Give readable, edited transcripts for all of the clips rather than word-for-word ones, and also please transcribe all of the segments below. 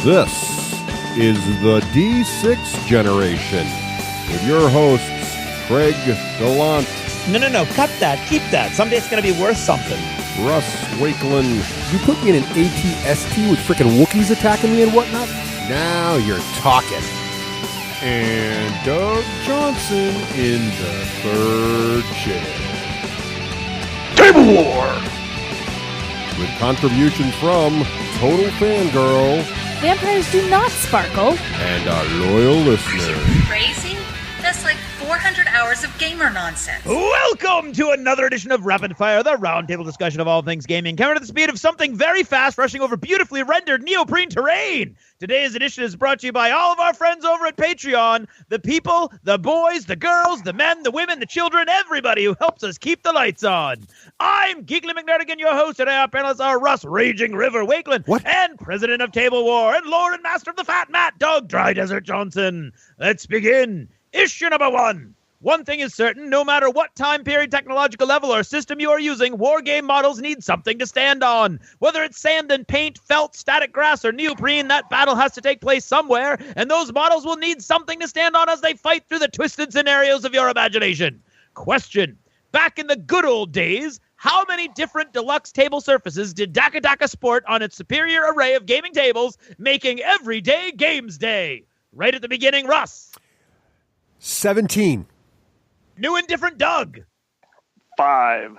This is the D6 generation with your hosts, Craig Gallant. No, cut that. Keep that. Someday it's going to be worth something. Russ Wakeland. You put me in an ATST with frickin' Wookiees attacking me and whatnot? Now you're talking. And Doug Johnson in the third chair. Tablewar! With contributions from Total Fangirl Vampires do not sparkle. and our loyal listeners. Crazy? That's like 400 hours of gamer nonsense. Welcome to another edition of Rapid Fire, the roundtable discussion of all things gaming, coming at the speed of something very fast, rushing over beautifully rendered neoprene terrain. Today's edition is brought to you by all of our friends over at Patreon, the people, the boys, the girls, the men, the women, the children, everybody who helps us keep the lights on. I'm Geekly McNerdigan, your host, and our panelists are Russ Raging River Wakeland, and President of Table War, and Lord and Master of the Fat Matt, Doug Dry Desert Johnson. Let's begin. Issue number 1. One thing is certain, no matter what time period, technological level, or system you are using, war game models need something to stand on. Whether it's sand and paint, felt, static grass, or neoprene, that battle has to take place somewhere, and those models will need something to stand on as they fight through the twisted scenarios of your imagination. Question. Back in the good old days, how many different deluxe table surfaces did Daka Daka sport on its superior array of gaming tables, making every day Games Day? Right at the beginning, Russ. 17. New and different Doug. 5.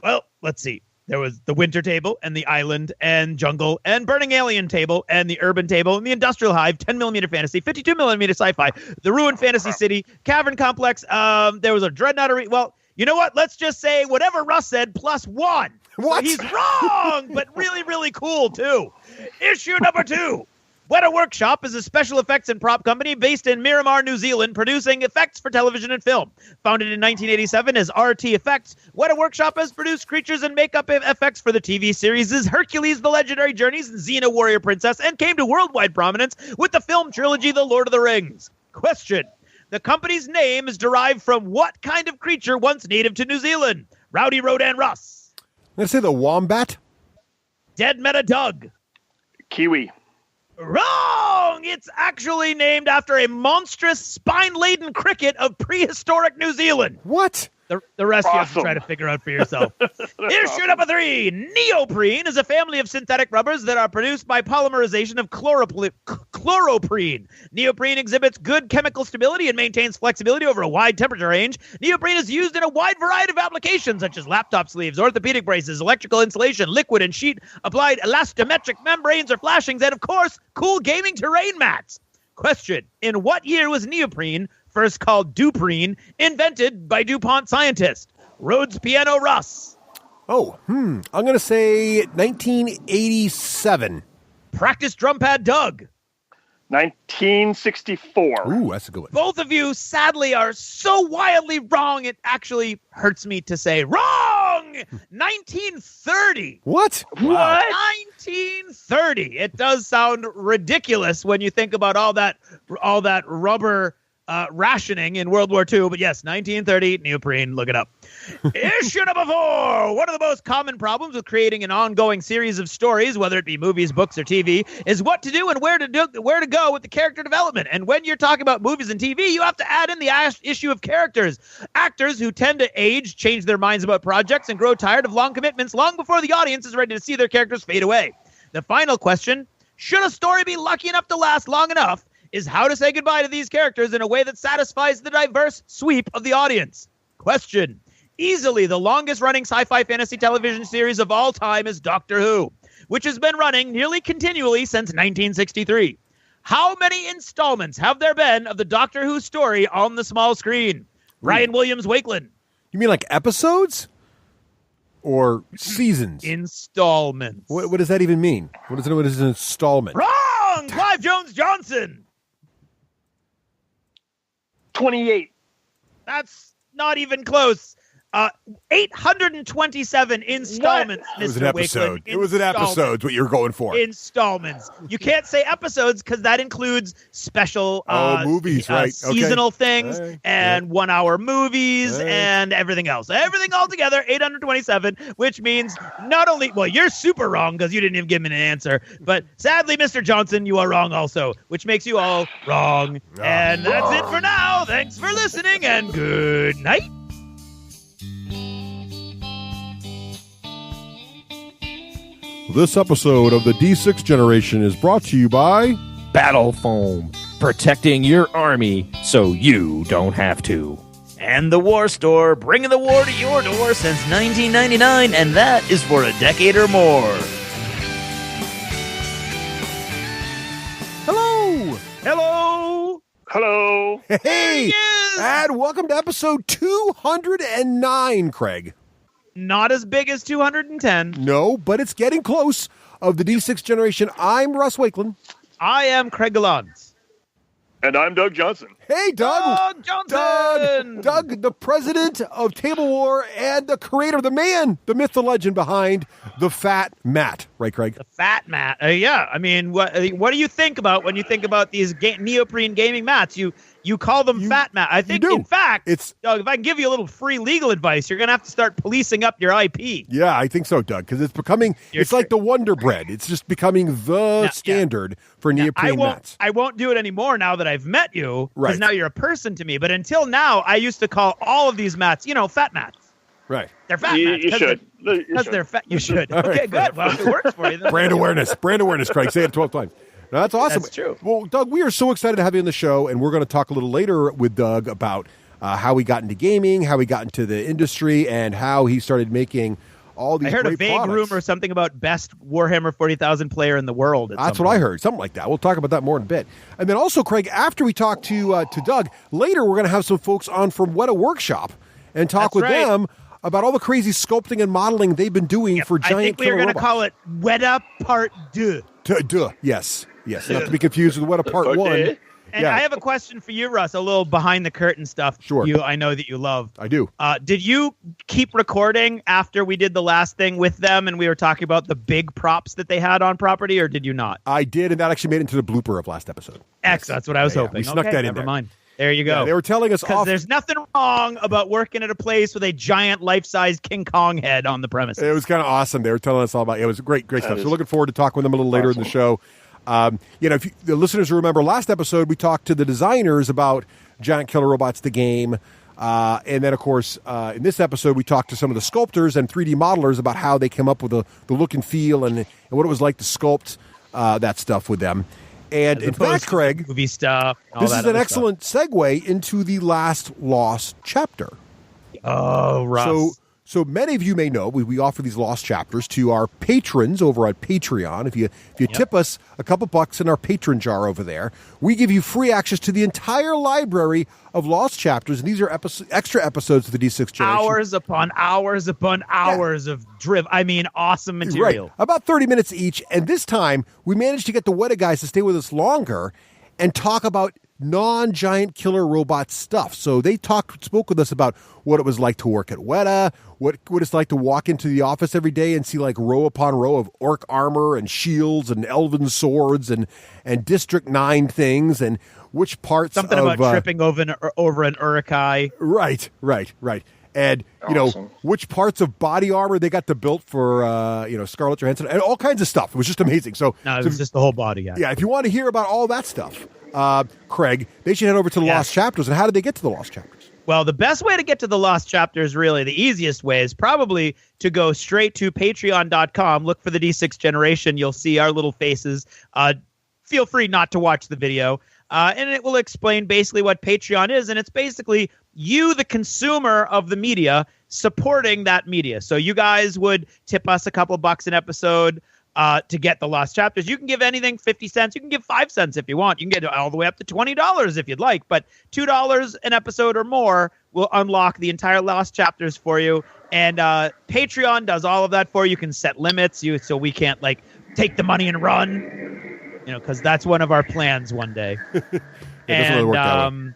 Well, let's see. There was the winter table and the island and jungle and burning alien table and the urban table and the industrial hive, 10mm fantasy, 52mm sci-fi, the ruined fantasy city, cavern complex. There was a dreadnought. Well, you know what? Let's just say whatever Russ said plus 1. What? So he's wrong, but really, really cool too. Issue number 2. Weta Workshop is a special effects and prop company based in Miramar, New Zealand, producing effects for television and film. Founded in 1987 as RT Effects, Weta Workshop has produced creatures and makeup effects for the TV series Hercules, The Legendary Journeys, and Xena Warrior Princess, and came to worldwide prominence with the film trilogy The Lord of the Rings. Question. The company's name is derived from what kind of creature once native to New Zealand? Rowdy Rodan Russ. I'm going to say the wombat. Dead Meta Doug. Kiwi. Wrong! It's actually named after a monstrous spine-laden cricket of prehistoric New Zealand. What? The rest you have to Awesome. try to figure out for yourself. Issue awesome. number 3. Neoprene is a family of synthetic rubbers that are produced by polymerization of chloroprene. Neoprene exhibits good chemical stability and maintains flexibility over a wide temperature range. Neoprene is used in a wide variety of applications such as laptop sleeves, orthopedic braces, electrical insulation, liquid and sheet applied elastometric membranes or flashings, and of course, cool gaming terrain mats. Question. In what year was neoprene, first called Duprene, invented by DuPont scientists? Rhodes Piano Russ. I'm going to say 1987. Practice drum pad Doug. 1964. Ooh, that's a good one. Both of you, sadly, are so wildly wrong, it actually hurts me to say wrong! 1930. What? What? 1930. It does sound ridiculous when you think about all that rubber rationing in World War II, but yes, 1930, neoprene, look it up. Issue number 4. One of the most common problems with creating an ongoing series of stories, whether it be movies, books, or TV, is what to do and where to go with the character development. And when you're talking about movies and TV, you have to add in the issue of characters. Actors who tend to age, change their minds about projects, and grow tired of long commitments long before the audience is ready to see their characters fade away. The final question, should a story be lucky enough to last long enough, is how to say goodbye to these characters in a way that satisfies the diverse sweep of the audience. Question. Easily the longest-running sci-fi fantasy television series of all time is Doctor Who, which has been running nearly continually since 1963. How many installments have there been of the Doctor Who story on the small screen? Ryan Williams Wakeland. You mean like episodes? Or seasons? Installments. What does that even mean? What is an installment? Wrong! Clive Jones Johnson. 28. That's not even close. 827 installments, Mr. It was an episode. Wakeland. It was an episode. What you're going for? Installments. You can't say episodes because that includes special movies, right? Seasonal Okay. things and 1 hour movies and everything else. Everything all together, 827, which means not only, well, you're super wrong because you didn't even give me an answer, but sadly, Mr. Johnson, you are wrong also, which makes you all wrong. And that's it for now. Thanks for listening and good night. This episode of the D6 Generation is brought to you by Battle Foam, protecting your army so you don't have to. And the War Store, bringing the war to your door since 1999, and that is for a decade or more. Hello. Hello. Hello. Hey, he is. and welcome to episode 209, Craig. Not as big as 210. No, but it's getting close of the D6 Generation. I'm Russ Wakeland. I am Craig Gallant. And I'm Doug Johnson. Hey, Doug. Doug Johnson. Doug, the president of Tablewar and the creator, the man, the myth, the legend behind the Fat Mat. Right, Craig? The Fat Mat. Yeah. I mean, what do you think about when you think about these neoprene gaming mats? You call them Fat Mat. I think, in fact, Doug, if I can give you a little free legal advice, you're going to have to start policing up your IP. Yeah, I think so, Doug, because it's becoming, it's like the Wonder Bread. It's just becoming the standard for neoprene mats. I won't do it anymore now that I've met you, because Right. now you're a person to me. But until now, I used to call all of these mats, fat mats. Right. They're fat mats. You should. Because they're fat. You should. Okay, good. Well, if it works for you. Then Brand awareness, Craig. Say it 12 times. No, that's awesome. That's true. Well, Doug, we are so excited to have you on the show, and we're going to talk a little later with Doug about how he got into gaming, how he got into the industry, and how he started making all these I heard great a vague products. rumor, something about best Warhammer 40,000 player in the world. That's what I heard, something like that. We'll talk about that more in a bit. And then also, Craig, after we talk to Doug, later we're going to have some folks on from Weta Workshop and talk with them about all the crazy sculpting and modeling they've been doing for giant I think we are going to call it Weta Part 2. Yes. Not to be confused with Weta Part 1. And I have a question for you, Russ, a little behind the curtain stuff. Sure. I know that you love. I do. Did you keep recording after we did the last thing with them and we were talking about the big props that they had on property, or did you not? I did, and that actually made it into the blooper of last episode. Excellent. That's what I was hoping. We snuck that in never there. mind. There you go. Yeah, they were telling us because there's nothing wrong about working at a place with a giant life-size King Kong head on the premises. It was kind of awesome. They were telling us all about it. It was great stuff. So looking forward to talking with them a little later in the show. If the listeners remember last episode, we talked to the designers about Giant Killer Robots, the game. And then, of course, in this episode, we talked to some of the sculptors and 3D modelers about how they came up with the look and feel and what it was like to sculpt that stuff with them. And in fact, Craig, movie stuff. This is an excellent segue into the last Lost chapter. Oh, Russ. So many of you may know we offer these Lost chapters to our patrons over at Patreon. If you tip us a couple bucks in our patron jar over there, we give you free access to the entire library of Lost chapters. And these are extra episodes of the D6 Generation. Hours upon hours upon hours of awesome material. Right. About 30 minutes each. And this time, we managed to get the Weta guys to stay with us longer and talk about non-giant killer robot stuff. So they spoke with us about what it was like to work at Weta, what it's like to walk into the office every day and see like row upon row of orc armor and shields and elven swords and District 9 things, and which parts something about tripping over an urukai. Right. And, which parts of body armor they got to build for, Scarlett Johansson, and all kinds of stuff. It was just amazing. So it was just the whole body, Yeah, if you want to hear about all that stuff, Craig, they should head over to the Lost Chapters. And how did they get to the Lost Chapters? Well, the best way to get to the Lost Chapters, really, the easiest way is probably to go straight to patreon.com, look for the D6 Generation. You'll see our little faces. Feel free not to watch the video. And it will explain basically what Patreon is. And it's basically you, the consumer of the media, supporting that media. So you guys would tip us a couple bucks an episode to get the Lost Chapters. You can give anything 50 cents. You can give 5 cents if you want. You can get all the way up to $20 if you'd like. But $2 an episode or more will unlock the entire Lost Chapters for you. And Patreon does all of that for you. You can set limits so we can't take the money and run. Because that's one of our plans one day. It doesn't really work that way.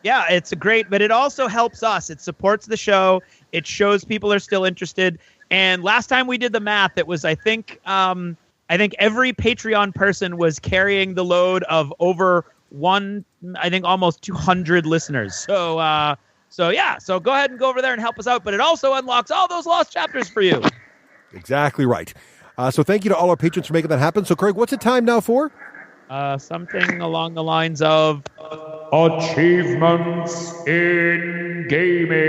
Yeah, it's great, but it also helps us. It supports the show. It shows people are still interested. And last time we did the math, it was, I think every Patreon person was carrying the load of over almost 200 listeners. So go ahead and go over there and help us out. But it also unlocks all those lost chapters for you. Exactly right. So thank you to all our patrons for making that happen. So, Craig, what's the time now for? Something along the lines of achievements in gaming.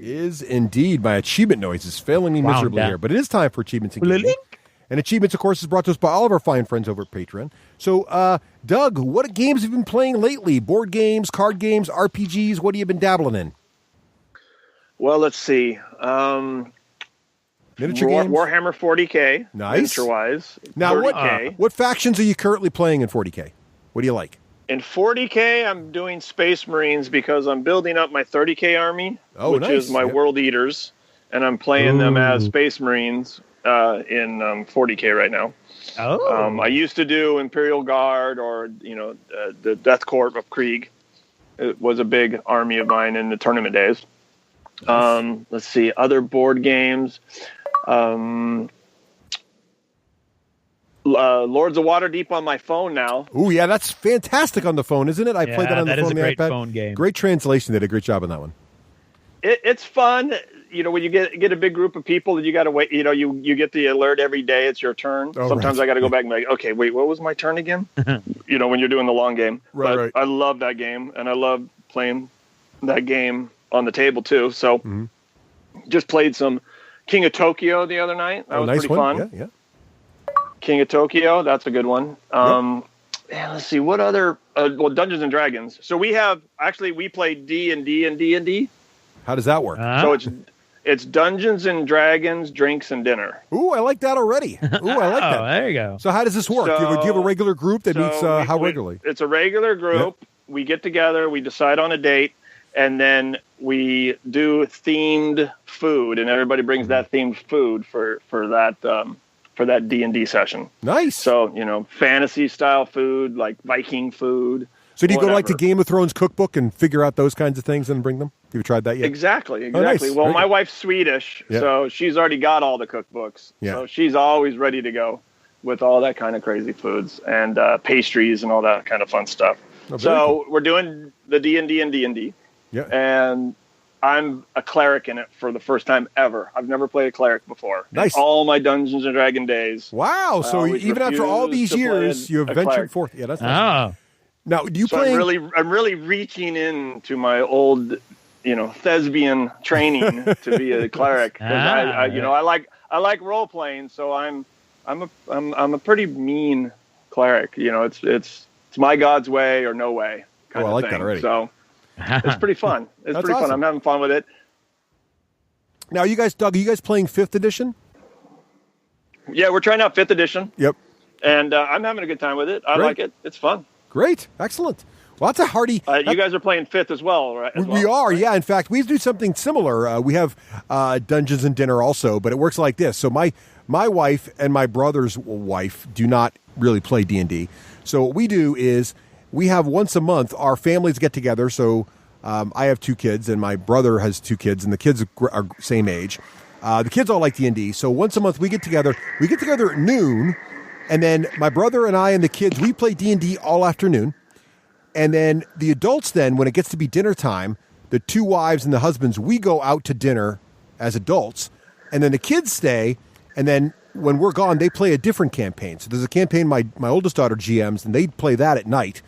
Is indeed. My achievement noise is failing me miserably here, but it is time for achievements in gaming. And achievements, of course, is brought to us by all of our fine friends over at Patreon. So, Doug, what games have you been playing lately? Board games, card games, RPGs? What have you been dabbling in? Well, let's see. Miniature games? Warhammer 40K. Nice. Miniature-wise. Now, 40K. what factions are you currently playing in 40K? What do you like? In 40K, I'm doing Space Marines because I'm building up my 30K army, which is my World Eaters, and I'm playing them as Space Marines in 40K right now. Oh. I used to do Imperial Guard or the Death Corps of Krieg. It was a big army of mine in the tournament days. Let's see, other board games. Lords of Waterdeep on my phone now. Oh, yeah, that's fantastic on the phone, isn't it? I played that on the phone. That is a great iPad. phone game. Great translation. They did a great job on that one. It's fun. When you get a big group of people, you got to wait. You get the alert every day. It's your turn. Oh, Sometimes right. I got to go back and be like, okay, wait, what was my turn again? When you're doing the long game. Right. I love that game, and I love playing that game on the table too. So just played some King of Tokyo the other night. That was nice pretty one. fun. Yeah. King of Tokyo, that's a good one. And let's see, what other Dungeons and Dragons. So we play D&D. How does that work? So it's Dungeons and Dragons, drinks and dinner. Ooh, I like that already. Ooh, I like that. Oh, there you go. So how does this work? Do you have a regular group that meets how regularly? It's a regular group. Yep. We get together, we decide on a date, and then we do themed food, and everybody brings that themed food for that D&D session. Nice. So, fantasy style food, like Viking food. So do you go like to Game of Thrones cookbook and figure out those kinds of things and bring them? Have you tried that yet? Exactly. Oh, nice. Well, Very my good. wife's Swedish, so she's already got all the cookbooks. Yeah. So she's always ready to go with all that kind of crazy foods and pastries and all that kind of fun stuff. Oh, so we're doing the D&D and D&D. Yeah. And I'm a cleric in it for the first time ever. I've never played a cleric before. Nice. In all my Dungeons and Dragon days. Wow. So even after all these years, you have ventured cleric. forth. Yeah, that's nice. Oh. Now, do you So play? I'm really reaching into my old, thespian training to be a cleric because I like role playing. So I'm a pretty mean cleric. It's my God's way or no way kind I of like thing. that already. So it's pretty fun. It's That's pretty fun. awesome. I'm having fun with it. Now, Doug, are you guys playing 5th edition? Yeah, we're trying out 5th edition, Yep. and I'm having a good time with it. I Great. like it. It's fun. Great. Excellent. Well, that's a hearty. You guys are playing 5th as well, right? We are, yeah. In fact, we do something similar. We have Dungeons and Dinner also, but it works like this. So my wife and my brother's wife do not really play D&D. So what we do is we have once a month our families get together. So I have 2 kids and my brother has 2 kids, and the kids are same age. The kids all like D&D. So once a month we get together. We get together at noon, and then my brother and I and the kids, we play D&D all afternoon. And then the adults then, when it gets to be dinner time, the 2 wives and the husbands, we go out to dinner as adults. And then the kids stay. And then when we're gone, they play a different campaign. So there's a campaign my oldest daughter GMs, and they play that at night.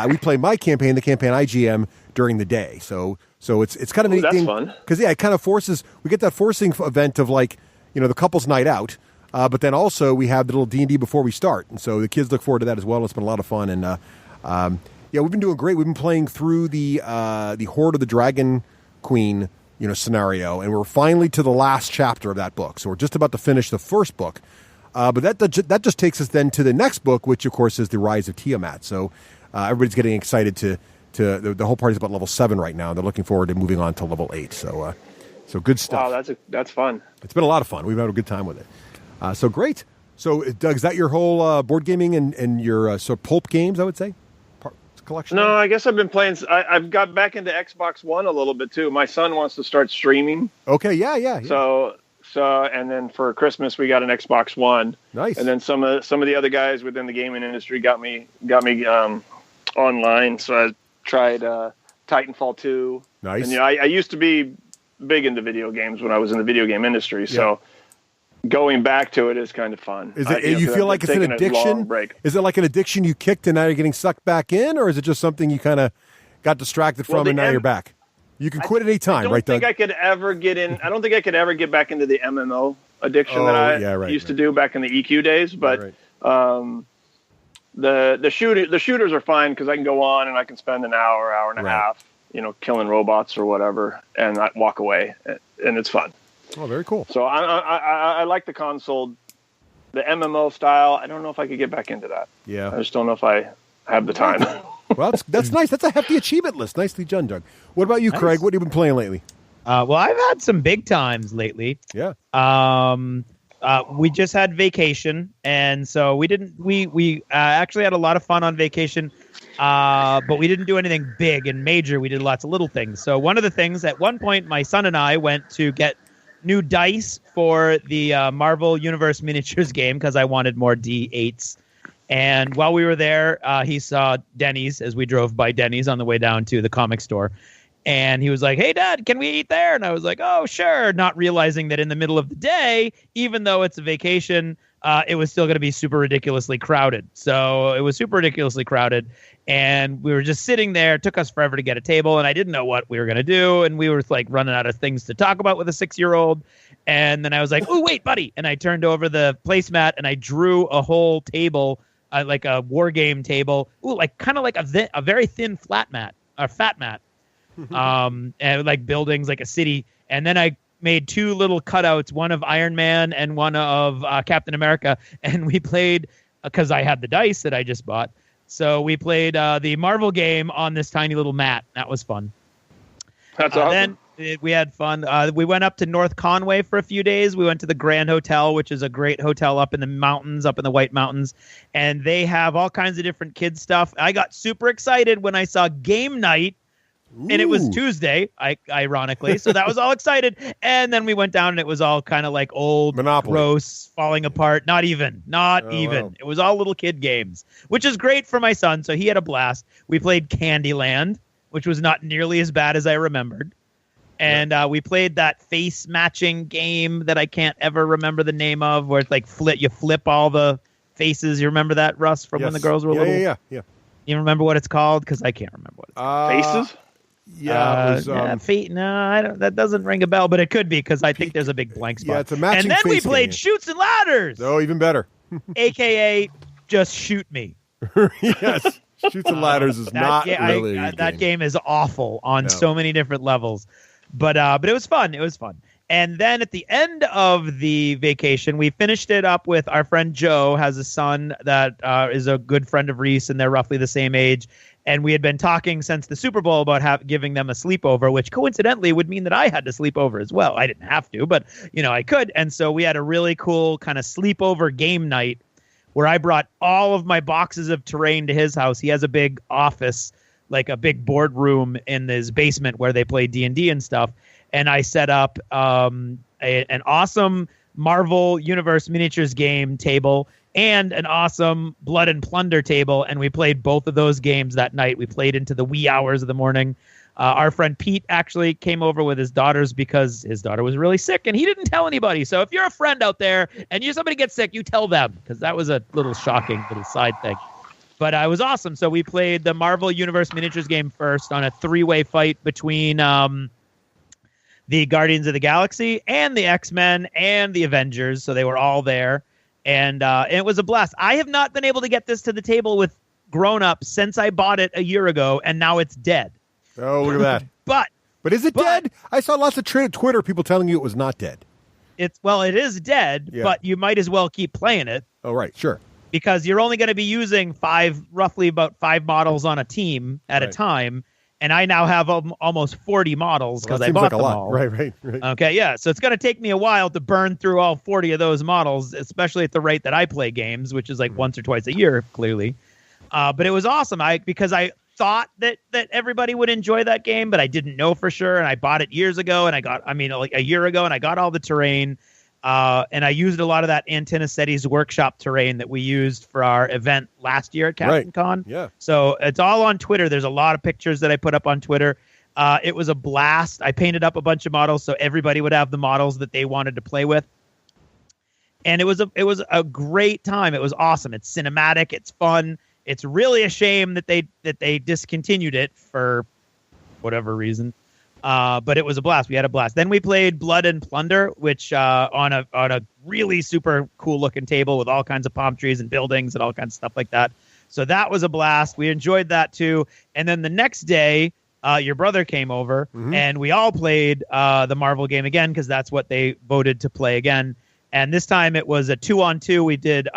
We play my campaign, the campaign I GM, during the day. So it's kind of a neat thing. That's fun. Because, it kind of forces, we get that forcing event of the couple's night out. But then also we have the little D&D before we start. And so the kids look forward to that as well. It's been a lot of fun. And, yeah, we've been doing great. We've been playing through the Horde of the Dragon Queen, scenario, and we're finally to the last chapter of that book. So we're just about to finish the first book, but that just takes us then to the next book, which of course is the Rise of Tiamat. So everybody's getting excited to the whole party's about level 7 right now. They're looking forward to moving on to level 8. So good stuff. Wow, that's fun. It's been a lot of fun. We've had a good time with it. So great. So Doug, is that your whole board gaming and your sort of pulp games? I would say. collection? No, I guess I've been playing. I've got back into Xbox One a little bit too. My son wants to start streaming. Okay, yeah. So, and then for Christmas we got an Xbox One. Nice. And then some of the other guys within the gaming industry got me online. So I tried Titanfall 2. Nice. And I used to be big into video games when I was in the video game industry. So going back to it is kind of fun. Is it? You feel like it's an addiction? Is it like an addiction you kicked and now you're getting sucked back in, or is it just something you kind of got distracted from and now you're back? You can quit at any time, right, Doug? I don't think I could ever get back into the MMO addiction that I used to do back in the EQ days. But the shooters are fine because I can go on and I can spend an hour and a half, killing robots or whatever, and not walk away, and it's fun. Oh, very cool. So I like the console, the MMO style. I don't know if I could get back into that. Yeah. I just don't know if I have the time. Well, that's nice. That's a hefty achievement list. Nicely done, Doug. What about you, Craig? What have you been playing lately? Well, I've had some big times lately. Yeah. We just had vacation, and so we actually had a lot of fun on vacation, but we didn't do anything big and major. We did lots of little things. So one of the things, at one point, my son and I went to get new dice for the Marvel Universe Miniatures game because I wanted more D8s. And while we were there, he saw Denny's as we drove by Denny's on the way down to the comic store. And he was like, "Hey, Dad, can we eat there?" And I was like, "Oh, sure," not realizing that in the middle of the day, even though it's a vacation, it was still going to be super ridiculously crowded. So it was super ridiculously crowded. And we were just sitting there. It took us forever to get a table, and I didn't know what we were going to do. And we were like running out of things to talk about with a 6-year-old. And then I was like, "Oh, wait, buddy." And I turned over the placemat and I drew a whole table, like a war game table. Ooh, like kind of like a very thin fat mat. And like buildings, like a city. And then I made 2 little cutouts, one of Iron Man and one of Captain America. And we played, because I had the dice that I just bought. So we played the Marvel game on this tiny little mat. That was fun. That's awesome. Then we had fun. We went up to North Conway for a few days. We went to the Grand Hotel, which is a great hotel up in the mountains, up in the White Mountains. And they have all kinds of different kids stuff. I got super excited when I saw game night. And it was Tuesday, ironically, so that was all excited. And then we went down, and it was all kind of like old, Monopoly. Gross, falling apart. Not even. Wow. It was all little kid games, which is great for my son. So he had a blast. We played Candyland, which was not nearly as bad as I remembered. And we played that face matching game that I can't ever remember the name of, where it's like you flip all the faces. You remember that, Russ, from when the girls were little? Yeah. You remember what it's called? Because I can't remember what it's called. Faces? Yeah, it was, feet. No, I don't. That doesn't ring a bell, but it could be because I think there's a big blank spot. Yeah, it's a matching. And then we played game. Shoots and Ladders. Oh, even better. AKA just shoot me. Yes, Shoots and Ladders is not really a that game is awful on so many different levels, but it was fun. It was fun. And then at the end of the vacation, we finished it up with our friend Joe. Has a son that is a good friend of Reese, and they're roughly the same age. And we had been talking since the Super Bowl about giving them a sleepover, which coincidentally would mean that I had to sleep over as well. I didn't have to, but I could. And so we had a really cool kind of sleepover game night where I brought all of my boxes of terrain to his house. He has a big office, like a big boardroom in his basement where they play D&D and stuff. And I set up an awesome Marvel Universe Miniatures game table and an awesome Blood and Plunder table, and we played both of those games that night. We played into the wee hours of the morning. Our friend Pete actually came over with his daughters because his daughter was really sick, and he didn't tell anybody. So if you're a friend out there and somebody gets sick, you tell them, because that was a little shocking little side thing. But it was awesome. So we played the Marvel Universe Miniatures game first on a 3-way fight between the Guardians of the Galaxy and the X-Men and the Avengers. So they were all there. And it was a blast. I have not been able to get this to the table with grown-ups since I bought it a year ago, and now it's dead. Oh, look at that. But is it dead? I saw lots of Twitter people telling you it was not dead. It is dead, but you might as well keep playing it. Oh, right, sure. Because you're only going to be using roughly about 5 models on a team at a time. And I now have almost 40 models because I bought them all. Right. Okay, yeah. So it's going to take me a while to burn through all 40 of those models, especially at the rate that I play games, which is like once or twice a year, clearly. But it was awesome. Because I thought that everybody would enjoy that game, but I didn't know for sure. And I bought it years ago, and like a year ago, and I got all the terrain. And I used a lot of that Antenna Setti's workshop terrain that we used for our event last year at Captain Con. Yeah. So it's all on Twitter. There's a lot of pictures that I put up on Twitter. It was a blast. I painted up a bunch of models so everybody would have the models that they wanted to play with. And it was a great time. It was awesome. It's cinematic. It's fun. It's really a shame that they discontinued it for whatever reason. But it was a blast. We had a blast. Then we played Blood and Plunder, which on a really super cool looking table with all kinds of palm trees and buildings and all kinds of stuff like that. So that was a blast. We enjoyed that too. And then the next day, your brother came over and we all played the Marvel game again because that's what they voted to play again. And this time it was a 2-on-2. We did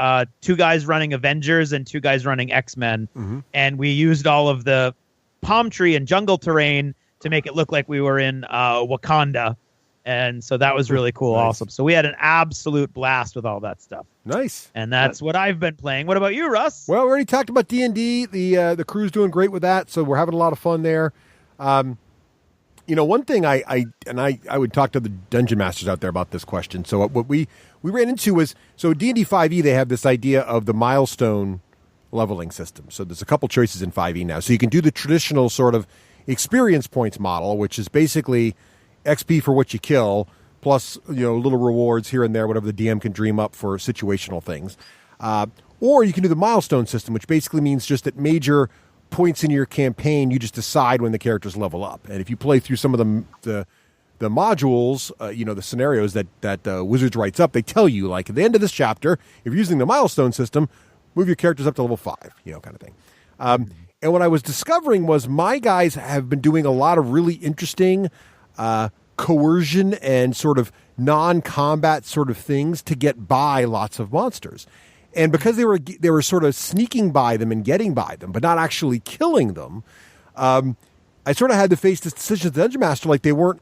2 guys running Avengers and 2 guys running X-Men. And we used all of the palm tree and jungle terrain to make it look like we were in Wakanda. And so that was really cool. Nice. Awesome. So we had an absolute blast with all that stuff. Nice. And that's what I've been playing. What about you, Russ? Well, we already talked about D&D. The crew's doing great with that, so we're having a lot of fun there. One thing I would talk to the dungeon masters out there about this question. So what we ran into was, so D&D 5e, they have this idea of the milestone leveling system. So there's a couple choices in 5e now. So you can do the traditional sort of experience points model, which is basically XP for what you kill, plus little rewards here and there, whatever the DM can dream up for situational things. Or you can do the milestone system, which basically means just at major points in your campaign, you just decide when the characters level up. And if you play through some of the modules, the scenarios that Wizards writes up, they tell you, like, at the end of this chapter, if you're using the milestone system, move your characters up to level 5, kind of thing. And what I was discovering was my guys have been doing a lot of really interesting coercion and sort of non-combat sort of things to get by lots of monsters. And because they were sort of sneaking by them and getting by them, but not actually killing them, I sort of had to face this decision as the Dungeon Master, like they weren't.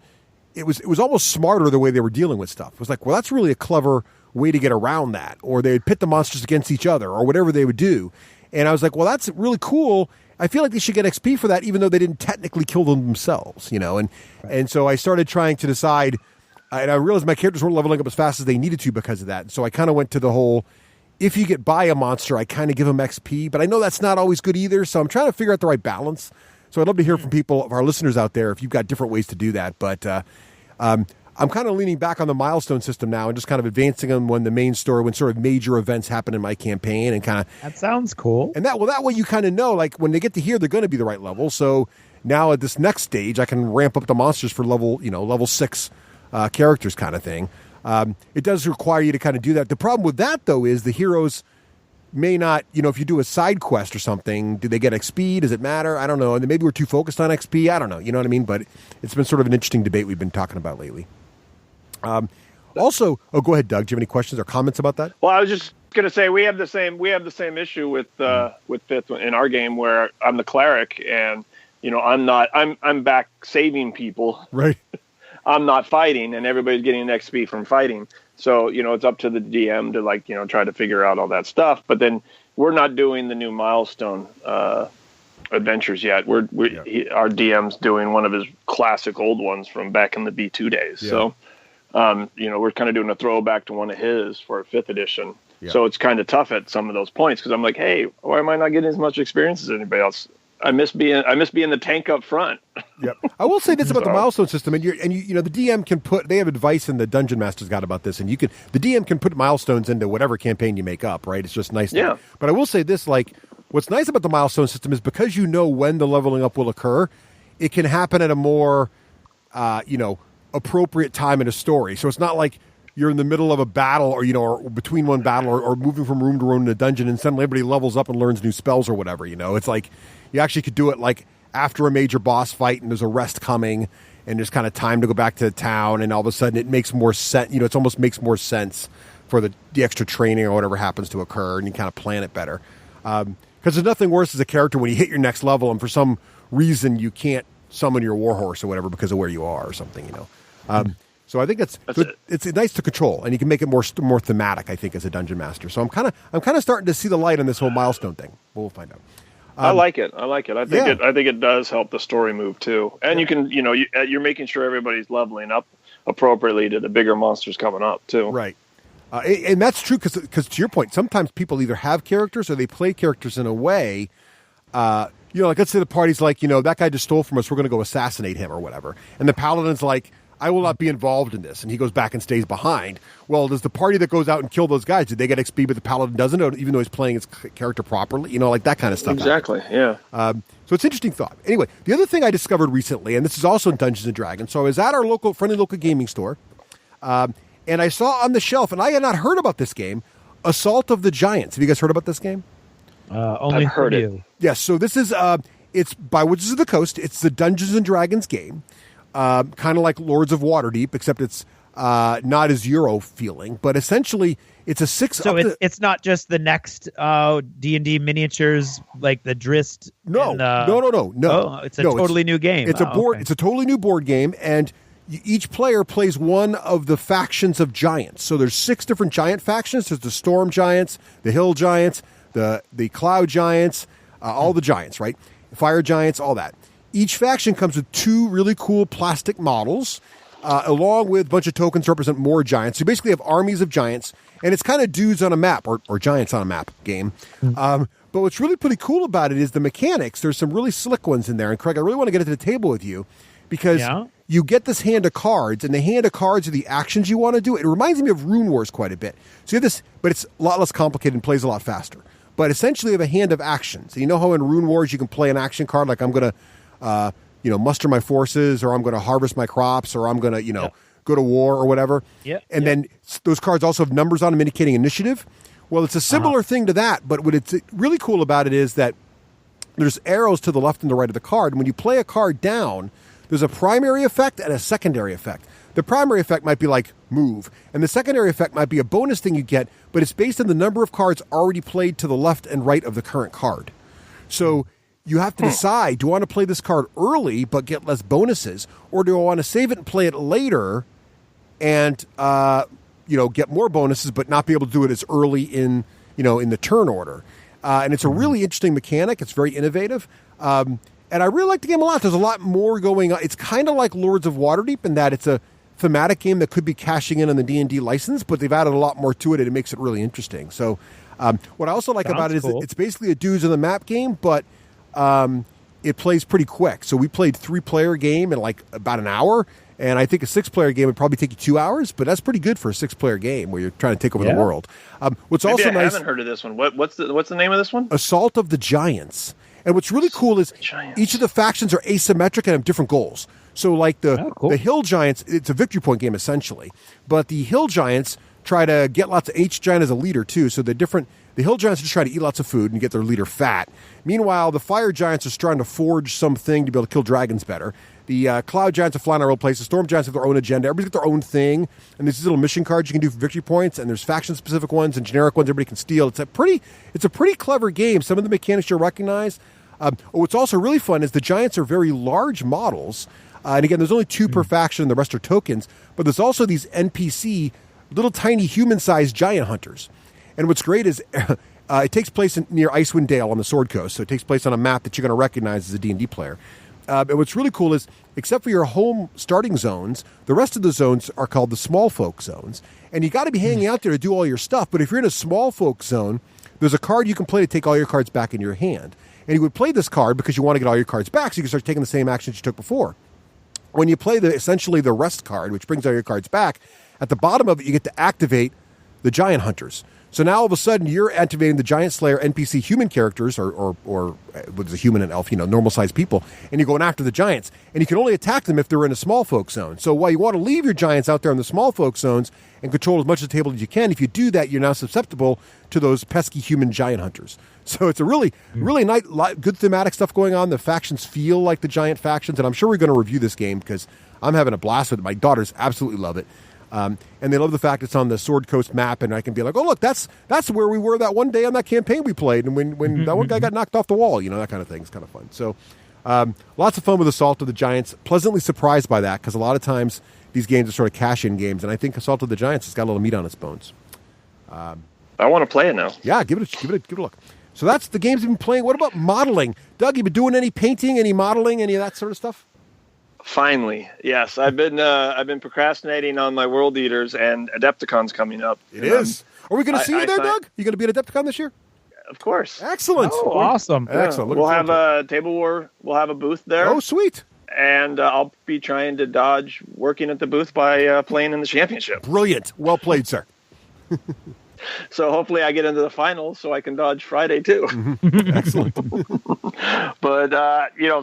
It was almost smarter the way they were dealing with stuff. It was like, well, that's really a clever way to get around that. Or they would pit the monsters against each other, or whatever they would do. And I was like, well, that's really cool. I feel like they should get XP for that, even though they didn't technically kill them themselves, And so I started trying to decide, and I realized my characters weren't leveling up as fast as they needed to because of that. And so I kind of went to the whole, if you get by a monster, I kind of give them XP, but I know that's not always good either. So I'm trying to figure out the right balance. So I'd love to hear from people, of our listeners out there, if you've got different ways to do that. But I'm kind of leaning back on the milestone system now and just kind of advancing them when the main story, when sort of major events happen in my campaign, and kind of. That sounds cool. And that way you kind of know, like, when they get to here, they're going to be the right level. So now at this next stage, I can ramp up the monsters for level 6 characters kind of thing. It does require you to kind of do that. The problem with that, though, is the heroes may not, if you do a side quest or something, do they get XP? Does it matter? I don't know. And maybe we're too focused on XP. I don't know. You know what I mean? But it's been sort of an interesting debate we've been talking about lately. Also, go ahead, Doug. Do you have any questions or comments about that? Well, I was just going to say we have the same issue with F.A.T in our game, where I'm the cleric and I'm back saving people. Right. I'm not fighting, and everybody's getting an XP from fighting. So, it's up to the DM to try to figure out all that stuff. But then we're not doing the new milestone adventures yet. Our DM's doing one of his classic old ones from back in the B2 days. Yeah. So, we're kind of doing a throwback to one of his for 5th edition. Yeah. So it's kind of tough at some of those points because I'm like, hey, why am I not getting as much experience as anybody else? I miss being the tank up front. Yep. I will say this about the milestone system, and the DM can put. They have advice in the Dungeon Master's Guide about this, and the DM can put milestones into whatever campaign you make up. Right? It's just nice. Yeah. But I will say this: like, what's nice about the milestone system is because you know when the leveling up will occur, it can happen at a more, appropriate time in a story. So it's not like you're in the middle of a battle, or between one battle, or moving from room to room in a dungeon, and suddenly everybody levels up and learns new spells or whatever. It's like you actually could do it like after a major boss fight, and there's a rest coming, and there's kind of time to go back to the town, and all of a sudden it makes more sense. It almost makes more sense for the extra training or whatever happens to occur, and you kind of plan it better. Because there's nothing worse as a character when you hit your next level, and for some reason you can't summon your warhorse or whatever because of where you are or something. So I think it's nice to control, and you can make it more thematic, I think, as a dungeon master. So I'm kind of starting to see the light on this whole milestone thing. We'll find out. I like it. I think it does help the story move too. And you can, you're making sure everybody's leveling up appropriately to the bigger monsters coming up too. Right. And that's true because to your point, sometimes people either have characters or they play characters in a way, like let's say the party's like, that guy just stole from us. We're going to go assassinate him or whatever. And the paladin's like, I will not be involved in this. And he goes back and stays behind. Well, does the party that goes out and kill those guys, did they get XP but the paladin doesn't, even though he's playing his character properly? Like that kind of stuff. Exactly, happens. Yeah. So it's an interesting thought. Anyway, the other thing I discovered recently, and this is also in Dungeons & Dragons, so I was at our friendly local gaming store, and I saw on the shelf, and I had not heard about this game, Assault of the Giants. Have you guys heard about this game? Only I've heard it. Yes, so this is, it's by Wizards of the Coast. It's the Dungeons & Dragons game. Kind of like Lords of Waterdeep, except it's not as Euro feeling. But essentially, it's a six. So it's not just the next D&D miniatures like the Drist. No. Oh, it's a totally new game. It's a board. Okay. It's a totally new board game, and each player plays one of the factions of giants. So there's 6 different giant factions. There's the Storm Giants, the Hill Giants, the Cloud Giants, all the giants, right? Fire Giants, all that. Each faction comes with 2 really cool plastic models, along with a bunch of tokens to represent more giants. So you basically have armies of giants, and it's kind of dudes on a map, or giants on a map game. But what's really pretty cool about it is the mechanics. There's some really slick ones in there. And Craig, I really want to get it to the table with you, because you get this hand of cards, and the hand of cards are the actions you want to do. It reminds me of Rune Wars quite a bit. So you have this, but it's a lot less complicated and plays a lot faster. But essentially you have a hand of actions. So you know how in Rune Wars you can play an action card, like I'm going to muster my forces, or I'm going to harvest my crops, or I'm going to, go to war or whatever. And then those cards also have numbers on them indicating initiative. Well, it's a similar thing to that, but what it's really cool about it is that there's arrows to the left and the right of the card. And when you play a card down, there's a primary effect and a secondary effect. The primary effect might be like move, and the secondary effect might be a bonus thing you get, but it's based on the number of cards already played to the left and right of the current card. So you have to decide, do I want to play this card early but get less bonuses, or do I want to save it and play it later and get more bonuses but not be able to do it as early in the turn order? And it's a really interesting mechanic. It's very innovative. And I really like the game a lot. There's a lot more going on. It's kind of like Lords of Waterdeep in that it's a thematic game that could be cashing in on the D&D license, but they've added a lot more to it, and it makes it really interesting. So what I also like about it is that it's basically a dudes on the map game, but it plays pretty quick. So we played 3-player game in like about an hour, and I think a 6-player game would probably take you 2 hours, but that's pretty good for a 6-player game where you're trying to take over the world. What's Maybe also I nice, haven't heard of this one. What's the name of this one? Assault of the Giants. And what's really cool is each of the factions are asymmetric and have different goals. So like the Hill Giants, it's a victory point game essentially, but the Hill Giants try to get lots of each giant as a leader too. So the Hill Giants just try to eat lots of food and get their leader fat. Meanwhile, the Fire Giants are trying to forge something to be able to kill dragons better. The Cloud Giants are flying around places. Storm Giants have their own agenda. Everybody's got their own thing. And there's these little mission cards you can do for victory points. And there's faction-specific ones and generic ones everybody can steal. It's a pretty clever game. Some of the mechanics you'll recognize. What's also really fun is the Giants are very large models. And again, there's only 2 per faction, and the rest are tokens. But there's also these NPC, little tiny human-sized giant hunters. And what's great is it takes place near Icewind Dale on the Sword Coast. So it takes place on a map that you're going to recognize as a D&D player. And what's really cool is, except for your home starting zones, the rest of the zones are called the small folk zones. And you got to be hanging out there to do all your stuff. But if you're in a small folk zone, there's a card you can play to take all your cards back in your hand. And you would play this card because you want to get all your cards back so you can start taking the same actions you took before. When you play essentially the rest card, which brings all your cards back, at the bottom of it you get to activate the giant hunters. So now all of a sudden you're activating the Giant Slayer NPC human characters, or what's a human and elf, normal-sized people, and you're going after the giants. And you can only attack them if they're in a small folk zone. So while you want to leave your giants out there in the small folk zones and control as much of the table as you can, if you do that, you're now susceptible to those pesky human giant hunters. So it's a really nice, good thematic stuff going on. The factions feel like the giant factions, and I'm sure we're going to review this game because I'm having a blast with it. My daughters absolutely love it. And they love the fact it's on the Sword Coast map, and I can be like, oh, look, that's where we were that one day on that campaign we played, and when that one guy got knocked off the wall, that kind of thing is kind of fun. So lots of fun with Assault of the Giants. Pleasantly surprised by that, because a lot of times these games are sort of cash-in games, and I think Assault of the Giants has got a little meat on its bones. I want to play it now. Yeah, give it a look. So that's the games you've been playing. What about modeling? Doug, you been doing any painting, any modeling, any of that sort of stuff? Finally, yes. I've been procrastinating on my World Eaters, and Adepticon's coming up. It is. Are we going to see you there, Doug? You going to be at Adepticon this year? Of course. Excellent. Oh, awesome. Excellent. We'll have a Table War. We'll have a booth there. Oh, sweet. And I'll be trying to dodge working at the booth by playing in the championship. Brilliant. Well played, sir. So hopefully I get into the finals so I can dodge Friday too. Excellent. But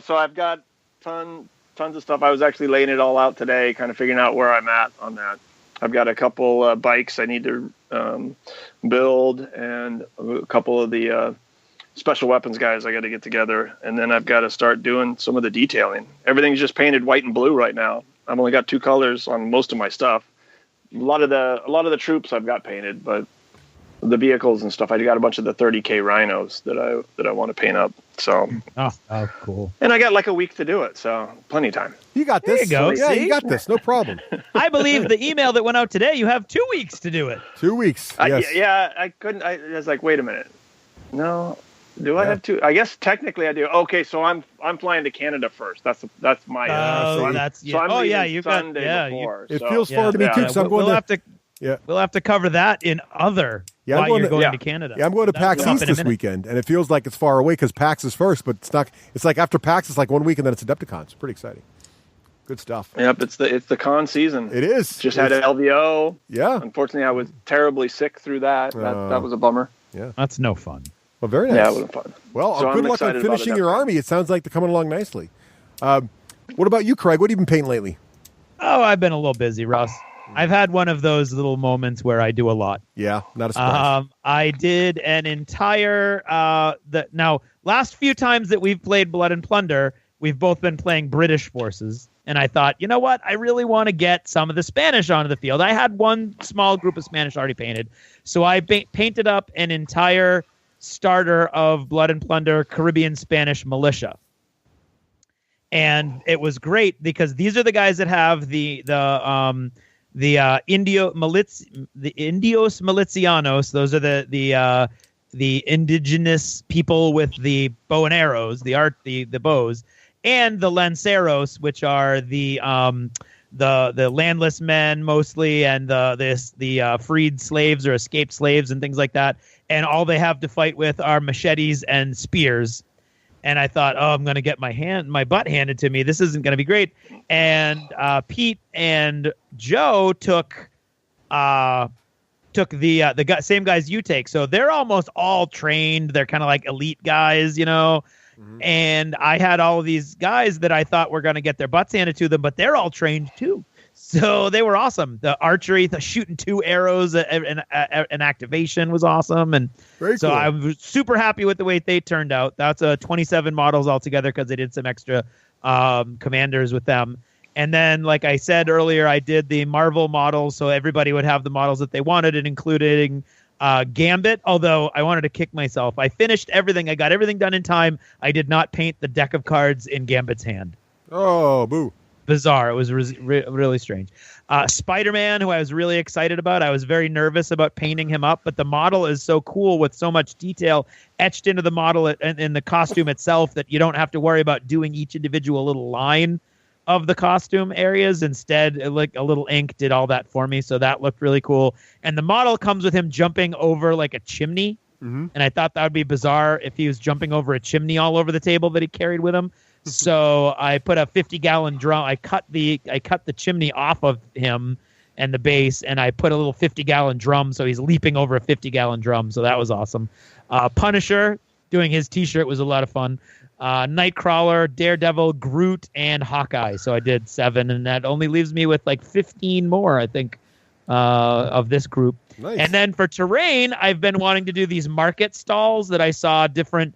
so I've got tons of stuff. I was actually laying it all out today, kind of figuring out where I'm at on that. I've got a couple bikes I need to build, and a couple of the special weapons guys I got to get together, and then I've got to start doing some of the detailing. Everything's just painted white and blue right now. I've only got 2 colors on most of my stuff. A lot of the troops I've got painted, but the vehicles and stuff, I got a bunch of the 30K rhinos that I want to paint up. So oh, cool. And I got like a week to do it, so plenty of time. You got this. There you go. Yeah, See? you got this. No problem. I believe the email that went out today, you have 2 weeks to do it. 2 weeks. Yes. I couldn't. I was like, wait a minute. No, do I have 2? I guess technically I do. Okay, so I'm flying to Canada first. That's my. You've Sunday got before. It feels far to me too. So I'm going we'll have to cover that in other. Yeah, while you're going to Canada. Yeah, I'm going to PAX East this weekend, and it feels like it's far away because PAX is first, but it's not. It's like after PAX, it's like 1 week, and then it's Adepticon. It's pretty exciting. Good stuff. Yep, it's the con season. It is. Just had an LVO. Yeah. Unfortunately, I was terribly sick through that. That was a bummer. Yeah. That's no fun. Well, very nice. Yeah, it was fun. Well, So good I'm luck on excited finishing about your army. It sounds like they're coming along nicely. What about you, Craig? What have you been painting lately? Oh, I've been a little busy, Russ. I've had one of those little moments where I do a lot. Yeah, not a surprise. I did an entire now last few times that we've played Blood and Plunder, we've both been playing British forces, and I thought, you know what, I really want to get some of the Spanish onto the field. I had one small group of Spanish already painted, so I painted up an entire starter of Blood and Plunder Caribbean Spanish militia. And it was great because these are the guys that have the Indios Milicianos. Those are the indigenous people with the bow and arrows, the bows, and the Lanceros, which are the landless men mostly, and the freed slaves or escaped slaves and things like that. And all they have to fight with are machetes and spears. And I thought, I'm going to get my butt handed to me. This isn't going to be great. And Pete and Joe took the same guys you take. So they're almost all trained. They're kind of like elite guys, you know. Mm-hmm. And I had all of these guys that I thought were going to get their butts handed to them, but they're all trained too. So they were awesome. The archery, the shooting 2 arrows, and activation was awesome. And Very so cool. I was super happy with the way they turned out. That's 27 models altogether because they did some extra commanders with them. And then, like I said earlier, I did the Marvel models, so everybody would have the models that they wanted, and including Gambit, although I wanted to kick myself. I finished everything. I got everything done in time. I did not paint the deck of cards in Gambit's hand. Oh, boo. Bizarre. It was really strange. Spider-Man, who I was really excited about. I was very nervous about painting him up, but the model is so cool with so much detail etched into the model and in the costume itself that you don't have to worry about doing each individual little line of the costume areas. Instead, like a little ink did all that for me, so that looked really cool. And the model comes with him jumping over like a chimney, and I thought that would be bizarre if he was jumping over a chimney all over the table that he carried with him. So I put a 50-gallon drum. I cut the chimney off of him and the base, and I put a little 50-gallon drum, so he's leaping over a 50-gallon drum. So that was awesome. Punisher doing his T-shirt was a lot of fun. Nightcrawler, Daredevil, Groot, and Hawkeye. So I did 7, and that only leaves me with like 15 more, I think, of this group. Nice. And then for terrain, I've been wanting to do these market stalls that I saw different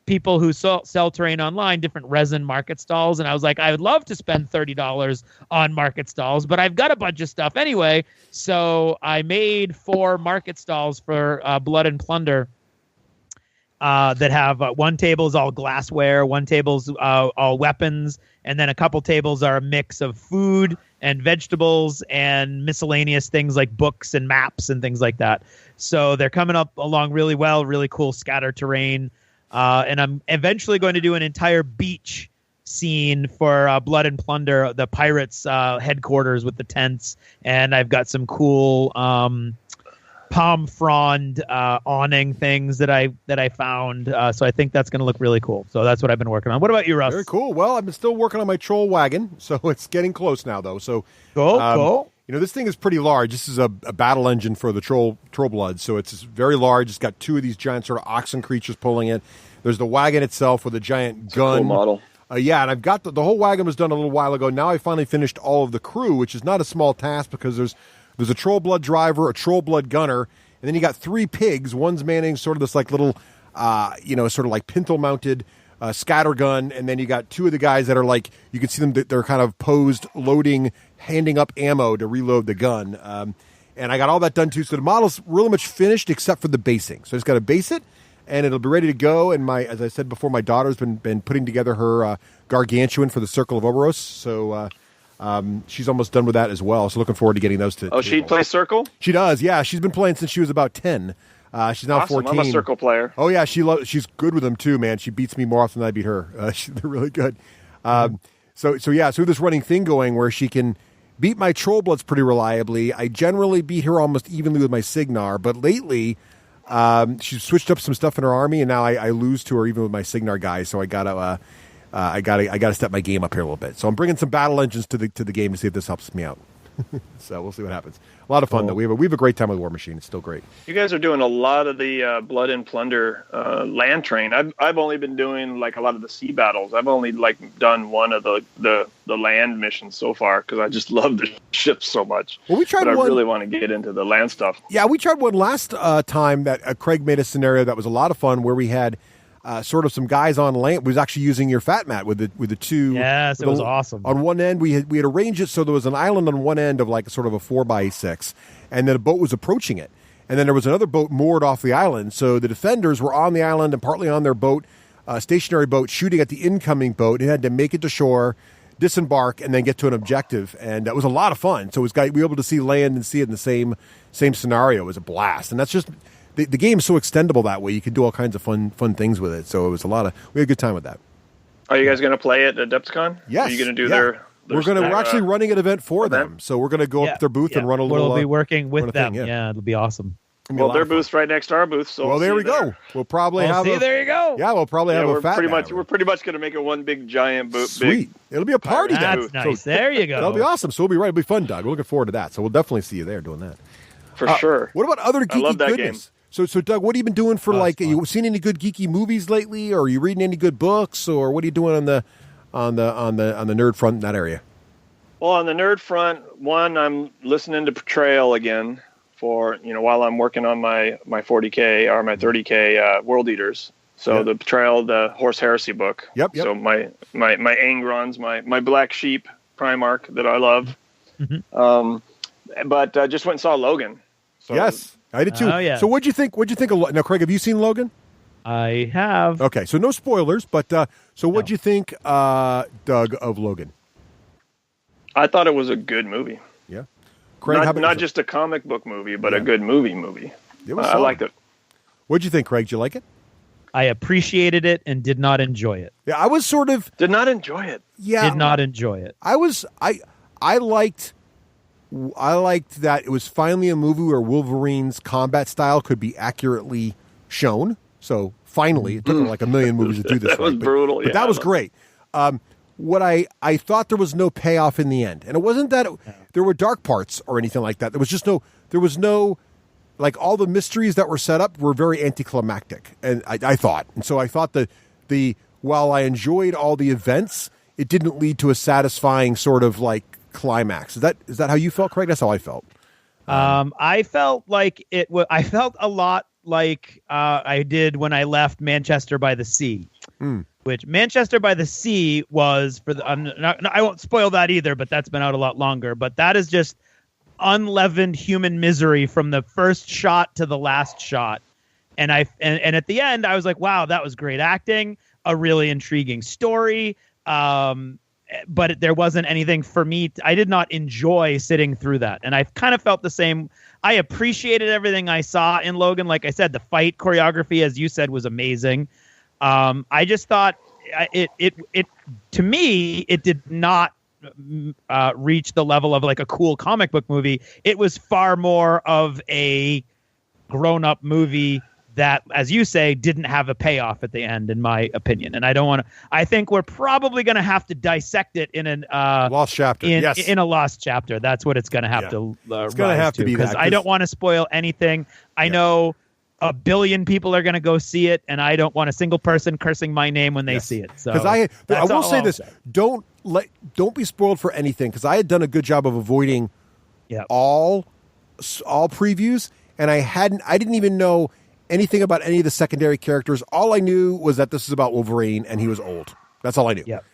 people who sell terrain online, different resin market stalls, and I was like, I would love to spend $30 on market stalls, but I've got a bunch of stuff anyway. So I made 4 market stalls for Blood and Plunder, that have one table is all glassware, one table's all weapons, and then a couple tables are a mix of food and vegetables and miscellaneous things like books and maps and things like that. So they're coming up along really well, really cool scatter terrain. And I'm eventually going to do an entire beach scene for Blood and Plunder, the pirates' headquarters with the tents. And I've got some cool palm frond awning things that I found. So I think that's going to look really cool. So that's what I've been working on. What about you, Russ? Very cool. Well, I've been still working on my troll wagon, so it's getting close now, though. So cool. You know, this thing is pretty large. This is a battle engine for the troll blood, so it's very large. It's got two of these giant sort of oxen creatures pulling it. There's the wagon itself with a giant gun. Cool model. Yeah, and I've got the whole wagon was done a little while ago. Now I finally finished all of the crew, which is not a small task because there's a troll blood driver, a troll blood gunner, and then you got three pigs. One's manning sort of this like little, sort of like pintle mounted scatter gun, and then you got two of the guys that are like, you can see them, they're kind of posed, loading, handing up ammo to reload the gun. And I got all that done too, so the model's really much finished except for the basing. So I just got to base it, and it'll be ready to go. And as I said before, my daughter's been putting together her gargantuan for the Circle of Oberos, so she's almost done with that as well. So looking forward to getting those to. Oh, she plays Circle? She does, yeah. She's been playing since she was about 10. She's now awesome. 14. I'm a Circle player. Oh yeah, she's good with them too, man. She beats me more often than I beat her. They're really good. So this running thing going where she can beat my troll bloods pretty reliably. I generally beat her almost evenly with my Signar, but lately she's switched up some stuff in her army, and now I lose to her even with my Signar guys. So I gotta step my game up here a little bit. So I'm bringing some battle engines to the game to see if this helps me out. So we'll see what happens. A lot of fun though. We have a great time with War Machine. It's still great. You guys are doing a lot of the Blood and Plunder land train. I've only been doing like a lot of the sea battles. I've only done one of the land missions so far because I just love the ships so much. Well, we tried but one. I really want to get into the land stuff. Yeah, we tried one last time that Craig made a scenario that was a lot of fun where we had sort of some guys on land. We was actually using your fat mat with the two. Yes, it was awesome. On one end, we had arranged it so there was an island on one end of like sort of a 4x6, and then a boat was approaching it, and then there was another boat moored off the island. So the defenders were on the island and partly on their boat, stationary boat, shooting at the incoming boat. It had to make it to shore, disembark, and then get to an objective, and that was a lot of fun. So we were able to see land and see it in the same scenario. It was a blast, and that's just. The game is so extendable that way. You can do all kinds of fun things with it. So it was we had a good time with that. Are you guys going to play it at Adepticon? Yes. Are you going to do their we're actually running an event for them. So we're going to go up to their booth and run a little. We'll be working with them. Thing, yeah, it'll be awesome. Well, their booth's right next to our booth. So there we go. We'll probably have. There you go. Yeah, we'll probably have a fat. We're pretty much going to make it one big giant booth. Sweet. It'll be a party then. That's nice. So, there you go. That'll be awesome. So we'll be right. It'll be fun, Doug. We're looking forward to that. So we'll definitely see you there doing that. For sure. What about other geeky I love that goodness? Game. So Doug, what have you been doing for you seen any good geeky movies lately, or are you reading any good books, or what are you doing on the nerd front in that area? Well, on the nerd front, I'm listening to Portrayal again for while I'm working on my 40K or my 30K World Eaters. So the Portrayal, the Horse Heresy book. Yep. So my Angrons, my Black Sheep Primarch that I love. Mm-hmm. But just went and saw Logan. So, yes. I did too. Oh, yeah. So what'd you think of now, Craig, have you seen Logan? I have. Okay, so no spoilers, but so what'd you think, Doug, of Logan? I thought it was a good movie. Yeah. Craig, not just a comic book movie, but a good movie. It was I liked it. What'd you think, Craig? Did you like it? I appreciate it and did not enjoy it. Yeah, I was sort of... Did not enjoy it. Yeah. Did not enjoy it. I liked that it was finally a movie where Wolverine's combat style could be accurately shown. So finally, it took like a million movies to do this. That was brutal. But that was great. What I thought there was no payoff in the end. And it wasn't that there were dark parts or anything like that. There was no, like all the mysteries that were set up were very anticlimactic. And I thought. And so I thought that while I enjoyed all the events, it didn't lead to a satisfying sort of like climax. Is that how you felt, Craig? That's how I felt. I felt like I felt a lot like I did when I left Manchester by the Sea, which Manchester by the Sea was for the. I won't spoil that either, but that's been out a lot longer. But that is just unleavened human misery from the first shot to the last shot, And at the end, I was like, wow, that was great acting, a really intriguing story. But there wasn't anything for me. I did not enjoy sitting through that. And I kind of felt the same. I appreciated everything I saw in Logan. Like I said, the fight choreography, as you said, was amazing. I just thought it to me, it did not reach the level of like a cool comic book movie. It was far more of a grown-up movie that, as you say, didn't have a payoff at the end, in my opinion. And I don't want to. I think we're probably going to have to dissect it in an lost chapter. In a lost chapter. That's what it's going to have to. It's going to have to be because I don't want to spoil anything. I know a billion people are going to go see it, and I don't want a single person cursing my name when they see it. So, because I will say this: don't be spoiled for anything. Because I had done a good job of avoiding all previews, and I didn't even know anything about any of the secondary characters. All I knew was that this is about Wolverine and he was old. That's all I knew. Yep.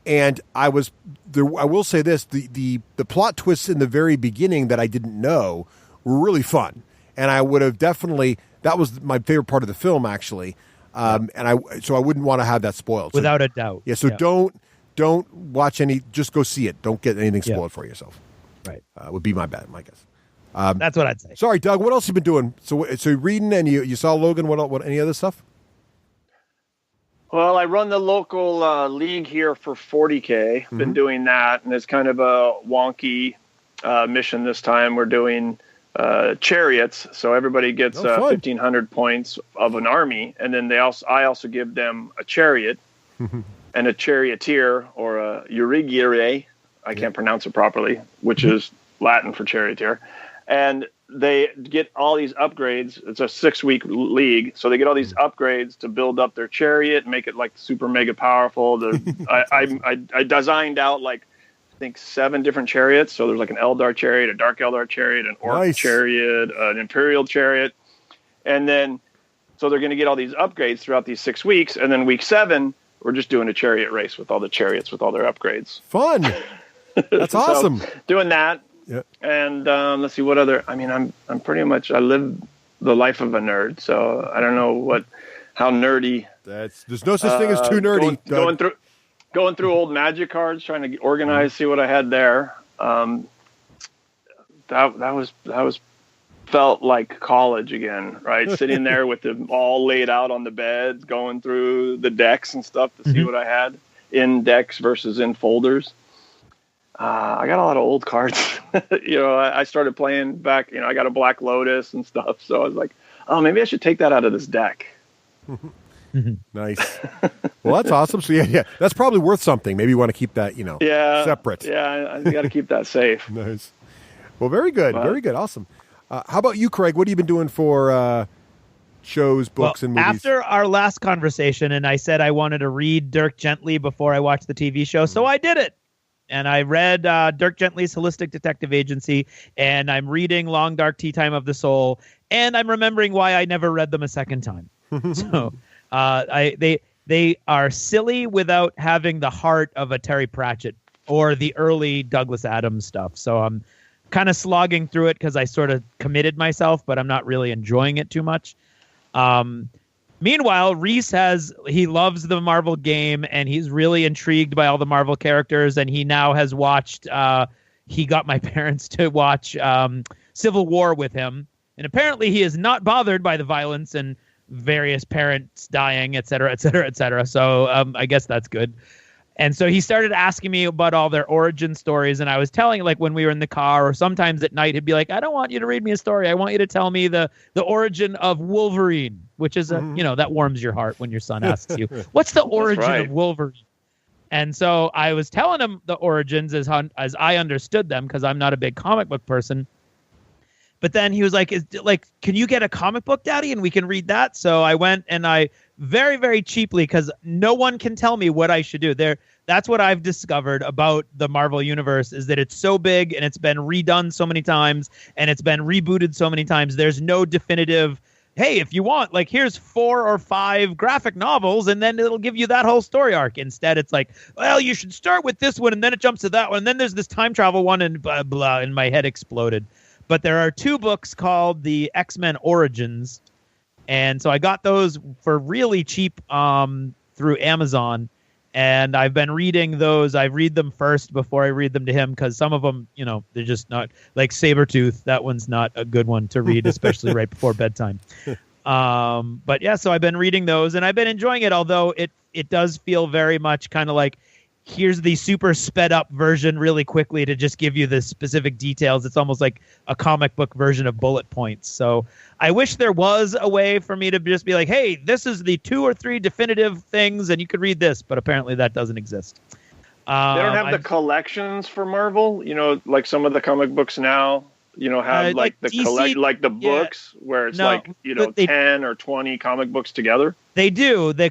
And I was there. I will say this: the plot twists in the very beginning that I didn't know were really fun, and I would have definitely. That was my favorite part of the film, actually. And I wouldn't want to have that spoiled. Without a doubt. Yeah. So don't watch any. Just go see it. Don't get anything spoiled for yourself. Right. Would be my guess. That's what I'd say. Sorry, Doug. What else have you been doing? So reading, and you saw Logan. What? Any other stuff? Well, I run the local league here for 40K. Been doing that, and it's kind of a wonky mission this time. We're doing chariots, so everybody gets 1,500 points of an army, and then I also give them a chariot and a charioteer or a Urigere. I can't pronounce it properly, which is Latin for charioteer. And they get all these upgrades. It's a 6-week league, so they get all these upgrades to build up their chariot, make it like super mega powerful. I designed out like I think 7 different chariots. So there's like an Eldar chariot, a Dark Eldar chariot, an Orc chariot, an Imperial chariot, and then so they're going to get all these upgrades throughout these 6 weeks, and then week 7 we're just doing a chariot race with all the chariots with all their upgrades. Fun. That's awesome. So, doing that. Yeah. And let's see what other. I mean, I'm pretty much. I live the life of a nerd, so I don't know how nerdy. There's no such thing as too nerdy. Going through old Magic cards, trying to organize, see what I had there. That was felt like college again, right? Sitting there with them all laid out on the bed, going through the decks and stuff to see what I had in decks versus in folders. I got a lot of old cards. I started playing back, I got a Black Lotus and stuff. So I was like, oh, maybe I should take that out of this deck. Nice. Well, that's awesome. So yeah, that's probably worth something. Maybe you want to keep that, separate. Yeah, I got to keep that safe. Nice. Well, very good. Very good. Awesome. How about you, Craig? What have you been doing for shows, books, and movies? After our last conversation, and I said I wanted to read Dirk Gently before I watched the TV show, so I did it. And I read Dirk Gently's Holistic Detective Agency, and I'm reading Long Dark Tea Time of the Soul, and I'm remembering why I never read them a second time. So they are silly without having the heart of a Terry Pratchett or the early Douglas Adams stuff. So I'm kind of slogging through it because I sort of committed myself, but I'm not really enjoying it too much. Meanwhile, Reese he loves the Marvel game, and he's really intrigued by all the Marvel characters, and he now has watched, he got my parents to watch Civil War with him, and apparently he is not bothered by the violence and various parents dying, et cetera, et cetera, et cetera. So I guess that's good. And so he started asking me about all their origin stories, and I was telling, like, when we were in the car or sometimes at night, he'd be like, I don't want you to read me a story. I want you to tell me the origin of Wolverine, which is, that warms your heart when your son asks you, what's the origin of Wolverine? And so I was telling him the origins as I understood them, because I'm not a big comic book person. But then he was like, can you get a comic book, Daddy, and we can read that? So I went, and I very, very cheaply, because no one can tell me what I should do. That's what I've discovered about the Marvel Universe, is that it's so big, and it's been redone so many times, and it's been rebooted so many times. There's no definitive, hey, if you want, like, here's 4 or 5 graphic novels, and then it'll give you that whole story arc. Instead, it's like, well, you should start with this one, and then it jumps to that one, and then there's this time travel one, and blah, blah, and my head exploded. But there are 2 books called the X-Men Origins, And so I got those for really cheap through Amazon. And I've been reading those. I read them first before I read them to him because some of them, they're just not like Sabretooth. That one's not a good one to read, especially right before bedtime. But yeah, so I've been reading those and I've been enjoying it, although it does feel very much kind of like here's the super sped up version really quickly to just give you the specific details. It's almost like a comic book version of bullet points. So I wish there was a way for me to just be like, hey, this is the 2 or 3 definitive things and you could read this, but apparently that doesn't exist. They don't have the collections for Marvel, like some of the comic books now. Have like the DC, the books where it's 10 or 20 comic books together. They do. They're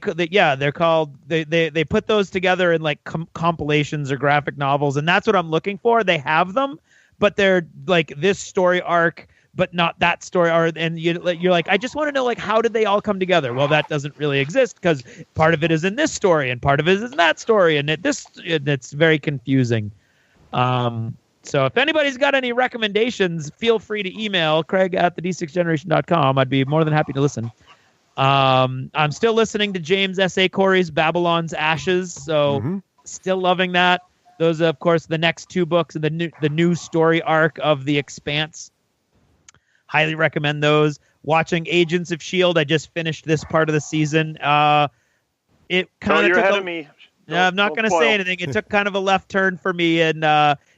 called. They put those together in like compilations or graphic novels, and that's what I'm looking for. They have them, but they're like this story arc, but not that story arc. And you're like, I just want to know, like, how did they all come together? Well, that doesn't really exist because part of it is in this story and part of it is in that story, and it's very confusing. So if anybody's got any recommendations, feel free to email Craig at the D6generation.com. I'd be more than happy to listen. I'm still listening to James S.A. Corey's Babylon's Ashes, so still loving that. Those are, of course, the next 2 books in the new story arc of The Expanse. Highly recommend those. Watching Agents of S.H.I.E.L.D., I just finished this part of the season. It kind you're ahead of me. I'm not going to say anything. It took kind of a left turn for me and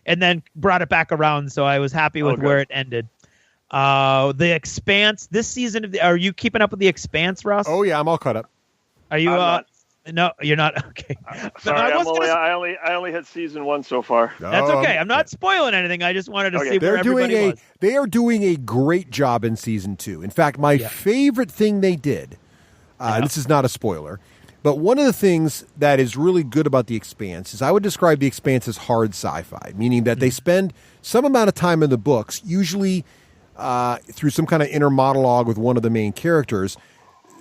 then brought it back around, so I was happy with where it ended. The Expanse, this season, are you keeping up with The Expanse, Russ? Oh, yeah, I'm all caught up. Are you? No, you're not. Okay. Sorry, I only had season 1 so far. That's okay. I'm not spoiling anything. I just wanted to see where everybody was. They are doing a great job in season 2. In fact, my favorite thing they did, this is not a spoiler, but one of the things that is really good about The Expanse is I would describe The Expanse as hard sci-fi, meaning that they spend some amount of time in the books, usually through some kind of inner monologue with one of the main characters,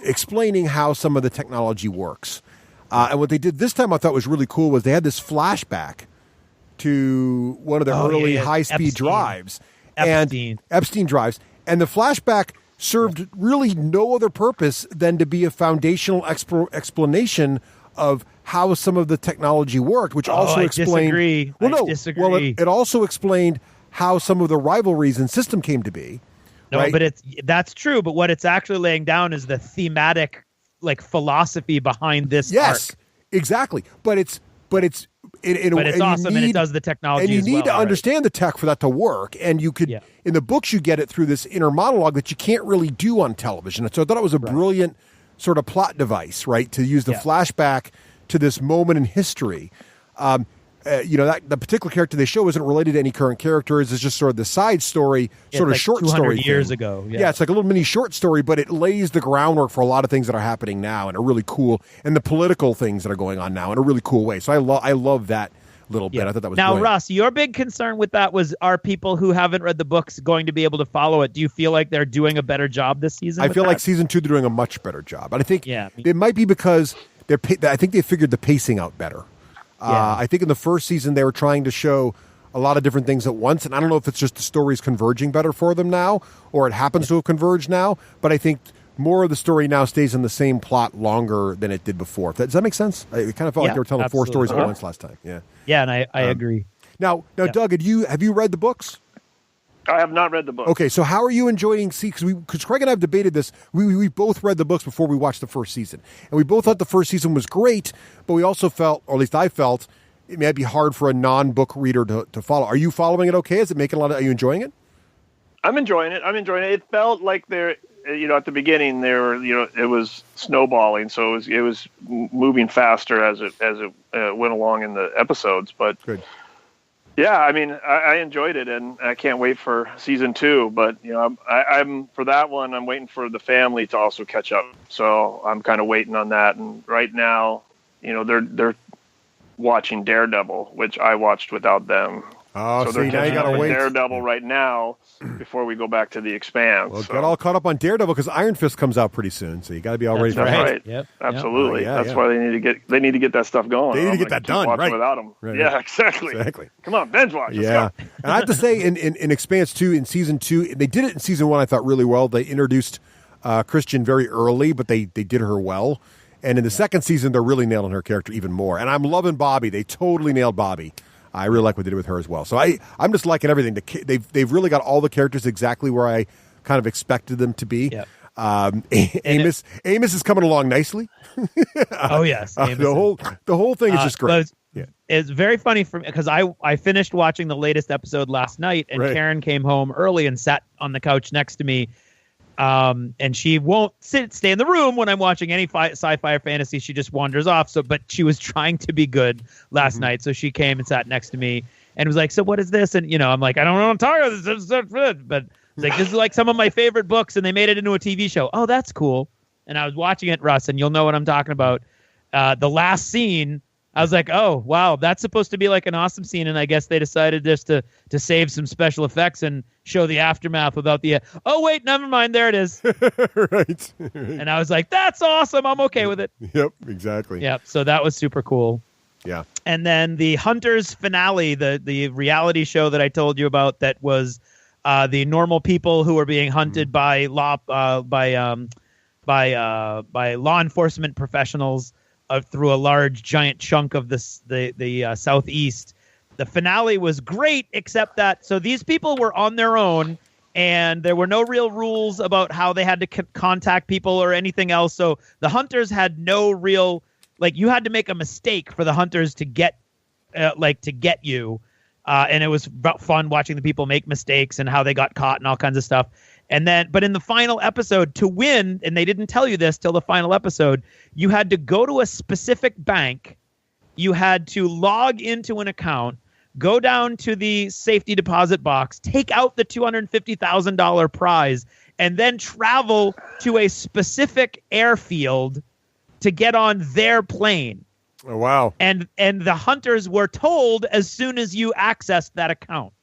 explaining how some of the technology works. And what they did this time I thought was really cool was they had this flashback to one of the early high-speed drives. Epstein drives. And the flashback served really no other purpose than to be a foundational explanation of how some of the technology worked, which also explained... I disagree. Well, it also explained how some of the rivalries in system came to be. No, right? but that's true. But what it's actually laying down is the thematic philosophy behind this arc. Exactly. But it's awesome, and it does the technology. And you as need to understand the tech for that to work. And you could, in the books, you get it through this inner monologue that you can't really do on television. And so I thought it was a brilliant sort of plot device, right, to use the flashback to this moment in history. That the particular character they show isn't related to any current characters. It's just sort of the side story, sort of short story. Years ago. Yeah, it's like a little mini short story, but it lays the groundwork for a lot of things that are happening now in a really cool, and the political things that are going on now in a really cool way. So I love that little bit. I thought that was now, brilliant. Russ, your big concern with that was, are people who haven't read the books going to be able to follow it? Do you feel like they're doing a better job this season? I feel like season 2 they're doing a much better job, and I think it might be because I think they figured the pacing out better. I think in the first season they were trying to show a lot of different things at once, and I don't know if it's just the stories converging better for them now, or it happens to have converged now, but I think more of the story now stays in the same plot longer than it did before. Does that make sense? It kind of felt like they were telling 4 stories at once last time. Yeah, and I agree. Now, Doug, have you read the books? I have not read the book. Okay, so how are you enjoying? Because Craig and I have debated this. We both read the books before we watched the first season, and we both thought the first season was great, but we also felt, or at least I felt, it might be hard for a non-book reader to follow. Are you following it okay? Is it making are you enjoying it? I'm enjoying it. It felt like at the beginning it was snowballing, so it was moving faster as it went along in the episodes, but good. Yeah, I enjoyed it, and I can't wait for season 2. But I'm for that one. I'm waiting for the family to also catch up. So I'm kind of waiting on that. And right now, they're watching Daredevil, which I watched without them. Oh, so they're now you gotta wait. Daredevil right now before we go back to The Expanse. Well, get all caught up on Daredevil because Iron Fist comes out pretty soon, so you got to be all ready for that. Right. Yep. Absolutely. That's why they need to get that stuff going. They need to get that done. Right. Without them. Right. Yeah, exactly. Come on, binge watch. Yeah. And I have to say, in Expanse 2, in season 2, they did it in season 1. I thought really well. They introduced Christian very early, but they did her well. And in the second season, they're really nailing her character even more. And I'm loving Bobby. They totally nailed Bobby. I really like what they did with her as well. So I'm just liking everything. They've really got all the characters exactly where I kind of expected them to be. Yep. Amos is coming along nicely. Oh yes, the whole thing is just great. It's very funny for me because I finished watching the latest episode last night, and Karen came home early and sat on the couch next to me. And she won't stay in the room when I'm watching any sci-fi or fantasy. She just wanders off. But she was trying to be good last night, so she came and sat next to me and was like, "So what is this?" And I'm like, "I don't know what I'm talking about." But it's like, "This is like some of my favorite books, and they made it into a TV show." Oh, that's cool. And I was watching it, Russ, and you'll know what I'm talking about. The last scene, I was like, "Oh, wow, that's supposed to be like an awesome scene," and I guess they decided just to save some special effects and show the aftermath without the. Oh wait, never mind. There it is. Right. And I was like, "That's awesome. I'm okay with it." Yep. Exactly. Yep. So that was super cool. Yeah. And then the Hunters finale, the reality show that I told you about, that was the normal people who were being hunted by law enforcement professionals through a large giant chunk of the southeast. The finale was great, except that these people were on their own, and there were no real rules about how they had to contact people or anything else. So the hunters had no real, you had to make a mistake for the hunters to get you. And it was fun watching the people make mistakes and how they got caught and all kinds of stuff. But in the final episode, to win, and they didn't tell you this till the final episode, you had to go to a specific bank. You had to log into an account, go down to the safety deposit box, take out the $250,000 prize, and then travel to a specific airfield to get on their plane. Oh, wow. And the hunters were told as soon as you accessed that account.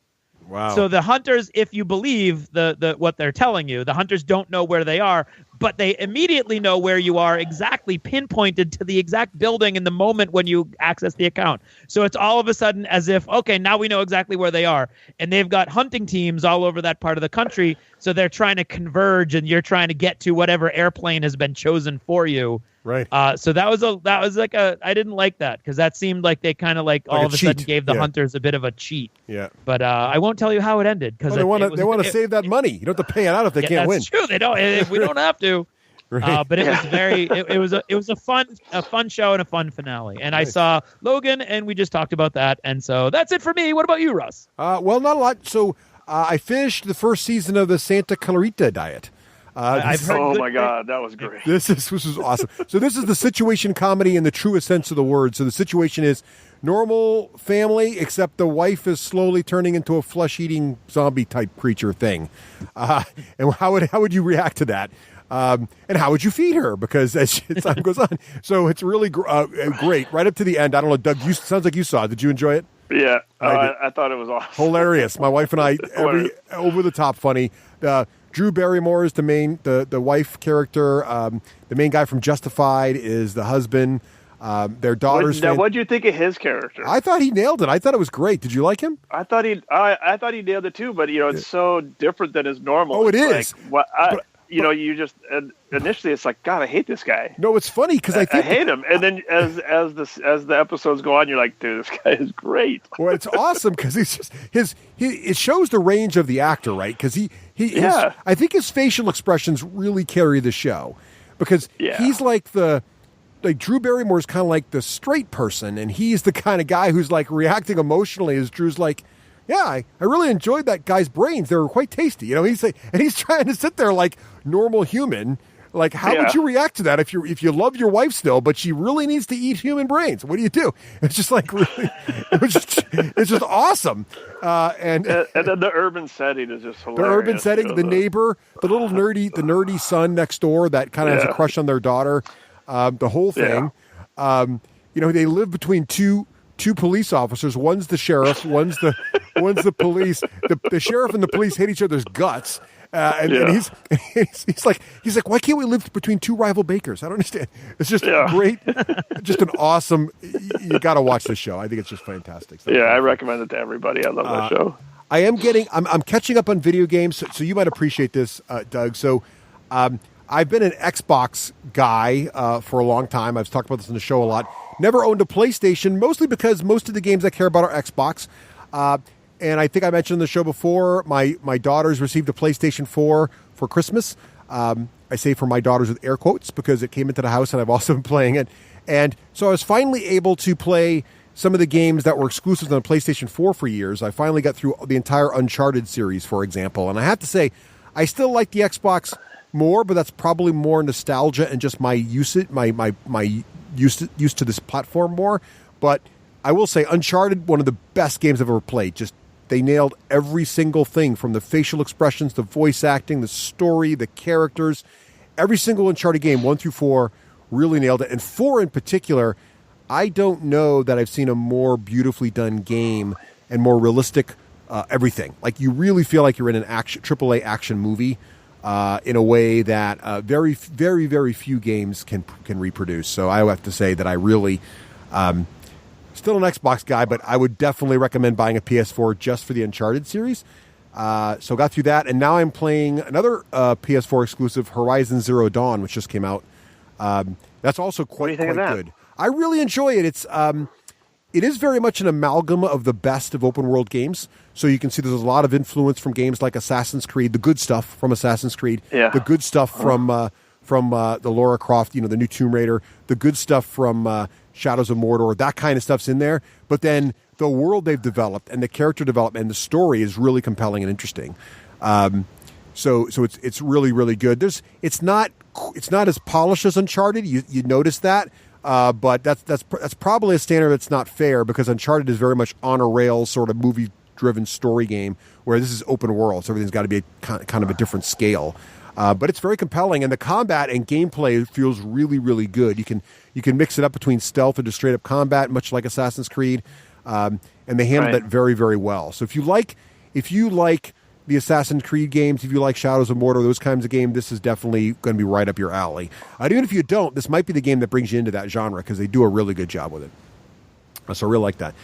Wow. So the hunters, if you believe the what they're telling you, the hunters don't know where they are, but they immediately know where you are, exactly pinpointed to the exact building in the moment when you access the account. So it's all of a sudden as if, okay, now we know exactly where they are. And they've got hunting teams all over that part of the country, so they're trying to converge, and you're trying to get to whatever airplane has been chosen for you. Right. So that was I didn't like that, because that seemed like they kind of all of a sudden gave the hunters a bit of a cheat. Yeah. But I won't tell you how it ended, because they want to save that money. You don't have to pay it out if they can't win. That's true. They don't. We don't have to. Right. But it was it was a fun show and a fun finale. And I saw Logan, and we just talked about that. And so that's it for me. What about you, Russ? Well, not a lot. So I finished the first season of the Santa Clarita Diet. I've heard oh my God, that was great. This is awesome. So this is the situation comedy in the truest sense of the word. So the situation is normal family, except the wife is slowly turning into a flesh-eating zombie-type creature thing. And how would you react to that? And how would you feed her? Because as time goes on, so it's really great right up to the end. I don't know, Doug. Sounds like you saw it. Did you enjoy it? Yeah, I thought it was awesome. Hilarious. My wife and I, over the top funny. Drew Barrymore is the wife character. The main guy from Justified is the husband. Their daughters. Now, what did you think of his character? I thought he nailed it. I thought it was great. Did you like him? I thought he nailed it too. But it's so different than his normal. Oh, it is. You just initially it's like, God, I hate this guy. No, it's funny because I hate him, and then as the episodes go on, you're like, dude, this guy is great. Well, it's awesome because it shows the range of the actor, right? Because I think his facial expressions really carry the show, because he's like Drew Barrymore's kind of like the straight person, and he's the kind of guy who's like reacting emotionally as Drew's like, yeah, I really enjoyed that guy's brains. They were quite tasty. He's trying to sit there like normal human. Like, how would you react to that if you love your wife still, but she really needs to eat human brains? What do you do? It's just like really, it's just awesome. And then the urban setting is just hilarious. The urban setting, the neighbor, the little nerdy son next door that kind of has a crush on their daughter. The whole thing. They live between two police officers. One's the sheriff. One's the police. The sheriff and the police hate each other's guts. And he's like, why can't we live between two rival bakers? I don't understand. It's just great. Just an awesome. You got to watch this show. I think it's just fantastic. I recommend it to everybody. I love that show. I'm catching up on video games, so you might appreciate this, Doug. So, I've been an Xbox guy for a long time. I've talked about this in the show a lot. Never owned a PlayStation, mostly because most of the games I care about are Xbox. And I think I mentioned in the show before, my daughters received a PlayStation 4 for Christmas. I say for my daughters with air quotes because it came into the house and I've also been playing it. And so I was finally able to play some of the games that were exclusive on the PlayStation 4 for years. I finally got through the entire Uncharted series, for example. And I have to say, I still like the Xbox more, but that's probably more nostalgia and just my used to this platform more. But I will say Uncharted, one of the best games I've ever played. Just they nailed every single thing from the facial expressions, the voice acting, the story, the characters. Every single Uncharted game, 1 through 4, really nailed it. And 4 in particular, I don't know that I've seen a more beautifully done game and more realistic everything. Like you really feel like you're in an AAA action movie in a way that very, very, very few games can reproduce. So I have to say that I really, still an Xbox guy, but I would definitely recommend buying a PS4 just for the Uncharted series. So got through that, and now I'm playing another PS4 exclusive, Horizon Zero Dawn, which just came out. That's also quite good. I really enjoy it. It is very much an amalgam of the best of open world games. So you can see there's a lot of influence from games like Assassin's Creed, the good stuff from Assassin's Creed, the good stuff from the Lara Croft, the new Tomb Raider, the good stuff from Shadows of Mordor. That kind of stuff's in there. But then the world they've developed and the character development and the story is really compelling and interesting. So it's really, really good. It's not as polished as Uncharted. You notice that. But that's probably a standard that's not fair because Uncharted is very much on a rails sort of movie-driven story game, where this is open world, so everything's got to be kind of a different scale. But it's very compelling, and the combat and gameplay feels really, really good. You can mix it up between stealth and just straight-up combat, much like Assassin's Creed, and they handle that very, very well. So if you like the Assassin's Creed games, if you like Shadows of Mordor, those kinds of games, this is definitely going to be right up your alley. Even if you don't, this might be the game that brings you into that genre because they do a really good job with it. So I really like that.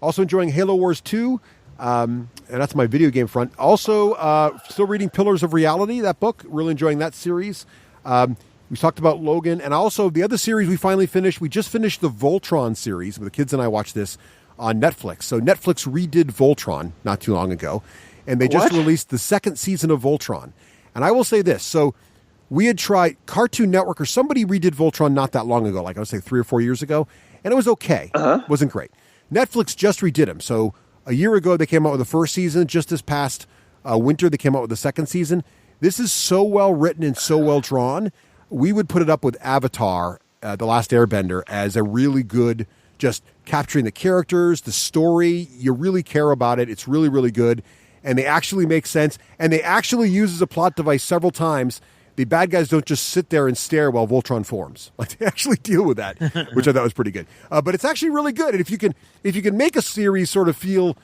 Also enjoying Halo Wars 2, and that's my video game front. Also, still reading Pillars of Reality, that book. Really enjoying that series. We talked about Logan, and also the other series we finally finished. We just finished the Voltron series. The kids and I watched this on Netflix. So Netflix redid Voltron not too long ago. And they just released the second season of Voltron. And I will say this. So we had tried Cartoon Network, or somebody redid Voltron not that long ago, like I would say 3 or 4 years ago. And it was okay. It wasn't great. Netflix just redid them. So a year ago, they came out with the first season. Just this past winter, they came out with the second season. This is so well written and so well drawn. We would put it up with Avatar, The Last Airbender, as a really good, just capturing the characters, the story. You really care about it. It's really, really good. And they actually make sense, and they actually use as a plot device several times. The bad guys don't just sit there and stare while Voltron forms. Like they actually deal with that, which I thought was pretty good. But it's actually really good. And if you can make a series sort of feel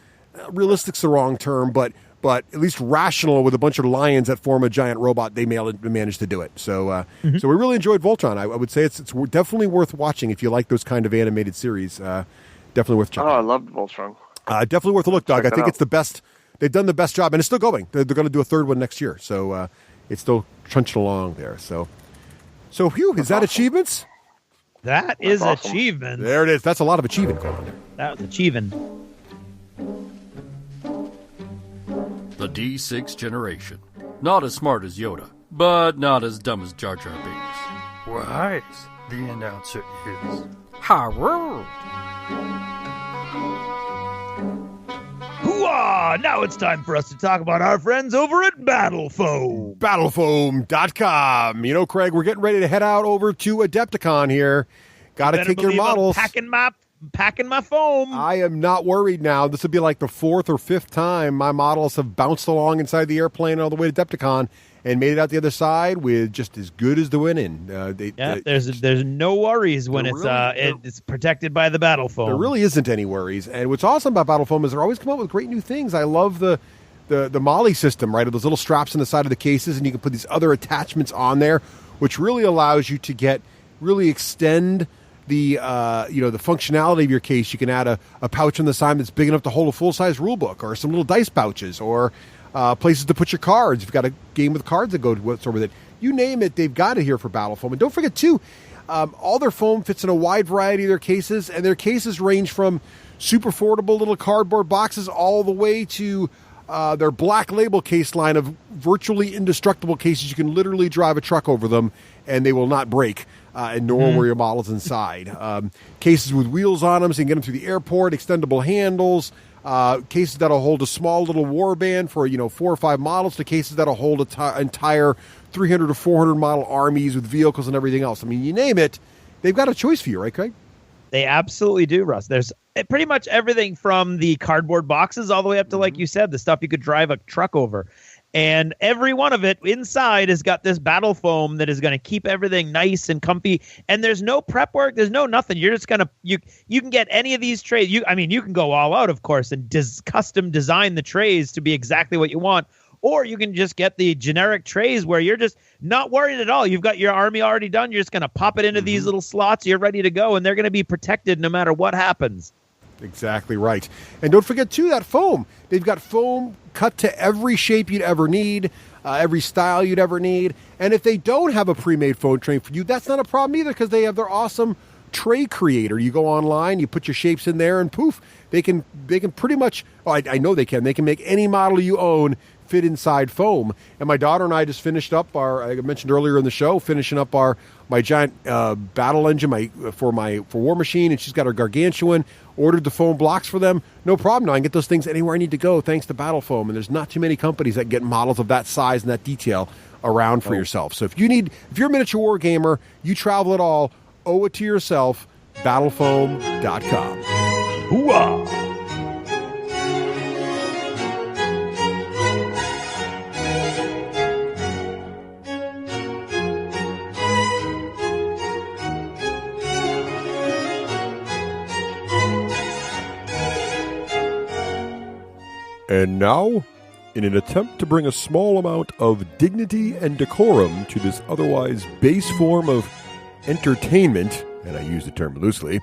realistic's the wrong term, but at least rational with a bunch of lions that form a giant robot, they managed to do it. So so we really enjoyed Voltron. I would say it's definitely worth watching if you like those kind of animated series. Definitely worth checking. Oh, I loved Voltron. Definitely worth a look, Doug. I think it's the best. They've done the best job, and it's still going. They're going to do a third one next year, so it's still trunching along there. So whew, is that achievements? That is achievement. There it is. That's a lot of achievement going on there. That was achieving. The D6 generation. Not as smart as Yoda, but not as dumb as Jar Jar Binks. Wise, the announcer is. Harold. Hooah! Now it's time for us to talk about our friends over at Battlefoam. Battlefoam.com. Craig, we're getting ready to head out over to Adepticon here. Got to take your models. Packing my foam. I am not worried now. This will be like the 4th or 5th time my models have bounced along inside the airplane all the way to Adepticon and made it out the other side with just as good as the win in. There's no worries when it's protected by the Battlefoam. There really isn't any worries. And what's awesome about Battlefoam is they're always come up with great new things. I love the Molly system, right? Those little straps on the side of the cases, and you can put these other attachments on there, which really allows you to really extend the functionality of your case. You can add a pouch on the side that's big enough to hold a full-size rule book, or some little dice pouches, or places to put your cards. If you've got a game with cards that go with it. you name it, they've got it here for Battle Foam. And don't forget, too, all their foam fits in a wide variety of their cases, and their cases range from super affordable little cardboard boxes all the way to their Black Label case line of virtually indestructible cases. You can literally drive a truck over them, and they will not break, and nor will your models inside. Cases with wheels on them, so you can get them through the airport, extendable handles, cases that'll hold a small little warband for 4 or 5 models, to cases that'll hold entire 300 to 400 model armies with vehicles and everything else. I mean, you name it, they've got a choice for you, right, Craig? They absolutely do, Russ. There's pretty much everything from the cardboard boxes all the way up to, like you said, the stuff you could drive a truck over. And every one of it inside has got this battle foam that is going to keep everything nice and comfy. And there's no prep work. There's no nothing. You're just going to, you can get any of these trays. You can go all out, of course, and custom design the trays to be exactly what you want. Or you can just get the generic trays where you're just not worried at all. You've got your army already done. You're just going to pop it into these little slots. You're ready to go, and they're going to be protected no matter what happens. Exactly right. And don't forget, too, that foam. They've got foam cut to every shape you'd ever need, every style you'd ever need. And if they don't have a pre-made foam tray for you, that's not a problem either, because they have their awesome tray creator. You go online, you put your shapes in there, and poof, they can pretty much, I know they can make any model you own fit inside foam. And my daughter and I just finished up I mentioned earlier in the show, finishing up my giant battle engine for War Machine, and she's got her gargantuan, ordered the foam blocks for them. No problem. Now I can get those things anywhere I need to go thanks to Battle Foam, and there's not too many companies that get models of that size and that detail around for yourself. So if you're a miniature war gamer, you travel at all, owe it to yourself, battlefoam.com. Hooah! And now, in an attempt to bring a small amount of dignity and decorum to this otherwise base form of entertainment, and I use the term loosely,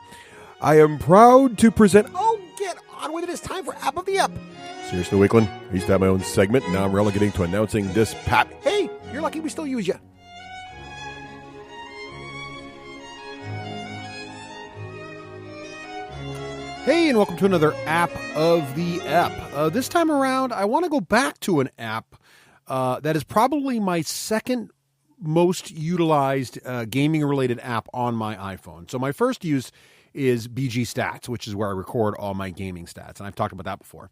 I am proud to present... Oh, get on with it. It's time for App of the Ep. Seriously, Wakeland, I used to have my own segment, and now I'm relegating to announcing this pap. Hey, you're lucky we still use you. Hey, and welcome to another App of the Ep. This time around, I want to go back to an app that is probably my second most utilized gaming-related app on my iPhone. So my first use is BG Stats, which is where I record all my gaming stats, and I've talked about that before.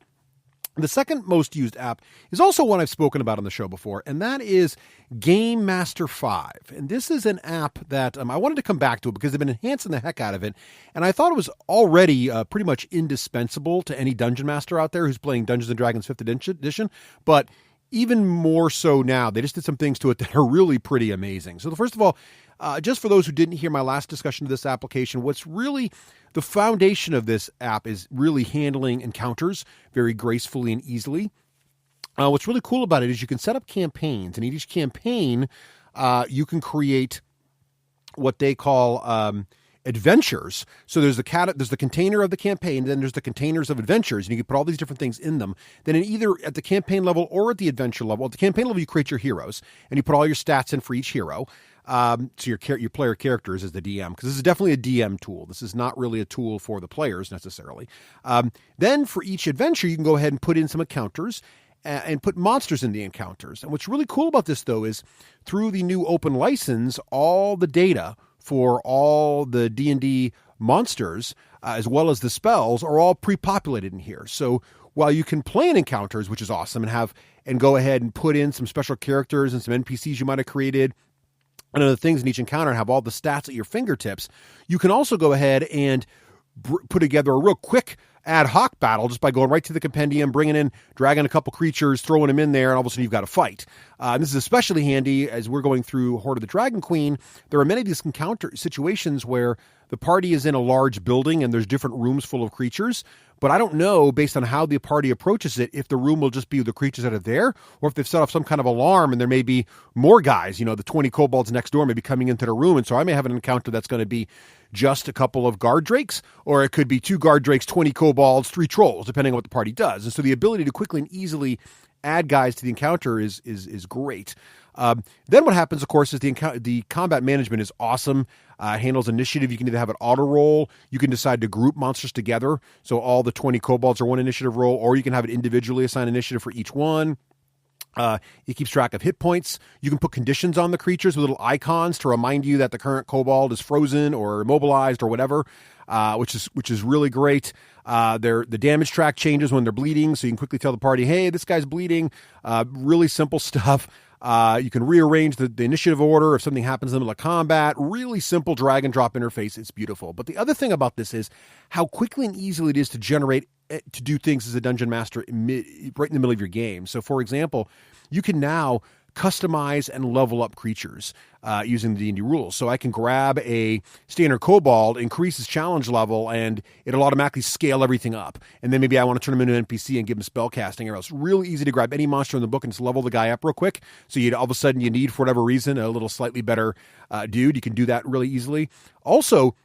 The second most used app is also one I've spoken about on the show before, and that is Game Master 5. And this is an app that I wanted to come back to it because they've been enhancing the heck out of it. And I thought it was already pretty much indispensable to any Dungeon Master out there who's playing Dungeons & Dragons 5th edition. But even more so now, they just did some things to it that are really pretty amazing. So first of all, just for those who didn't hear my last discussion of this application, what's really the foundation of this app is really handling encounters very gracefully and easily. What's really cool about it is you can set up campaigns, and in each campaign, you can create what they call adventures. So there's the container of the campaign, and then there's the containers of adventures, and you can put all these different things in them. Then either at the campaign level or at the adventure level, at the campaign level, you create your heroes, and you put all your stats in for each hero. So your player characters is the DM, because this is definitely a DM tool. This is not really a tool for the players necessarily. Then for each adventure, you can go ahead and put in some encounters and put monsters in the encounters. And what's really cool about this, though, is through the new open license, all the data for all the D&D monsters, as well as the spells, are all pre-populated in here. So while you can play in encounters, which is awesome, and go ahead and put in some special characters and some NPCs you might have created, and other things in each encounter, and have all the stats at your fingertips, you can also go ahead and put together a real quick ad hoc battle just by going right to the compendium, dragging a couple creatures, throwing them in there, and all of a sudden you've got a fight. And this is especially handy as we're going through Horde of the Dragon Queen. There are many of these encounter situations where the party is in a large building and there's different rooms full of creatures, but I don't know, based on how the party approaches it, if the room will just be the creatures that are there, or if they've set off some kind of alarm and there may be more guys, the 20 kobolds next door may be coming into the room, and so I may have an encounter that's going to be just a couple of guard drakes, or it could be 2 guard drakes, 20 kobolds, 3 trolls, depending on what the party does. And so the ability to quickly and easily add guys to the encounter is great. Then what happens, of course, is the combat management is awesome. Handles initiative. You can either have it auto roll. You can decide to group monsters together. So all the 20 kobolds are one initiative roll, or you can have it individually assign initiative for each one. It keeps track of hit points. You can put conditions on the creatures with little icons to remind you that the current kobold is frozen or immobilized or whatever, which is really great. The damage track changes when they're bleeding, so you can quickly tell the party, hey, this guy's bleeding. Really simple stuff. You can rearrange the initiative order if something happens in the middle of combat. Really simple drag and drop interface. It's beautiful. But the other thing about this is how quickly and easily it is to generate, to do things as a dungeon master right in the middle of your game. So, for example, you can now customize and level up creatures using the D&D rules. So I can grab a standard kobold, increase his challenge level, and it'll automatically scale everything up. And then maybe I want to turn him into an NPC and give him spell casting or else. Really easy to grab any monster in the book and just level the guy up real quick. So all of a sudden you need, for whatever reason, a little slightly better dude. You can do that really easily. Also,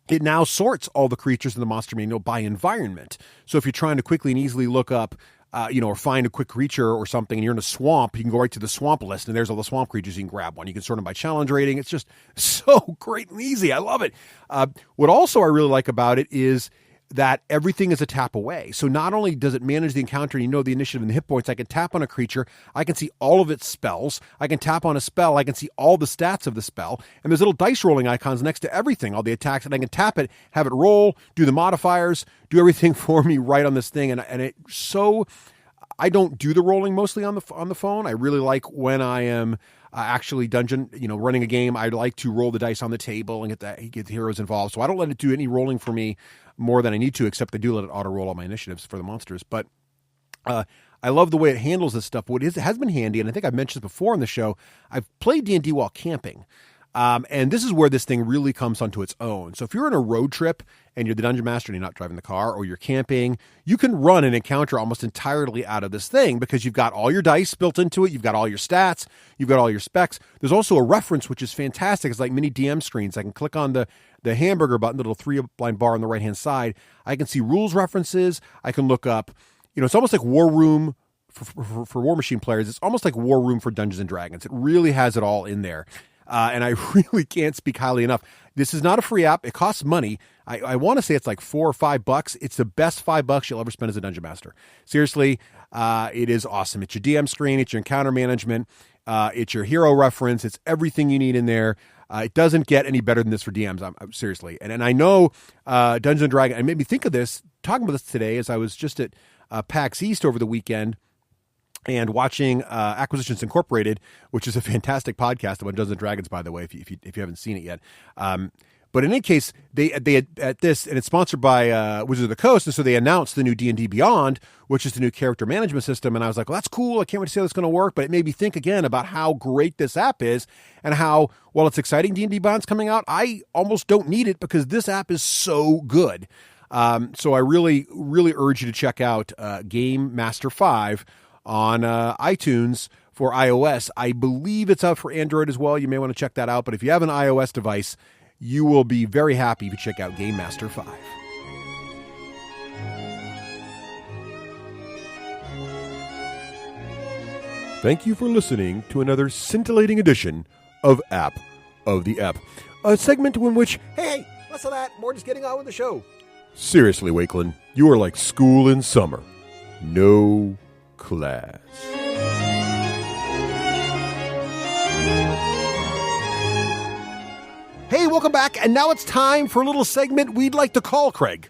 it now sorts all the creatures in the monster manual by environment. So if you're trying to quickly and easily look up or find a quick creature or something, and you're in a swamp, you can go right to the swamp list, and there's all the swamp creatures. You can grab one. You can sort them by challenge rating. It's just so great and easy. I love it. What also I really like about it is that everything is a tap away. So not only does it manage the encounter and the initiative and the hit points, I can tap on a creature, I can see all of its spells, I can tap on a spell, I can see all the stats of the spell, and there's little dice rolling icons next to everything, all the attacks, and I can tap it, have it roll, do the modifiers, do everything for me right on this thing, and it's so... I don't do the rolling mostly on the phone. I really like when I am actually running a game. I like to roll the dice on the table and get the heroes involved. So I don't let it do any rolling for me more than I need to, except I do let it auto roll all my initiatives for the monsters. But I love the way it handles this stuff. It has been handy, and I think I've mentioned this before in the show. I've played D&D while camping. And this is where this thing really comes onto its own. So if you're on a road trip and you're the dungeon master and you're not driving the car, or you're camping, you can run an encounter almost entirely out of this thing because you've got all your dice built into it. You've got all your stats. You've got all your specs. There's also a reference, which is fantastic. It's like mini DM screens. I can click on the hamburger button, the little 3-line bar on the right-hand side. I can see rules references. I can look up, it's almost like War Room for War Machine players. It's almost like War Room for Dungeons and Dragons. It really has it all in there. And I really can't speak highly enough. This is not a free app. It costs money. I want to say it's like $4 or $5. It's the best $5 you'll ever spend as a dungeon master. Seriously, it is awesome. It's your DM screen. It's your encounter management. It's your hero reference. It's everything you need in there. It doesn't get any better than this for DMs. Seriously. And I know Dungeons & Dragons, and made me think of this, talking about this today as I was just at PAX East over the weekend, and watching Acquisitions Incorporated, which is a fantastic podcast about Dungeons & Dragons, by the way, if you haven't seen it yet. But in any case, they had, at this, and it's sponsored by Wizards of the Coast, and so they announced the new D&D Beyond, which is the new character management system, and I was like, well, that's cool. I can't wait to see how that's going to work, but it made me think again about how great this app is, and how, while it's exciting D&D Beyond's coming out, I almost don't need it because this app is so good. So I really, really urge you to check out Game Master 5 on iTunes for iOS. I believe it's out for Android as well. You may want to check that out. But if you have an iOS device, you will be very happy if you check out Game Master 5. Thank you for listening to another scintillating edition of App of the Ep, a segment in which, hey, less of that, more just getting on with the show. Seriously, Wakeland, you are like school in summer. No class. Hey, welcome back, and now it's time for a little segment we'd like to call, Craig.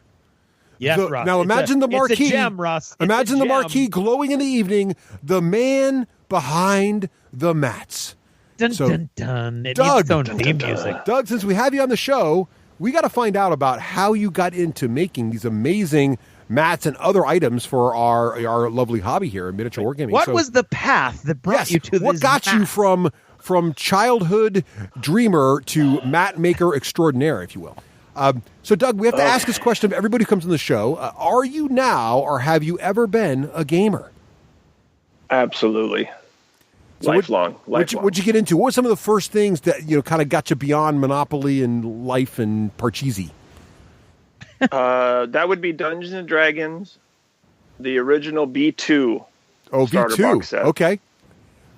Yes, Russ. Now imagine the marquee. It's a gem, Russ. Imagine the marquee glowing in the evening. The man behind the mats. Dun, So, dun, dun. It Doug, needs its own theme music. Doug, since we have you on the show, we got to find out about how you got into making these amazing mats and other items for our lovely hobby here in miniature wargaming. What was the path that brought you to this? What got you from childhood dreamer to mat maker extraordinaire, if you will? So, Doug, we have to ask this question of everybody who comes on the show. Are you now, or have you ever been, a gamer? Absolutely. So Lifelong. What'd you get into? What were some of the first things that kind of got you beyond Monopoly and Life and Parcheesi? That would be Dungeons and Dragons, the original B2. Oh, starter V2. box set. Okay.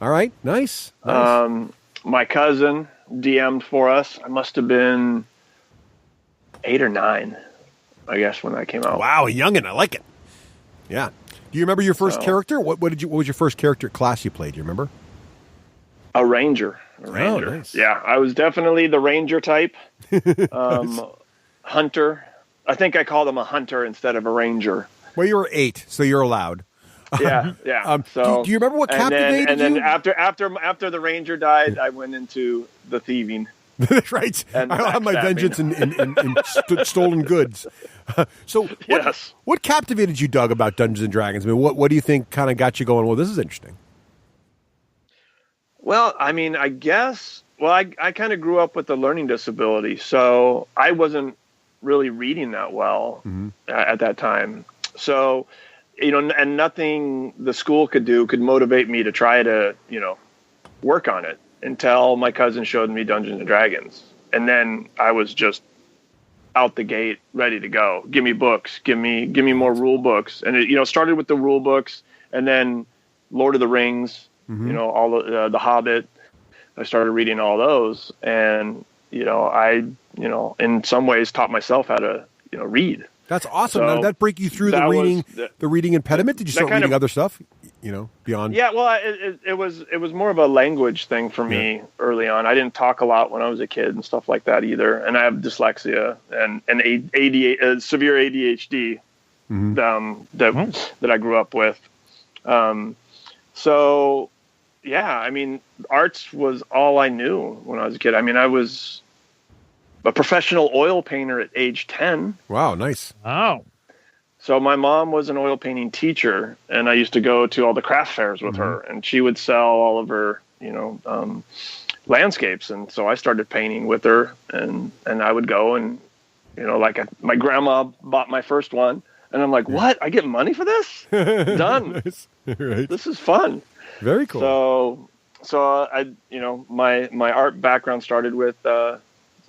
All right, nice. My cousin DM'd for us. I must have been 8 or 9, I guess, when that came out. Wow, a youngin', I like it. Yeah. Do you remember your first character? What was your first character class you played? Do you remember? A ranger. Oh, nice. Yeah, I was definitely the ranger type. Hunter. I think I called him a hunter instead of a ranger. Well, you were 8, so you're allowed. Yeah. So do you remember what captivated and then you? after the ranger died, I went into the thieving. That's right. And I'll have my vengeance in stolen goods. So, what captivated you, Doug, about Dungeons and Dragons? I mean, what do you think kind of got you going? Well, this is interesting. Well, I mean, I guess. Well, I kind of grew up with a learning disability, so I wasn't really reading that well at that time. So, and nothing the school could do could motivate me to try to, work on it until my cousin showed me Dungeons and Dragons. And then I was just out the gate, ready to go. Give me books, give me more rule books. And it, started with the rule books, and then Lord of the Rings, all the Hobbit. I started reading all those, and I in some ways taught myself how to read. That's awesome. So now, did that break you through the reading impediment? Did you start reading other stuff? Beyond. Yeah, well, it was more of a language thing for me early on. I didn't talk a lot when I was a kid and stuff like that either. And I have dyslexia and severe ADHD that I grew up with. So yeah, I mean, arts was all I knew when I was a kid. I mean, I was a professional oil painter at age 10. Wow, nice. Oh. So my mom was an oil painting teacher, and I used to go to all the craft fairs with her, and she would sell all of her, landscapes. And so I started painting with her, and I would go and, my grandma bought my first one, and I'm like, what? I get money for this? Done. Nice. Right. This is fun. Very cool. So I, my art background started with,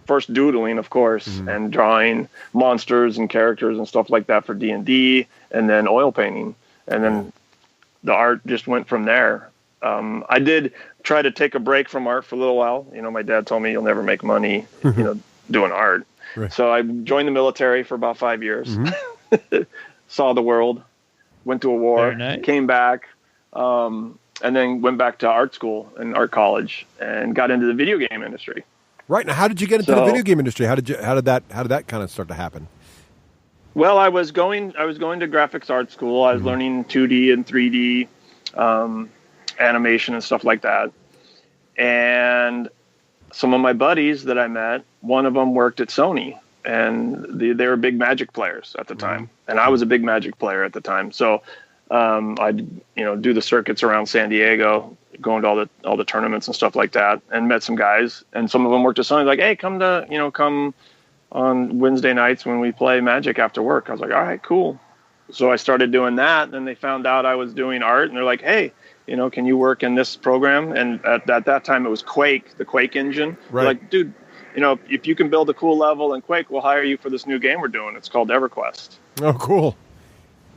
first doodling, of course, and drawing monsters and characters and stuff like that for D&D, and then oil painting. And then the art just went from there. I did try to take a break from art for a little while. My dad told me you'll never make money, doing art. Right. So I joined the military for about 5 years, saw the world, went to a war, came back, and then went back to art school and art college and got into the video game industry. Right. Now, how did you get into the video game industry? How did that kind of start to happen? Well, I was going to graphics art school. I was learning 2D and 3D animation and stuff like that. And some of my buddies that I met, one of them worked at Sony, and they were big Magic players at the time. And I was a big Magic player at the time. So I'd do the circuits around San Diego, going to all the tournaments and stuff like that, and met some guys, and some of them worked at Sony. Like, hey, come on Wednesday nights when we play Magic after work. I was like, all right, cool. So I started doing that, and they found out I was doing art, and they're like, hey, can you work in this program? And at that time it was Quake, the Quake engine. Right. Like, dude, if you can build a cool level in Quake, we'll hire you for this new game we're doing. It's called EverQuest. Oh, cool.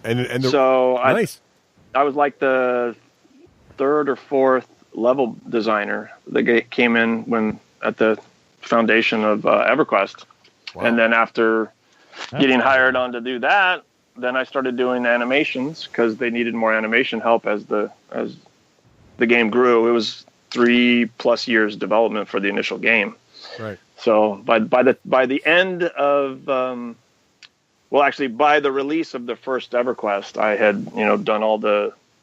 Nice. I was like the third or fourth level designer that came in at the foundation of EverQuest. Wow. And then after getting hired on to do that, then I started doing animations because they needed more animation help as the game grew. It was 3+ years development for the initial game. Right. So by the end of by the release of the first EverQuest, I had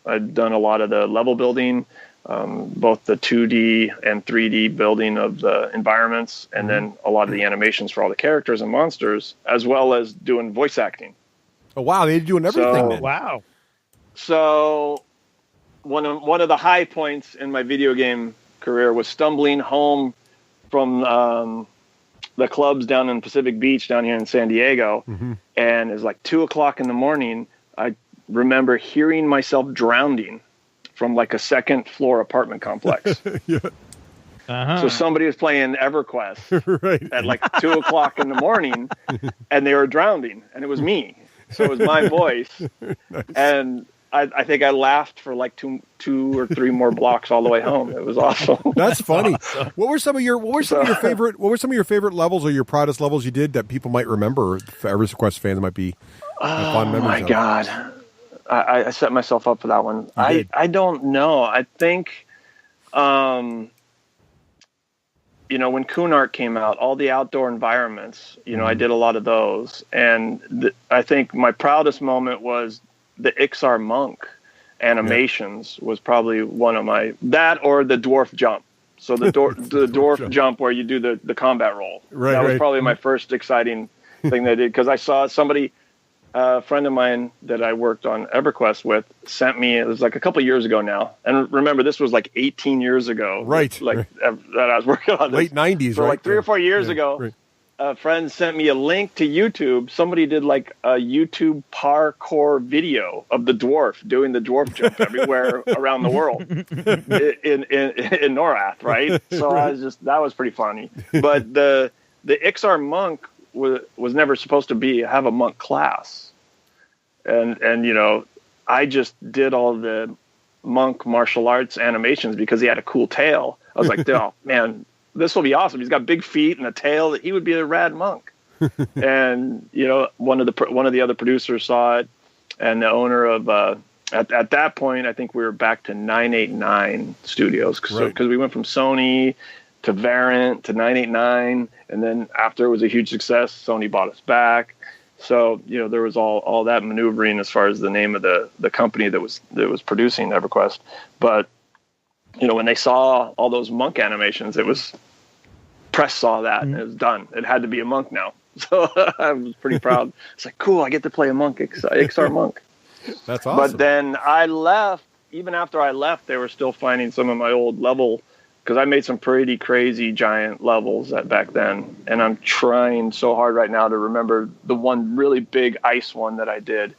I'd done a lot of the level building, both the 2D and 3D building of the environments, and then a lot of the animations for all the characters and monsters, as well as doing voice acting. Oh, wow. They're doing everything then. Wow. So one of the high points in my video game career was stumbling home from the clubs down in Pacific Beach down here in San Diego. And it was like 2:00 in the morning. I remember hearing myself drowning from like a second floor apartment complex. So somebody was playing EverQuest at like 2:00 in the morning, and they were drowning, and it was me. So it was my voice. Nice. And I think I laughed for like two or three more blocks all the way home. It was awesome. That's funny. What were some of your favorite levels or your proudest levels you did that people might remember? EverQuest fans might be fond memories. Oh my God, I set myself up for that one. I don't know. I think, when Kunart came out, all the outdoor environments, I did a lot of those, and I think my proudest moment was the Ixar Monk animations was probably one of that or the dwarf jump. So the dwarf jump where you do the combat roll. That was probably my first exciting thing they did, because I saw somebody, a friend of mine that I worked on EverQuest with, sent me, it was like a couple of years ago now. And remember, this was like 18 years ago. That I was working on this. Late 90s, so like 3 or 4 years ago. Right. A friend sent me a link to YouTube. Somebody did like a YouTube parkour video of the dwarf doing the dwarf jump everywhere around the world in Norath, right? So that was pretty funny. But the Ixar monk was never supposed to have a monk class, and I just did all the monk martial arts animations because he had a cool tail. I was like, oh man, this will be awesome. He's got big feet and a tail. He would be a rad monk. And one of the other producers saw it, and the owner of at that point, I think we were back to 989 Studios, because we went from Sony to Variant to 989, and then after it was a huge success, Sony bought us back. So there was all that maneuvering as far as the name of the company that was producing EverQuest, but. When they saw all those monk animations, press saw that and it was done. It had to be a monk now. So I was pretty proud. It's like, cool, I get to play a monk, Ixar monk. That's awesome. But then I left. Even after I left, they were still finding some of my old level, because I made some pretty crazy giant levels back then. And I'm trying so hard right now to remember the one really big ice one that I did,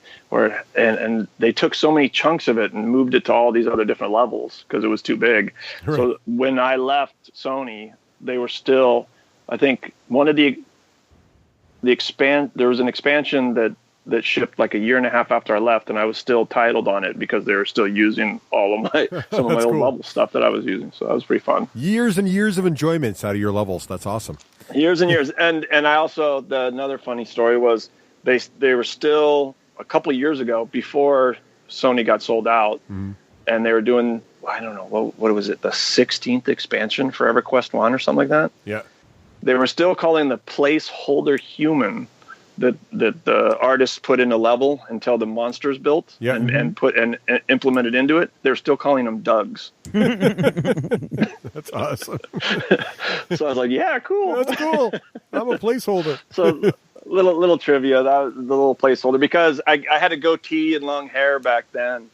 and they took so many chunks of it and moved it to all these other different levels because it was too big. Right. So when I left Sony, they were still, I think one of there was an expansion that shipped like a year and a half after I left, and I was still titled on it because they were still using some of my old level stuff that I was using. So that was pretty fun. Years and years of enjoyments out of your levels. That's awesome. Years and years. And I also, another funny story was they were still a couple of years ago, before Sony got sold out, and they were doing, I don't know, what was it, the 16th expansion for EverQuest 1 or something like that? Yeah. They were still calling the placeholder human that the artists put in a level until the monster's built, and put and implemented into it. They're still calling them Dougs. That's awesome. So I was like, yeah, cool. That's cool. I'm a placeholder. So little trivia, that was the little placeholder, because I had a goatee and long hair back then.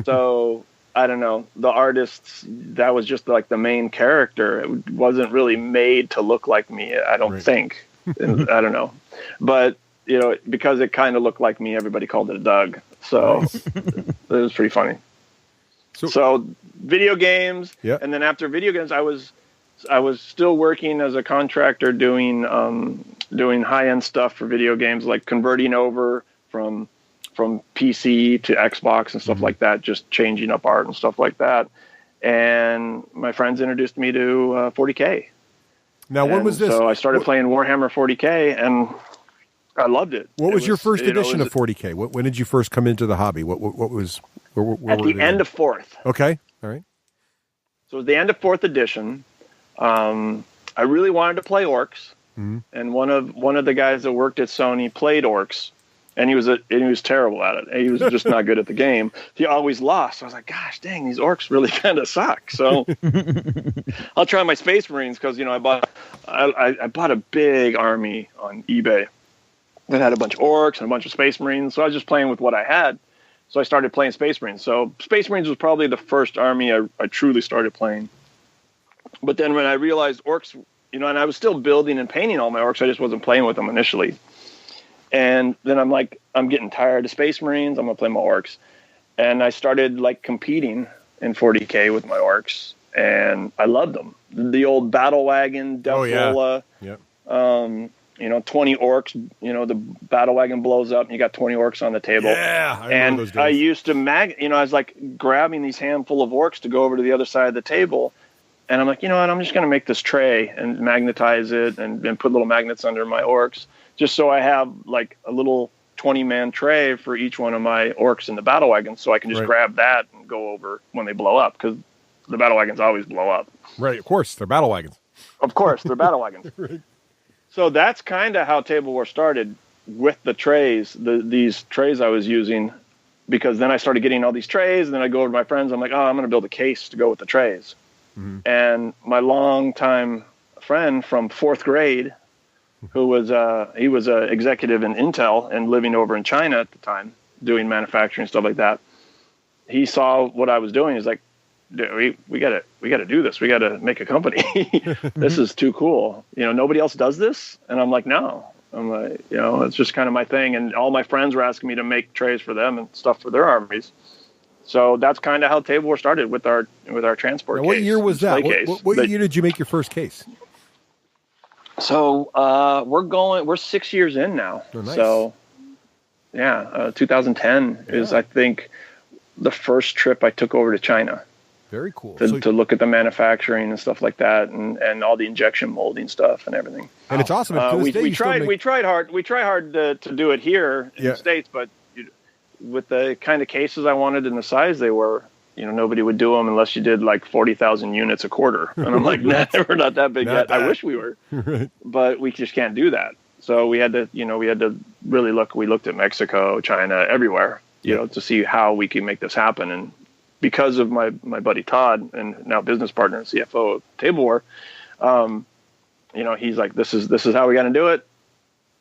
So I don't know, the artists, that was just like the main character. It wasn't really made to look like me, I don't think. I don't know. But because it kind of looked like me, everybody called it a Doug. So it was pretty funny. So video games, and then after video games, I was still working as a contractor doing high-end stuff for video games, like converting over from PC to Xbox and stuff like that, just changing up art and stuff like that. And my friends introduced me to 40K. Now, when was this? So I started playing Warhammer 40K, and I loved it. What was your first edition of 40K? When did you first come into the hobby? What was? At the end of 4th. Okay, all right. So it was the end of 4th edition. I really wanted to play orcs, and one of the guys that worked at Sony played orcs, and he was terrible at it. He was just not good at the game. He always lost. So I was like, gosh, dang, these orcs really kind of suck. So I'll try my Space Marines, because I bought a big army on eBay that had a bunch of orcs and a bunch of Space Marines. So I was just playing with what I had. So I started playing Space Marines. So Space Marines was probably the first army I truly started playing. But then when I realized orcs, and I was still building and painting all my orcs, I just wasn't playing with them initially. And then I'm like, I'm getting tired of Space Marines. I'm going to play my orcs. And I started like competing in 40K with my orcs, and I loved them. The old battle wagon, Death Rolla. 20 orcs, the battle wagon blows up and you got 20 orcs on the table. Yeah, I remember those days. I used to I was like grabbing these handful of orcs to go over to the other side of the table. And I'm like, you know what, I'm just going to make this tray and magnetize it and put little magnets under my orcs just so I have like a little 20-man tray for each one of my orcs in the battle wagon so I can just grab that and go over when they blow up because the battle wagons always blow up. Right, of course, they're battle wagons. Of course, they're battle wagons. Right. So that's kind of how Tablewar started with the trays, these trays I was using, because then I started getting all these trays and then I go over to my friends. I'm like, I'm going to build a case to go with the trays. Mm-hmm. And my longtime friend from 4th grade, who was he was an executive in Intel and living over in China at the time, doing manufacturing stuff like that. He saw what I was doing. He's like, we got to do this. We got to make a company. This is too cool. Nobody else does this. And I'm like, no. I'm like, it's just kind of my thing. And all my friends were asking me to make trays for them and stuff for their armies. So that's kind of how Tablewar started with our transport. Now, what year was that? What year did you make your first case? So we're 6 years in now. Oh, nice. So 2010 is, I think, the first trip I took over to China. Very cool. To look at the manufacturing and stuff like that, and all the injection molding stuff and everything. And it's awesome. We tried hard to do it here in the States, but with the kind of cases I wanted and the size they were, nobody would do them unless you did like 40,000 units a quarter. And I'm like, nah, we're not that big yet. I wish we were, but we just can't do that. So we had to really look. We looked at Mexico, China, everywhere, to see how we can make this happen. And because of my buddy Todd and now business partner and CFO of Tablewar, he's like, this is how we got to do it.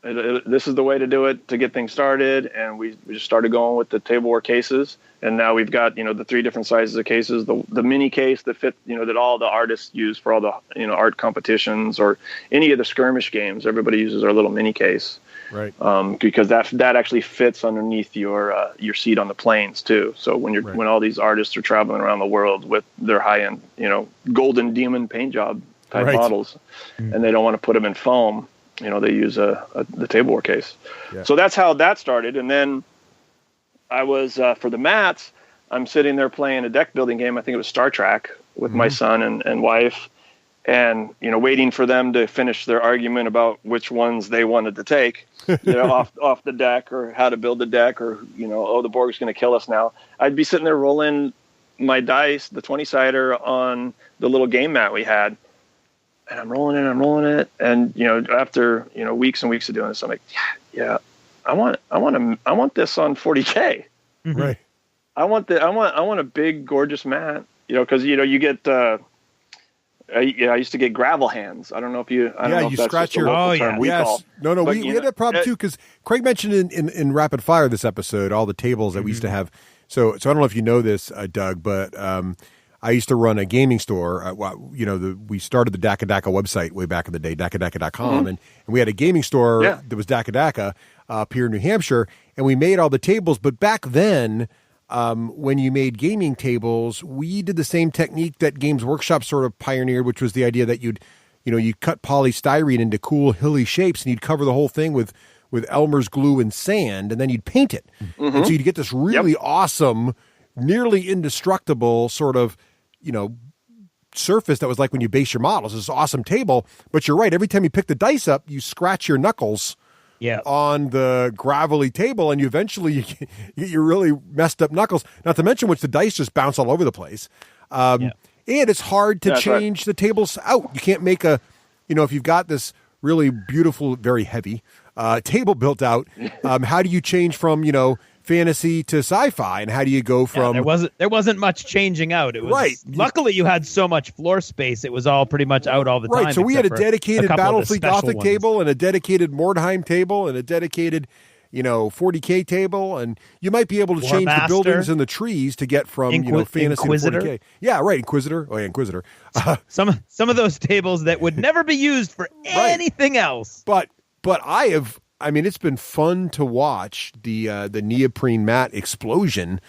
This is the way to do it to get things started. And we just started going with the Tablewar cases. And now we've got, the 3 different sizes of cases, the mini case that fit, that all the artists use for all the, art competitions or any of the skirmish games. Everybody uses our little mini case. Right. Because that actually fits underneath your seat on the planes too. So when all these artists are traveling around the world with their high-end, golden demon paint job type models, and they don't want to put them in foam, they use the Tablewar case. Yeah. So that's how that started. And then I was for the mats, I'm sitting there playing a deck building game. I think it was Star Trek with my son and wife. And, waiting for them to finish their argument about which ones they wanted to take, off the deck or how to build the deck or, the Borg's going to kill us now. I'd be sitting there rolling my dice, the 20-sider on the little game mat we had. And I'm rolling it. And, after, weeks and weeks of doing this, I'm like, yeah, I want this on 40K. Right. I want a big, gorgeous mat, because, you get, I used to get gravel hands. I don't know if you. I don't know if you that's scratch just a local term we call. No. But, we had that problem too because Craig mentioned in Rapid Fire this episode all the tables that we used to have. So I don't know if you know this, Doug, but I used to run a gaming store. We started the Daka Daka website way back in the day, dakadaka.com, and we had a gaming store that was Daka Daka up here in New Hampshire, and we made all the tables. But back then. When you made gaming tables, we did the same technique that Games Workshop sort of pioneered, which was the idea that you'd cut polystyrene into cool hilly shapes and you'd cover the whole thing with Elmer's glue and sand, and then you'd paint it. And so you'd get this really awesome, nearly indestructible sort of, surface that was like when you base your models. This awesome table, but you're right. Every time you pick the dice up, you scratch your knuckles on the gravelly table, and you eventually get your really messed up knuckles. Not to mention which the dice just bounce all over the place. And it's hard to change the tables out. You can't make if you've got this really beautiful, very heavy table built out, how do you change from, fantasy to sci-fi, and how do you go from there wasn't much changing out. It was luckily you had so much floor space, it was all pretty much out all the time. Right, so we had a dedicated Battlefleet Gothic table and a dedicated Mordheim table and a dedicated 40K table, and you might be able to change the buildings and the trees to get from fantasy Inquisitor. to 40K. Yeah, right, Inquisitor. Oh yeah, Inquisitor. Some of those tables that would never be used for anything else. But it's been fun to watch the neoprene mat explosion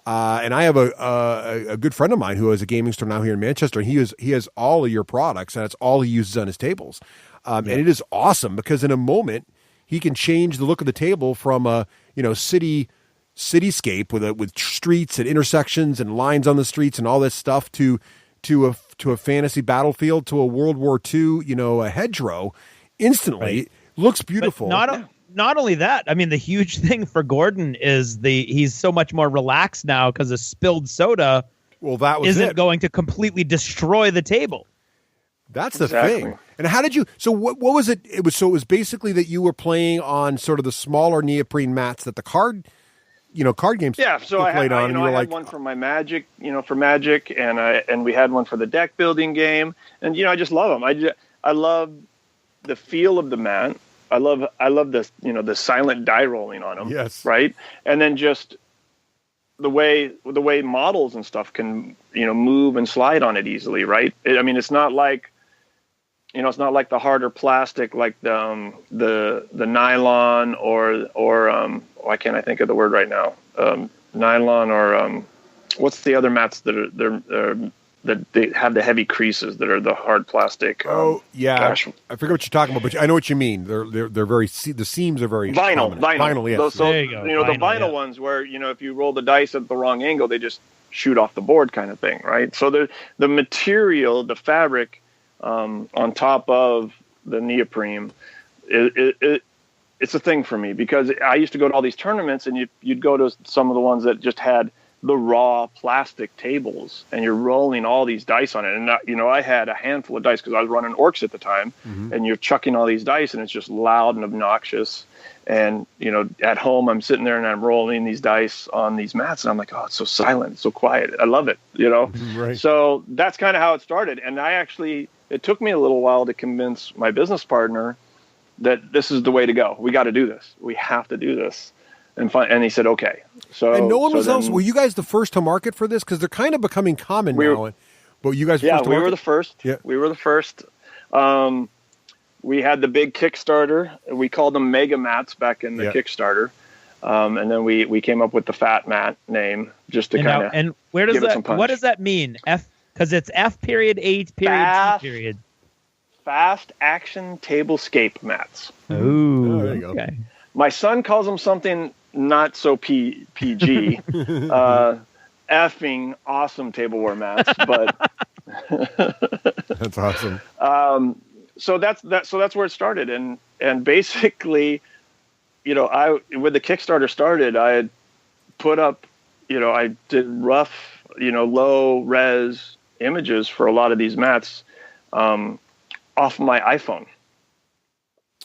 And I have a good friend of mine who has a gaming store now here in Manchester, and he has all of your products, and that's all he uses on his tables. And it is awesome because in a moment he can change the look of the table from a cityscape with streets and intersections and lines on the streets and all this stuff to a fantasy battlefield, to a World War II, a hedgerow instantly. Right. Looks beautiful. Not only that, I mean, the huge thing for Gordon is he's so much more relaxed now because a spilled soda isn't going to completely destroy the table. That's the thing. And how did you? So what was it? It was basically that you were playing on sort of the smaller neoprene mats that the card games. Yeah. So I had one for my Magic, for Magic, and we had one for the deck building game, and I just love them. I love the feel of the mat. I love the the silent die rolling on them. Yes. Right. And then just the way models and stuff can move and slide on it easily. Right. It's not like it's not like the harder plastic, like the nylon or why can't I think of the word right now? Nylon or what's the other mats that they have the heavy creases that are the hard plastic. Gosh. I forget what you're talking about, but I know what you mean. They're very the seams are very vinyl. Yes. So there you go. The vinyl ones where if you roll the dice at the wrong angle, they just shoot off the board, kind of thing, right? So the material, the fabric on top of the neoprene, it's a thing for me because I used to go to all these tournaments and you'd go to some of the ones that just had the raw plastic tables and you're rolling all these dice on it. And, I had a handful of dice because I was running orcs at the time, and you're chucking all these dice and it's just loud and obnoxious. And, at home, I'm sitting there and I'm rolling these dice on these mats and I'm like, oh, it's so silent, it's so quiet. I love it, Right. So that's kind of how it started. And it took me a little while to convince my business partner that this is the way to go. We got to do this. We have to do this. And he said, okay. So, and no one was else. Were you guys the first to market for this? Because they're kind of becoming common now. But you guys, we were the first. Yeah, we were the first. We had the big Kickstarter. We called them Mega Mats back in the Kickstarter, and then we came up with the Fat Mat name just to kind of. And where does that? What does that mean? Because it's F period H period T period. Fast action tablescape mats. Ooh, there you go. Okay. My son calls them something not so PG, effing awesome tableware mats, but that's awesome. So that's where it started, and basically, with the Kickstarter started, I had put up, I did rough, low res images for a lot of these mats, off my iPhone,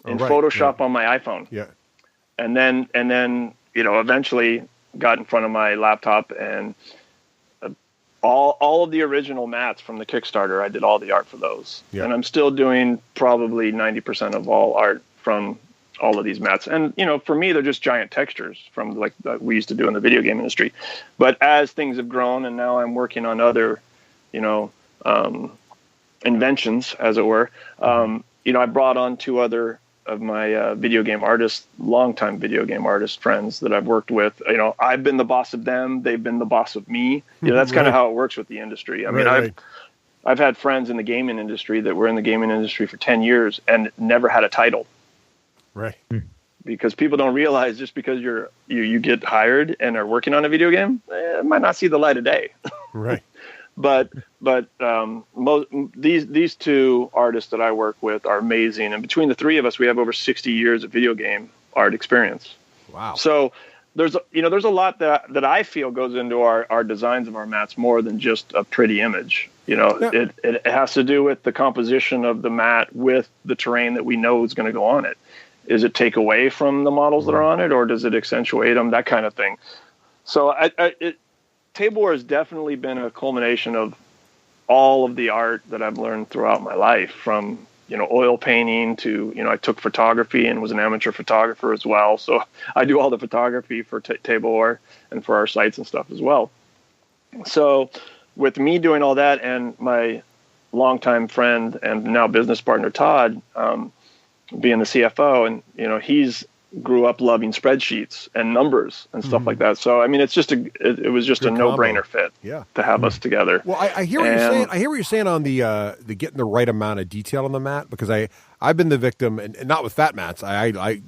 in Photoshop on my iPhone. Yeah. And then, eventually got in front of my laptop and all of the original mats from the Kickstarter, I did all the art for those. Yeah. And I'm still doing probably 90% of all art from all of these mats. And, for me, they're just giant textures from like we used to do in the video game industry. But as things have grown and now I'm working on other, inventions, as it were, I brought on two other of my longtime video game artist friends that I've worked with. I've been the boss of them. They've been the boss of me. That's kind of how it works with the industry. I've had friends in the gaming industry that were in the gaming industry for 10 years and never had a title. Right. Because people don't realize just because you get hired and are working on a video game, it might not see the light of day. Right. But these two artists that I work with are amazing, and between the three of us, we have over 60 years of video game art experience. Wow! So there's a lot that I feel goes into our designs of our mats more than just a pretty image. It has to do with the composition of the mat with the terrain that we know is going to go on it. Is it take away from the models that are on it, or does it accentuate them? That kind of thing. So Tableware has definitely been a culmination of all of the art that I've learned throughout my life, from oil painting to I took photography and was an amateur photographer as well. So I do all the photography for Tableware and for our sites and stuff as well. So with me doing all that and my longtime friend and now business partner Todd being the CFO, and he's grew up loving spreadsheets and numbers and stuff like that. So I mean, it was just a no-brainer fit to have us together. Well, I hear what you're saying. I hear what you're saying on the getting the right amount of detail on the mat, because I've been the victim, and not with fat mats.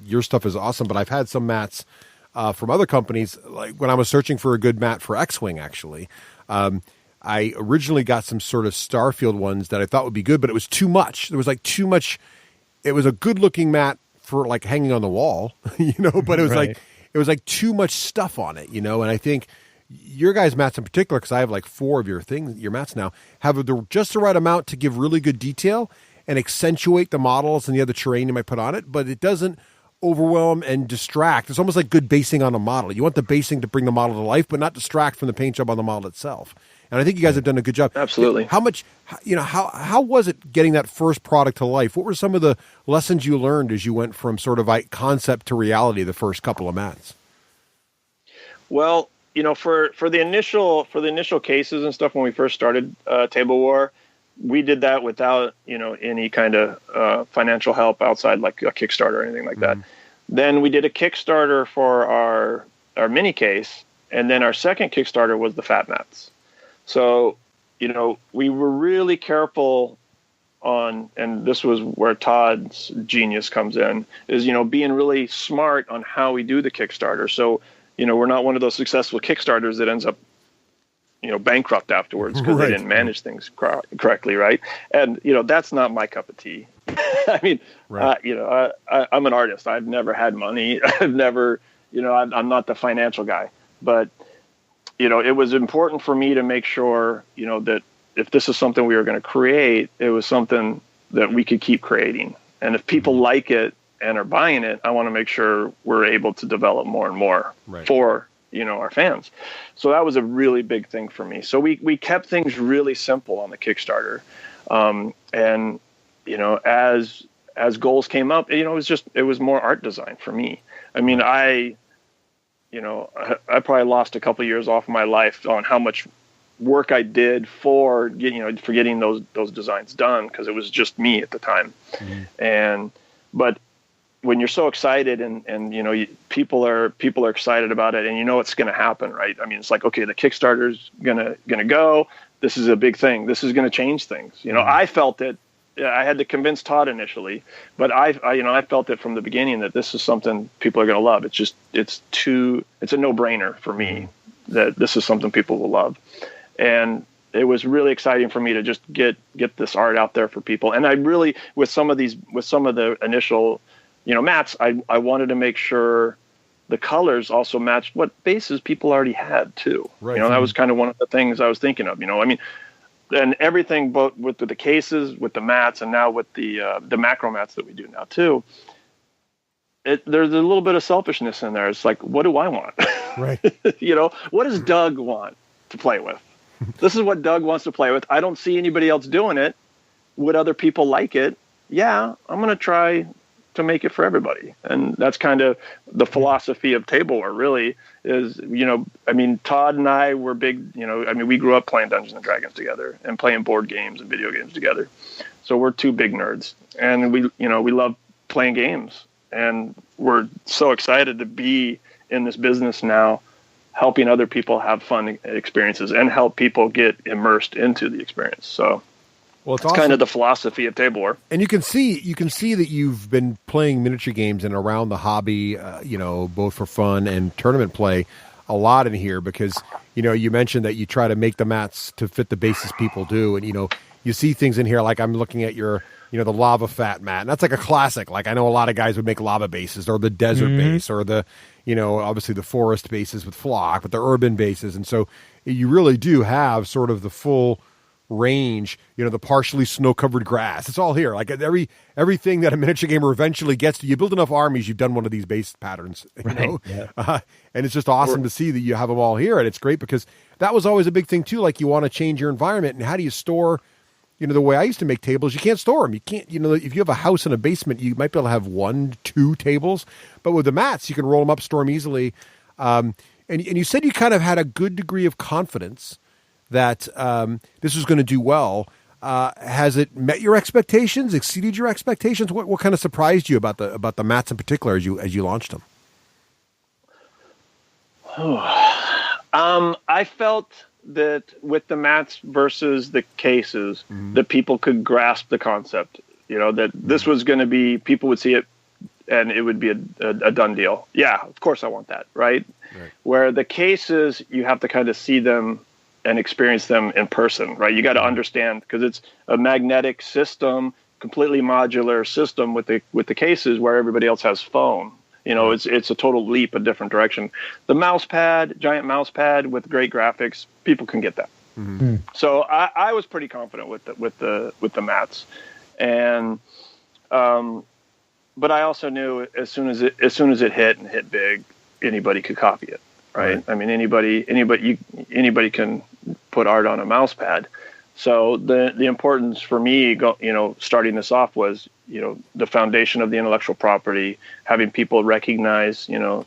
Your stuff is awesome, but I've had some mats from other companies. Like when I was searching for a good mat for X-Wing, actually, I originally got some sort of Starfield ones that I thought would be good, but it was too much. There was like too much. It was a good-looking mat for like hanging on the wall, but it was like too much stuff on it, and I think your guys' mats in particular, because I have like 4 of your mats now, have just the right amount to give really good detail and accentuate the models and the other terrain you might put on it, but it doesn't overwhelm and distract. It's almost like good basing on a model. You want the basing to bring the model to life, but not distract from the paint job on the model itself. And I think you guys have done a good job. Absolutely. How much, how was it getting that first product to life? What were some of the lessons you learned as you went from sort of like concept to reality the first couple of mats? Well, for the initial cases and stuff when we first started Tablewar, we did that without any kind of financial help outside like a Kickstarter or anything like that. Then we did a Kickstarter for our mini case, and then our second Kickstarter was the fat mats. So, we were really careful on, and this was where Todd's genius comes in, is, being really smart on how we do the Kickstarter. So, we're not one of those successful Kickstarters that ends up, bankrupt afterwards because they didn't manage things correctly, right? And, that's not my cup of tea. I mean, I'm an artist. I've never had money. I've never, I'm not the financial guy. But it was important for me to make sure, that if this is something we were going to create, it was something that we could keep creating. And if people like it and are buying it, I want to make sure we're able to develop more and more for, our fans. So that was a really big thing for me. So we kept things really simple on the Kickstarter. And, as goals came up, it was more art design for me. I mean, I probably lost a couple of years off of my life on how much work I did for getting those designs done, because it was just me at the time. But when you're so excited and people are excited about it, and it's going to happen, right? I mean, it's like, okay, the Kickstarter's gonna go. This is a big thing. This is going to change things. I felt it. I had to convince Todd initially, but I felt it from the beginning that this is something people are going to love. It's a no-brainer for me that this is something people will love. And it was really exciting for me to just get this art out there for people. And I really, with some of the initial, mats, I wanted to make sure the colors also matched what bases people already had too. Right. That was kind of one of the things I was thinking of, I mean, and everything, both with the cases, with the mats, and now with the macro mats that we do now too. There's a little bit of selfishness in there. It's like, what do I want? Right. What does Doug want to play with? This is what Doug wants to play with. I don't see anybody else doing it. Would other people like it? Yeah, I'm going to try to make it for everybody. And that's kind of the philosophy of Tablewar, really, is, I mean, Todd and I were big, we grew up playing Dungeons and Dragons together and playing board games and video games together. So we're 2 big nerds, and we love playing games, and we're so excited to be in this business now, helping other people have fun experiences and help people get immersed into the experience. So it's awesome. Kind of the philosophy of Tablewar. And you can see that you've been playing miniature games and around the hobby, both for fun and tournament play a lot in here, because, you mentioned that you try to make the mats to fit the bases people do. And, you see things in here, like I'm looking at your, the lava fat mat. And that's like a classic. Like I know a lot of guys would make lava bases, or the desert base, or the, obviously the forest bases with flock, but the urban bases. And so you really do have sort of the full range, the partially snow-covered grass. It's all here. Like everything that a miniature gamer eventually gets to. You build enough armies, you've done one of these base patterns, Yeah. And it's just awesome to see that you have them all here. And it's great because that was always a big thing too. Like you want to change your environment, and how do you store? The way I used to make tables, you can't store them. You can't, if you have a house in a basement, you might be able to have 1-2 tables, but with the mats, you can roll them up, store them easily. And you said you kind of had a good degree of confidence that this was going to do well. Has it met your expectations? Exceeded your expectations? What kind of surprised you about the mats in particular as you launched them? I felt that with the mats versus the cases, that people could grasp the concept. That this was going to be, people would see it, and it would be a done deal. Yeah, of course I want that, right? Where the cases, you have to kind of see them and experience them in person, right? You got to understand, because it's a magnetic system, completely modular system with the cases, where everybody else has foam. It's a total leap, a different direction. The mouse pad, giant mouse pad with great graphics, people can get that. So I was pretty confident with the mats, and but I also knew as soon as it hit and hit big, anybody could copy it, right? I mean, anybody can put art on a mouse pad. So the importance for me, starting this off was, the foundation of the intellectual property, having people recognize, the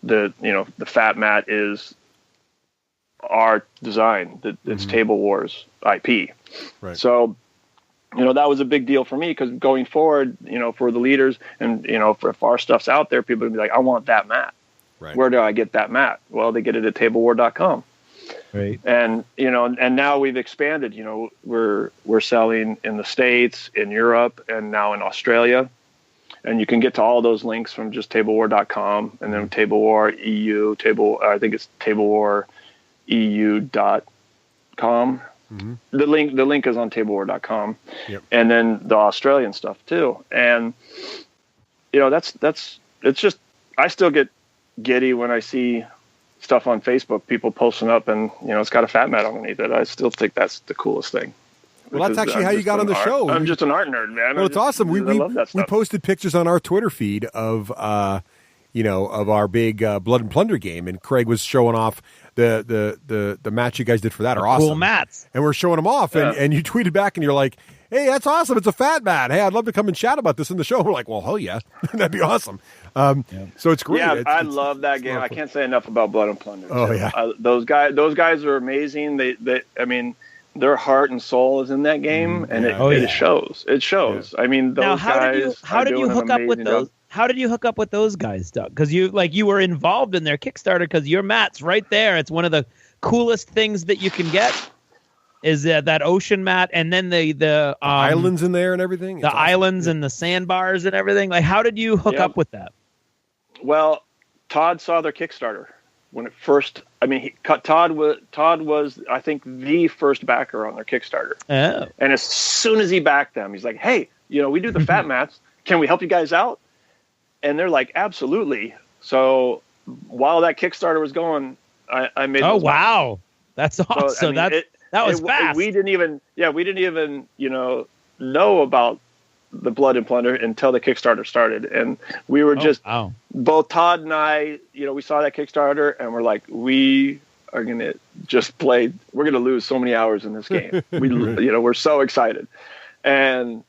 F.A.T mat is our design, that it's Tablewar's IP. Right. So, that was a big deal for me, because going forward, for the leaders and, if our stuff's out there, people would be like, I want that mat. Right. Where do I get that mat? Well, they get it at tablewar.com. Right. And, and now we've expanded, we're selling in the States, in Europe, and now in Australia. And you can get to all those links from just tablewar.com, and then Tablewar EU, I think it's tablewareu.com. The link is on tablewar.com. Yep. And then the Australian stuff too. And, it's just, I still get giddy when I see stuff on Facebook, people posting up, and it's got a F.A.T mat underneath it. I still think that's the coolest thing. Well, that's actually how you got on the show. I'm just an art nerd, man. Well, it's awesome. I love that stuff. We posted pictures on our Twitter feed of our big Blood and Plunder game, and Craig was showing off the match you guys did for that. Are awesome. Cool mats. And we're showing them off, and you tweeted back, and you're like, hey, that's awesome. It's a F.A.T mat. Hey, I'd love to come and chat about this in the show. We're like, well, hell yeah. That'd be awesome. So it's great. Yeah, I love that game. I can't say enough about Blood and Plunder. Oh, yeah. Those guys are amazing. I mean, their heart and soul is in that game, and it shows. It shows. Yeah. I mean, those guys. How did you hook up with those? How did you hook up with those guys, Doug? Because you were involved in their Kickstarter, because your mat's right there. It's one of the coolest things that you can get. Is that ocean mat, and then the islands in there and everything? The islands and the sandbars and everything. Like, how did you hook up with that? Well, Todd saw their Kickstarter when it first. I mean, Todd was I think the first backer on their Kickstarter. Oh. And as soon as he backed them, he's like, "Hey, we do the F.A.T mats. Can we help you guys out?" And they're like, "Absolutely." So while that Kickstarter was going, I made. Oh wow, that's awesome! So, I mean, that was fast. We didn't even know about the Blood and Plunder until the Kickstarter started, and we were both Todd and I. We saw that Kickstarter, and we're like, we are gonna just play. We're gonna lose so many hours in this game. We're so excited, and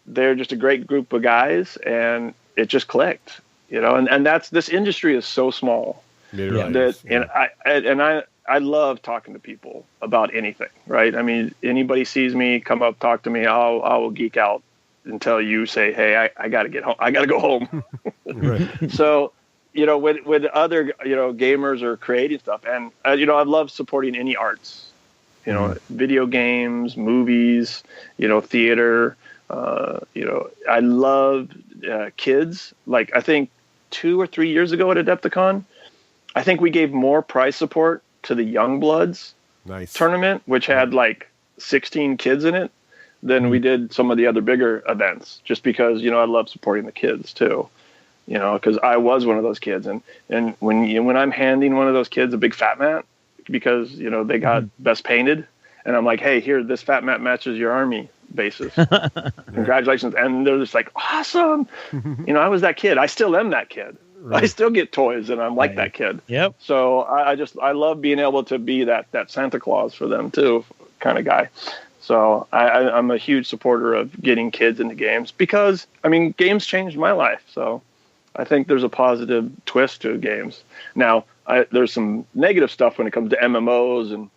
they're just a great group of guys, and it just clicked. And that's, this industry is so small and I love talking to people about anything, right? I mean, anybody sees me, come up, talk to me, I will geek out until you say, hey, I got to get home. I got to go home. So, with other, gamers or creating stuff. And, I love supporting any arts, video games, movies, theater. I love kids. Like, I think 2 or 3 years ago at Adepticon, I think we gave more prize support to the Youngbloods tournament, which had like 16 kids in it, than we did some of the other bigger events, just because, I love supporting the kids too, because I was one of those kids. And when I'm handing one of those kids a big F.A.T mat, because, they got best painted, and I'm like, hey, here, this F.A.T mat matches your army bases. Congratulations. And they're just like, awesome. I was that kid. I still am that kid. Right. I still get toys, and I'm like that kid. Yep. So I love being able to be that Santa Claus for them too, kind of guy. So I'm a huge supporter of getting kids into games, because games changed my life. So I think there's a positive twist to games. Now there's some negative stuff when it comes to MMOs and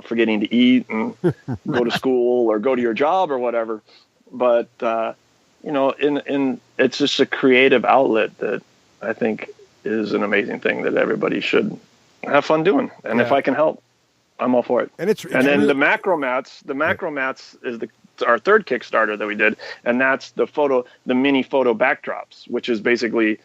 forgetting to eat and go to school or go to your job or whatever. But, it's just a creative outlet that I think is an amazing thing that everybody should have fun doing. And if I can help, I'm all for it. And then the macro mats is our third Kickstarter that we did. And that's the mini photo backdrops, which is basically,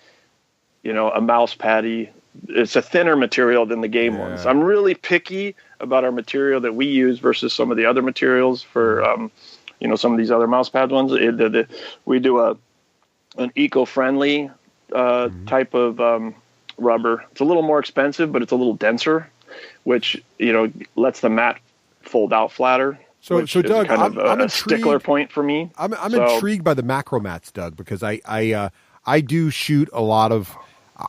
a mouse paddy. It's a thinner material than the game ones. I'm really picky about our material that we use versus some of the other materials for, some of these other mouse pad ones. We do an eco-friendly type of rubber. It's a little more expensive, but it's a little denser, which lets the mat fold out flatter. So Doug, kind of I'm a stickler point for me. I'm intrigued by the macro mats, Doug, because I do shoot a lot of.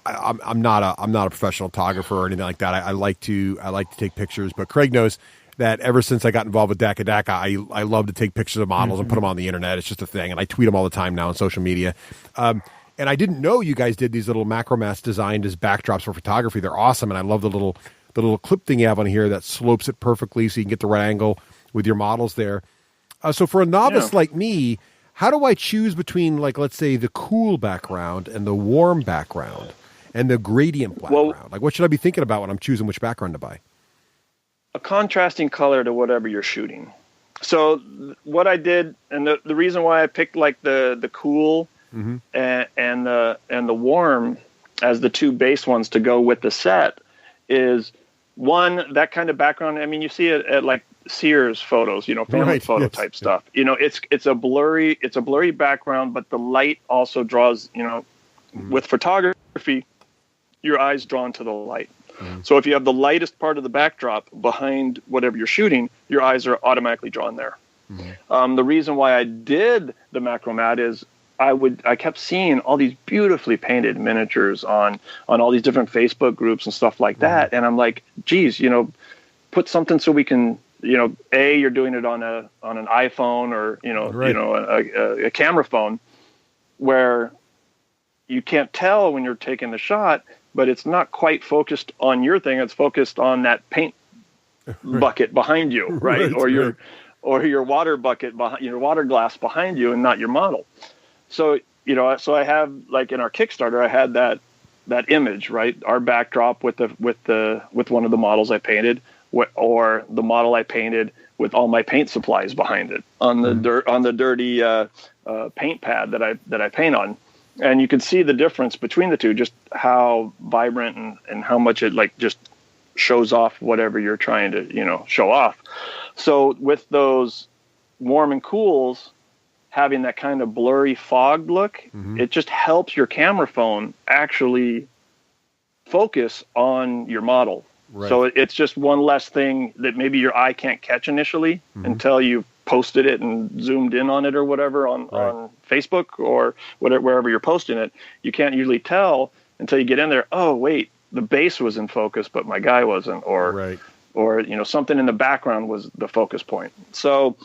I'm not a professional photographer or anything like that. I like to take pictures, but Craig knows that ever since I got involved with Daka, I love to take pictures of models and put them on the internet. It's just a thing, and I tweet them all the time now on social media. And I didn't know you guys did these little macro mats designed as backdrops for photography. They're awesome, and I love the little clip thing you have on here that slopes it perfectly so you can get the right angle with your models there. So for a novice like me, how do I choose between, like, let's say, the cool background and the warm background and the gradient background? Like, what should I be thinking about when I'm choosing which background to buy? A contrasting color to whatever you're shooting. So what I did, and the reason why I picked like the cool and the warm as the two base ones to go with the set is, one, that kind of background. I mean, you see it at like Sears photos, family photo type stuff. It's a blurry background, but the light also draws, with photography, your eyes drawn to the light. So if you have the lightest part of the backdrop behind whatever you're shooting, your eyes are automatically drawn there. The reason why I did the macro mat is I kept seeing all these beautifully painted miniatures on all these different Facebook groups and stuff like that. And I'm like, geez, put something so we can, you're doing it on an iPhone or, a camera phone where you can't tell when you're taking the shot, but it's not quite focused on your thing. It's focused on that paint bucket behind you, right? Or your water bucket behind your water glass behind you, and not your model. So so I have, like, in our Kickstarter, I had that image, right? Our backdrop with one of the models I painted, or the model I painted with all my paint supplies behind it on the dirty paint pad that I paint on. And you can see the difference between the two, just how vibrant and how much it just shows off whatever you're trying to, show off. So with those warm and cools, having that kind of blurry fogged look, it just helps your camera phone actually focus on your model. Right. So it's just one less thing that maybe your eye can't catch initially until you've posted it and zoomed in on it or whatever on Facebook or wherever you're posting it. You can't usually tell until you get in there. Oh, wait, the base was in focus, but my guy wasn't, or something in the background was the focus point. So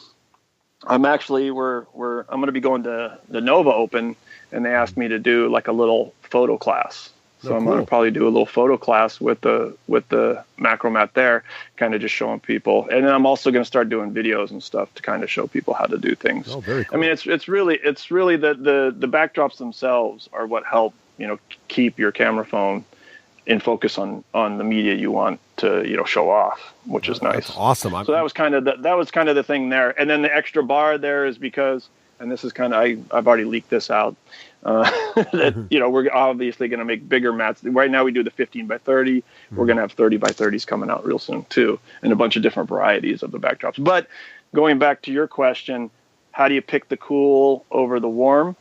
I'm actually I'm going to be going to the Nova Open, and they asked me to do like a little photo class. So I'm going to probably do a little photo class with the macro mat there, kind of just showing people. And then I'm also going to start doing videos and stuff to kind of show people how to do things. Oh, very cool. I mean, it's really the backdrops themselves are what help, keep your camera phone in focus on the media you want to, show off, which is nice. That's awesome. So that was kind of the thing there. And then the extra bar there is because, and this is kind of, I've already leaked this out, that, we're obviously going to make bigger mats. Right now we do the 15 by 30. We're going to have 30 by 30s coming out real soon too, and a bunch of different varieties of the backdrops. But going back to your question, how do you pick the cool over the warm?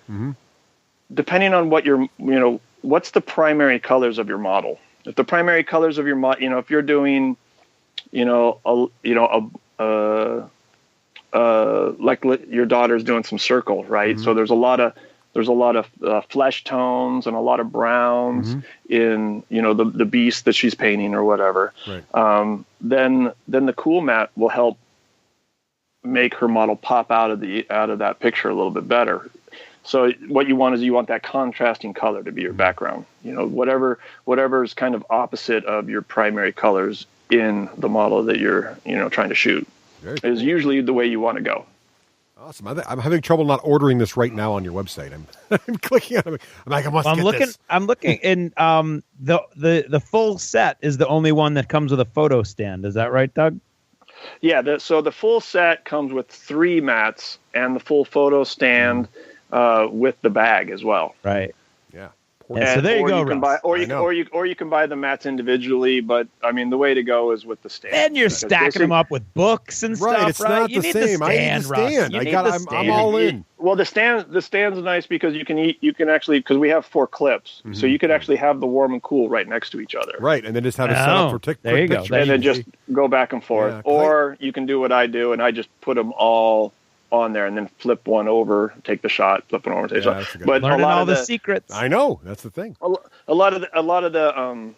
Depending on what what's the primary colors of your model. If the primary colors of your model, if you're doing, like your daughter's doing some circle, right? So there's a lot of flesh tones and a lot of browns in, the beast that she's painting or whatever. Right. Then the cool mat will help make her model pop out of that picture a little bit better. So what you want is that contrasting color to be your background. Whatever is kind of opposite of your primary colors in the model that you're trying to shoot. Is usually the way you want to go. Awesome. I'm having trouble not ordering this right now on your website. I'm clicking on it. I'm like, I must get this. I'm looking, and the full set is the only one that comes with a photo stand. Is that right, Doug? Yeah. So the full set comes with 3 mats and the full photo stand with the bag as well. Right. Yeah. So there you go. You can buy the mats individually, but I mean the way to go is with the stand. And you're stacking them up with books and stuff. Right, it's not the same. I need the stand. I'm all in. Well, the stand's nice because you can actually, because we have 4 clips, so you could actually have the warm and cool right next to each other. Right, and then just have it set up for quick pictures. And then just go back and forth. Yeah, or you can do what I do, and I just put them all on there and then flip one over, take the shot, flip one over, take the shot. But learning all the secrets. I know, that's the thing. A lot of the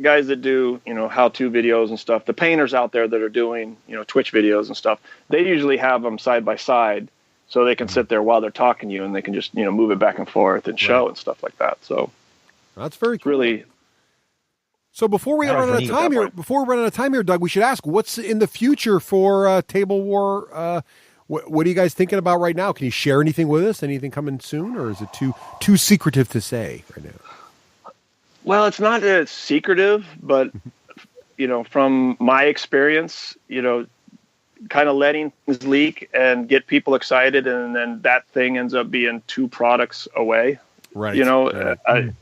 guys that do how-to videos and stuff, the painters out there that are doing Twitch videos and stuff, they usually have them side by side so they can sit there while they're talking to you and they can just move it back and forth and show and stuff like that. So that's very cool. Really. So before we run out of time here, Doug, we should ask what's in the future for Table War. What are you guys thinking about right now? Can you share anything with us? Anything coming soon, or is it too secretive to say right now? Well, it's not secretive, but from my experience, kind of letting things leak and get people excited, and then that thing ends up being 2 products away. Right.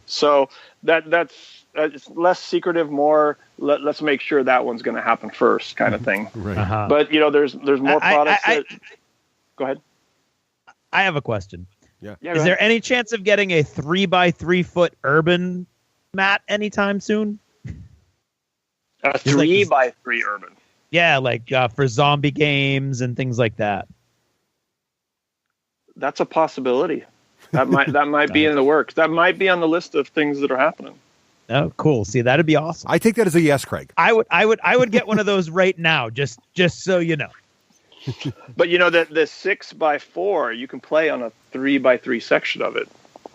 So that's it's less secretive, more let's make sure that one's going to happen first, kind of thing. Right. Uh-huh. But there's more products. Go ahead. I have a question. Yeah. Is there any chance of getting a 3x3 foot urban mat anytime soon? A 3x3 urban. Yeah, like for zombie games and things like that. That's a possibility. That might be in the works. That might be on the list of things that are happening. Oh, cool. See, that'd be awesome. I take that as a yes, Craig. I would get one of those right now, just so you know. But the 6x4, you can play on a 3x3 section of it.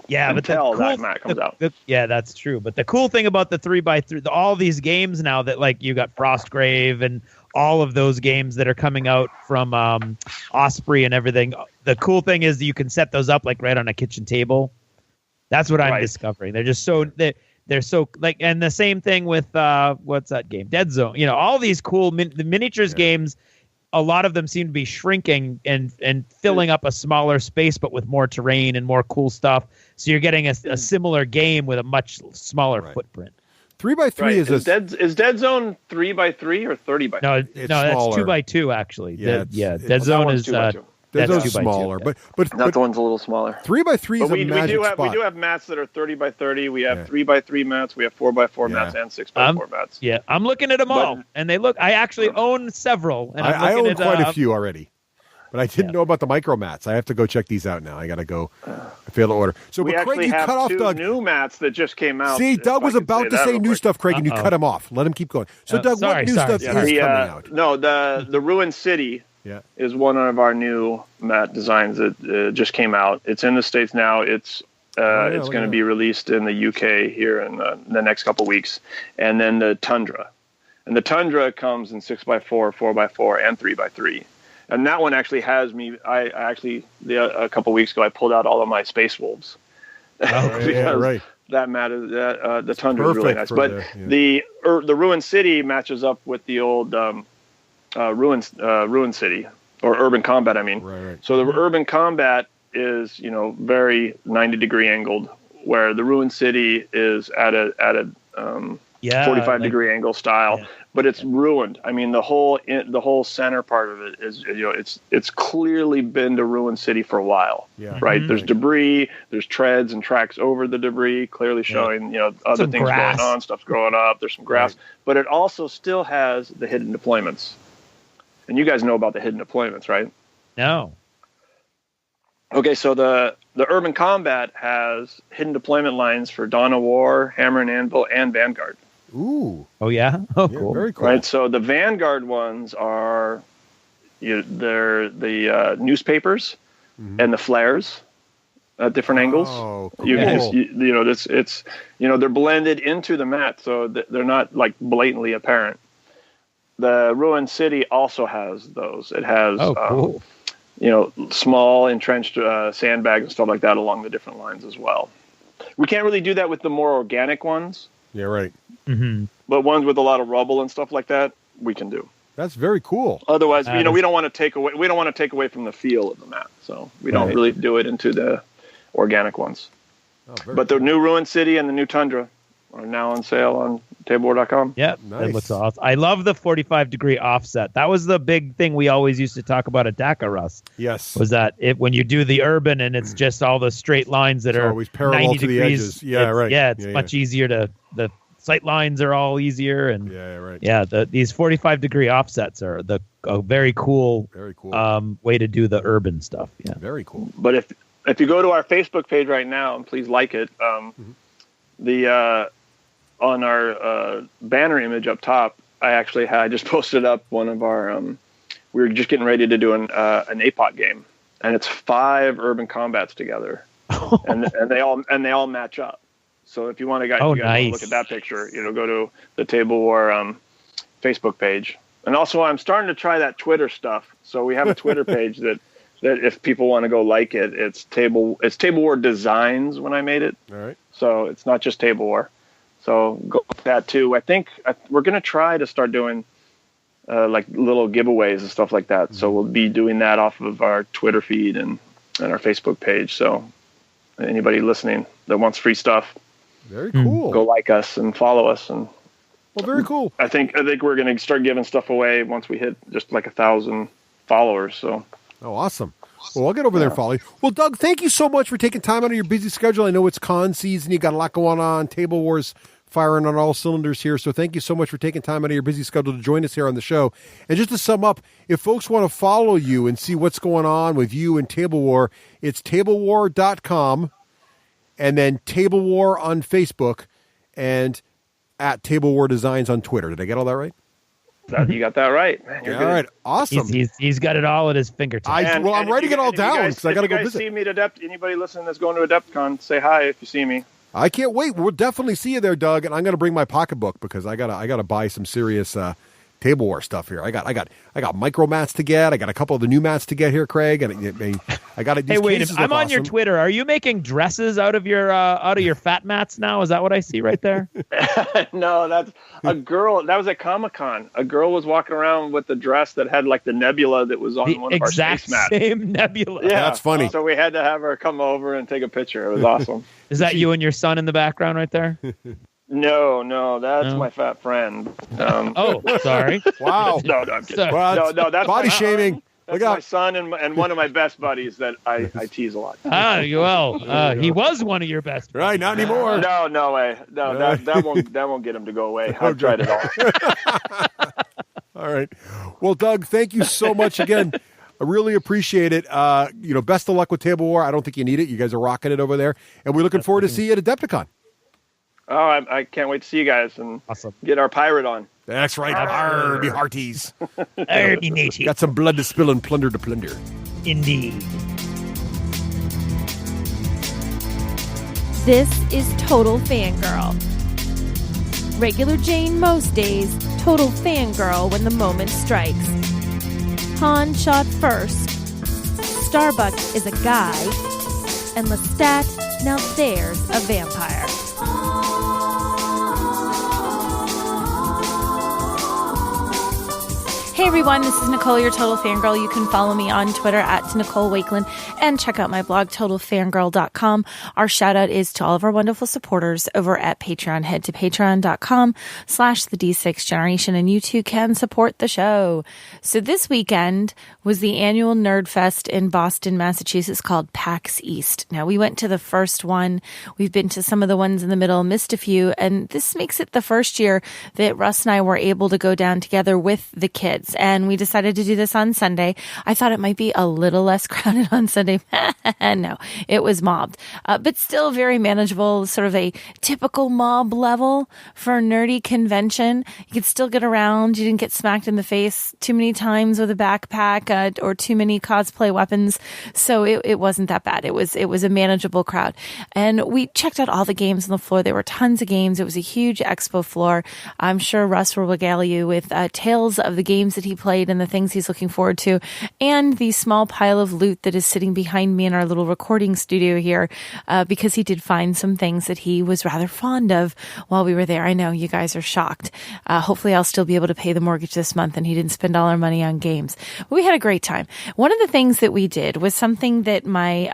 Yeah, but that mat comes out. Yeah, that's true. But the cool thing about the 3x3, all these games now that like you got Frostgrave and all of those games that are coming out from Osprey and everything. The cool thing is that you can set those up like right on a kitchen table. That's what I'm discovering. They're just so they're so like, and the same thing with what's that game? Dead Zone. All these cool the miniatures games. A lot of them seem to be shrinking and filling up a smaller space, but with more terrain and more cool stuff. So you're getting a similar game with a much smaller footprint. 3x3 is Dead Zone 3x3 or 30x3? No, that's 2x2 actually. Yeah, Dead Zone is 2x2. Dead Zone's smaller, but that one's a little smaller. 3x3 is a magic spot. We do have mats that are 30x30. We have 3x3 mats. We have 4x4 mats and 6x4 mats. Yeah, I'm looking at them all, and they look. I actually own several, and I own quite a few already. But I didn't know about the micro mats. I have to go check these out now. I got to go. I failed to order. So, we Craig, you cut off Doug. New mats that just came out. See, Doug was about to say new stuff, Craig, and you cut him off. Let him keep going. So, Doug, what new stuff is coming out? No, the Ruined City is one of our new mat designs that just came out. It's in the States now. It's going to be released in the UK here in the next couple weeks. And then the Tundra. And the Tundra comes in 6x4, 4x4, and 3x3. And that one actually has me. I actually a couple weeks ago I pulled out all of my Space Wolves. Right. That mat is the Tundra is really nice. But the Ruined City matches up with the old Ruined City or Urban Combat. I mean, right. So the Urban Combat is very 90-degree angled, where the Ruined City is at a 45-degree angle style. Yeah. But it's ruined. I mean, the whole center part of it is, it's clearly been to Ruined City for a while, right? Mm-hmm. There's debris, there's treads and tracks over the debris, clearly showing, other some things grass. going on, stuff's growing up. There's some grass, but it also still has the hidden deployments. And you guys know about the hidden deployments, right? No. Okay, so the Urban Combat has hidden deployment lines for Dawn of War, Hammer and Anvil, and Vanguard. Ooh. Oh, yeah? Oh, cool. Very cool. Right, so the Vanguard ones are, they're the newspapers and the flares at different angles. Oh, cool. They're blended into the mat, so they're not like blatantly apparent. the Ruined City also has those. It has, cool. Small entrenched sandbags and stuff like that along the different lines as well. We can't really do that with the more organic ones. Yeah, right. Mm-hmm. But ones with a lot of rubble and stuff like that, we can do. That's very cool. Otherwise, we don't want to take away. We don't want to take away from the feel of the map, so we don't really do it into the organic ones. But the new Ruined City and the new Tundra are now on sale on tablewar.com. Yeah, nice. It looks awesome. I love the 45-degree offset. That was the big thing we always used to talk about at DACA, Russ. Yes. Was that when you do the urban and it's just all the straight lines that are always parallel 90 to the degrees. edges. Yeah, right. Yeah, it's much easier the sight lines are all easier. And right. Yeah, these 45-degree offsets are a very cool way to do the urban stuff. Yeah. Very cool. But if you go to our Facebook page right now, and please like it, on our banner image up top, I just posted up one of our. We were just getting ready to do an APOT game, and it's 5 urban combats together, and they all match up. So if you want to guys look at that picture, go to the Tablewar Facebook page, and also I'm starting to try that Twitter stuff. So we have a Twitter page that if people want to go like it, it's Tablewar Designs when I made it. All right. So it's not just Tablewar. So go with that too. I think we're going to try to start doing like little giveaways and stuff like that. So we'll be doing that off of our Twitter feed and our Facebook page. So anybody listening that wants free stuff, very cool. Go like us and follow us. And very cool. I think we're going to start giving stuff away once we hit just like 1,000 followers. So. Oh, awesome. Well, I'll get over there and follow you. Well, Doug, thank you so much for taking time out of your busy schedule. I know it's con season. You got a lot going on. Table Wars firing on all cylinders here. So thank you so much for taking time out of your busy schedule to join us here on the show. And just to sum up, if folks want to follow you and see what's going on with you and Table War, it's tablewar.com and then Table War on Facebook and at Tablewar Designs on Twitter. Did I get all that right? You got that right. Man, you're all good. right, awesome. He's got it all at his fingertips. I'm writing it all down because I got to go visit. See me at anybody listening that's going to Adepticon, say hi if you see me. I can't wait. We'll definitely see you there, Doug. And I'm going to bring my pocketbook because I gotta buy some serious Tablewar stuff here. I got micro mats to get. I got a couple of the new mats to get here, Craig. And I got it. Hey, wait! I'm on your Twitter. Are you making dresses out of your F.A.T mats now? Is that what I see right there? No, that's a girl. That was at Comic-Con. A girl was walking around with the dress that had like the nebula that was on one of our space mats. Same nebula. Yeah, that's funny. So we had to have her come over and take a picture. It was awesome. Is that you and your son in the background right there? No, that's my fat friend. Oh, sorry. Wow. No, I'm kidding. Well, no, that's body shaming. That's my son and one of my best buddies that I tease a lot. He was one of your best friends. Right, not anymore. No way. No, that won't get him to go away. I've tried it all. All right. Well, Doug, thank you so much again. I really appreciate it. Best of luck with Tablewar. I don't think you need it. You guys are rocking it over there. And we're looking forward to see you at Adepticon. Oh, I can't wait to see you guys and get our pirate on. That's right. Arr, be hearties. Arr, be matey. Got some blood to spill and plunder to plunder. Indeed. This is Total Fangirl. Regular Jane most days, Total Fangirl when the moment strikes. Han shot first. Starbuck is a guy. And Lestat, now there's a vampire. Hey everyone, this is Nicole, your Total Fangirl. You can follow me on Twitter at Nicole Wakeland and check out my blog, TotalFangirl.com. Our shout out is to all of our wonderful supporters over at Patreon. Head to patreon.com/the D6 Generation and you too can support the show. So this weekend was the annual Nerd Fest in Boston, Massachusetts called PAX East. Now we went to the first one. We've been to some of the ones in the middle, missed a few, and this makes it the first year that Russ and I were able to go down together with the kids. Robots, and we decided to do this on Sunday. I thought it might be a little less crowded on Sunday. No, it was mobbed, but still very manageable, sort of a typical mob level for a nerdy convention. You could still get around. You didn't get smacked in the face too many times with a backpack or too many cosplay weapons. So it wasn't that bad. It was a manageable crowd. And we checked out all the games on the floor. There were tons of games. It was a huge expo floor. I'm sure Russ will regale you with tales of the games that he played and the things he's looking forward to, and the small pile of loot that is sitting behind me in our little recording studio here, because he did find some things that he was rather fond of while we were there. I know you guys are shocked. Hopefully I'll still be able to pay the mortgage this month and he didn't spend all our money on games. But we had a great time. One of the things that we did was something that my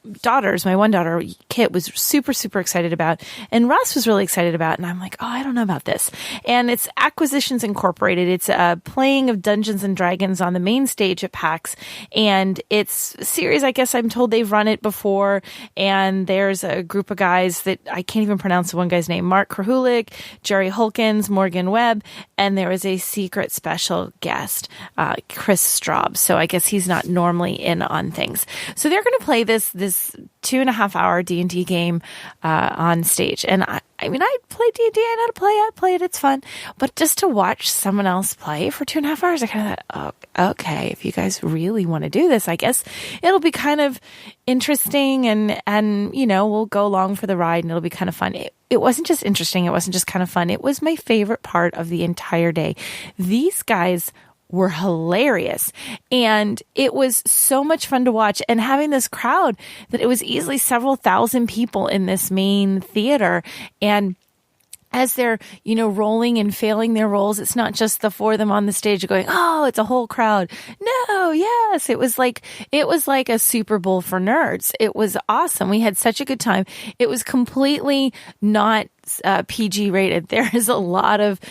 one daughter, Kit, was super, super excited about, and Russ was really excited about, and I'm like, oh, I don't know about this. And it's Acquisitions Incorporated. It's a playing of Dungeons and Dragons on the main stage at PAX, and it's a series, I guess I'm told they've run it before, and there's a group of guys that I can't even pronounce the one guy's name, Mark Krahulik, Jerry Holkins, Morgan Webb, and there was a secret special guest, Chris Straub. So I guess he's not normally in on things. So they're going to play this 2.5-hour D&D game on stage. And I mean, I play D&D. I know how to play it. I play it. It's fun. But just to watch someone else play for 2.5 hours, I kind of thought, oh, okay, if you guys really want to do this, I guess it'll be kind of interesting and you know, we'll go along for the ride and it'll be kind of fun. It wasn't just interesting. It wasn't just kind of fun. It was my favorite part of the entire day. These guys were hilarious. And it was so much fun to watch. And having this crowd that it was easily several thousand people in this main theater. And as they're, you know, rolling and failing their roles, it's not just the four of them on the stage going, oh, it's a whole crowd. No, yes. It was like a Super Bowl for nerds. It was awesome. We had such a good time. It was completely not PG rated. There's a lot of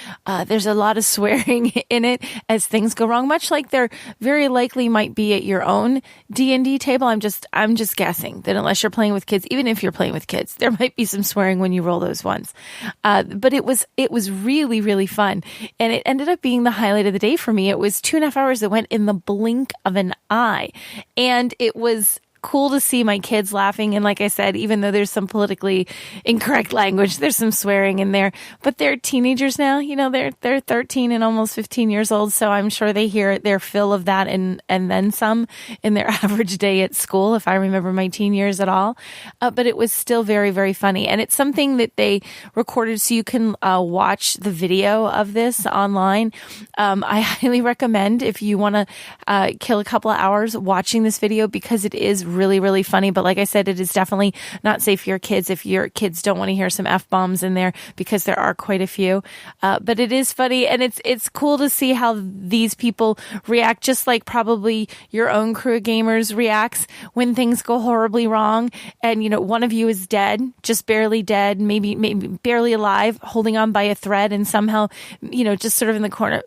swearing in it as things go wrong, much like there very likely might be at your own D&D table. I'm just guessing that unless you're playing with kids, even if you're playing with kids, there might be some swearing when you roll those ones. But it was really, really fun. And it ended up being the highlight of the day for me. It was 2.5 hours that went in the blink of an eye. And it was cool to see my kids laughing. And like I said, even though there's some politically incorrect language, there's some swearing in there, but they're teenagers now, you know, they're 13 and almost 15 years old. So I'm sure they hear their fill of that and then some in their average day at school, if I remember my teen years at all. But it was still very, very funny. And it's something that they recorded so you can watch the video of this online. I highly recommend if you want to kill a couple of hours watching this video, because it is really, really funny. But like I said, it is definitely not safe for your kids if your kids don't want to hear some F-bombs in there, because there are quite a few. But it is funny, and it's cool to see how these people react, just like probably your own crew of gamers reacts when things go horribly wrong. And, you know, one of you is dead, just barely dead, maybe barely alive, holding on by a thread, and somehow, you know, just sort of in the corner,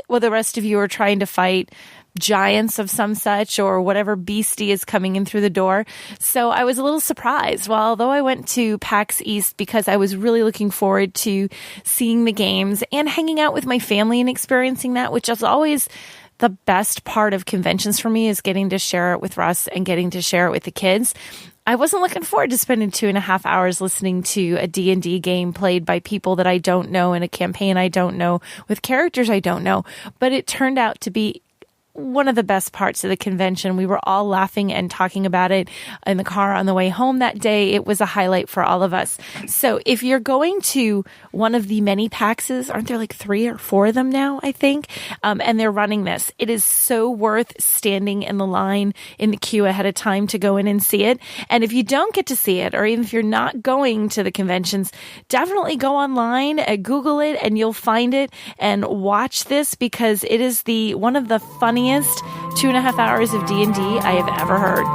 while the rest of you are trying to fight giants of some such or whatever beastie is coming in through the door. So I was a little surprised. Well, although I went to PAX East because I was really looking forward to seeing the games and hanging out with my family and experiencing that, which is always the best part of conventions for me, is getting to share it with Russ and getting to share it with the kids. I wasn't looking forward to spending 2.5 hours listening to a D&D game played by people that I don't know in a campaign I don't know with characters I don't know. But it turned out to be one of the best parts of the convention. We were all laughing and talking about it in the car on the way home that day. It was a highlight for all of us. So if you're going to one of the many PAXs, aren't there like 3 or 4 of them now, I think? And they're running this. It is so worth standing in the line in the queue ahead of time to go in and see it. And if you don't get to see it, or even if you're not going to the conventions, definitely go online, Google it, and you'll find it and watch this, because it is one of the funniest 2.5 hours of D&D I have ever heard.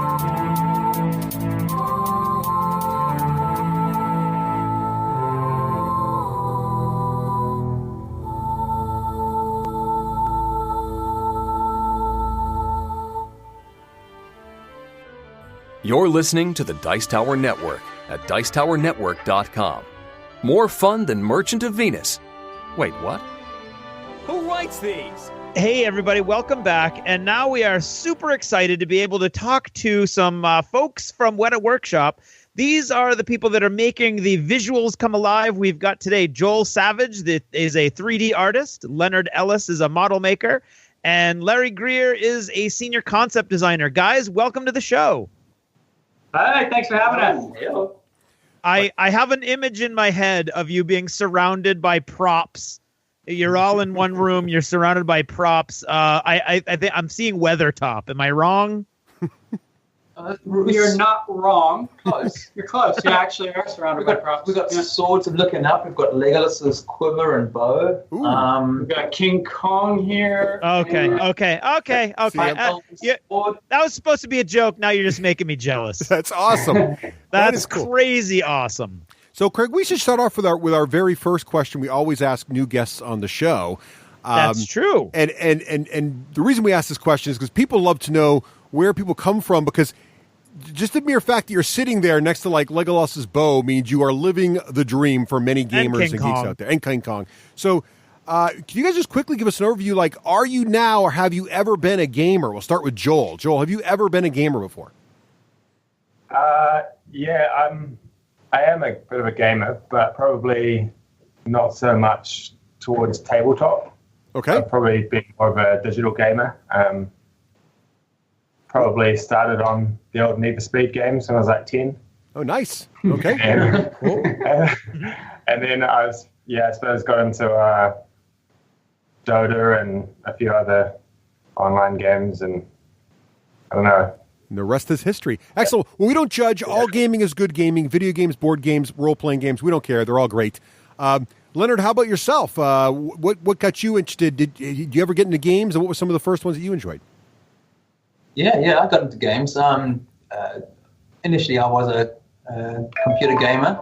You're listening to the Dice Tower Network at Dicetowernetwork.com. More fun than Merchant of Venus. Wait, what? Who writes these? Hey, everybody, welcome back. And now we are super excited to be able to talk to some folks from Weta Workshop. These are the people that are making the visuals come alive. We've got today Joel Savage, that is a 3D artist. Leonard Ellis is a model maker. And Larry Greer is a senior concept designer. Guys, welcome to the show. Hi, thanks for having us. Hello. I have an image in my head of you being surrounded by props. You're all in one room. You're surrounded by props. I think I'm seeing Weathertop. Am I wrong? You're not wrong. Close. You're close. You actually are surrounded by props. We've got swords and looking up. We've got Legolas's quiver and bow. We've got King Kong here. Okay. That was supposed to be a joke. Now you're just making me jealous. That's awesome. That's cool. Crazy awesome. So, Craig, we should start off with our very first question. We always ask new guests on the show. That's true. And the reason we ask this question is because people love to know where people come from, because just the mere fact that you're sitting there next to like Legolas's bow means you are living the dream for many gamers and geeks out there. And King Kong. So, can you guys just quickly give us an overview? Like, are you now or have you ever been a gamer? We'll start with Joel. Joel, have you ever been a gamer before? Yeah, I am a bit of a gamer, but probably not so much towards tabletop. Okay. I've probably been more of a digital gamer. Probably started on the old Need for Speed games when I was like 10. Oh, nice. Okay. And then I suppose got into Dota and a few other online games, and I don't know. And the rest is history. Excellent. Well, we don't judge. All gaming is good gaming. Video games, board games, role-playing games. We don't care. They're all great. Leonard, how about yourself? What got you interested? Did you ever get into games? And what were some of the first ones that you enjoyed? Yeah, I got into games. Initially, I was a computer gamer,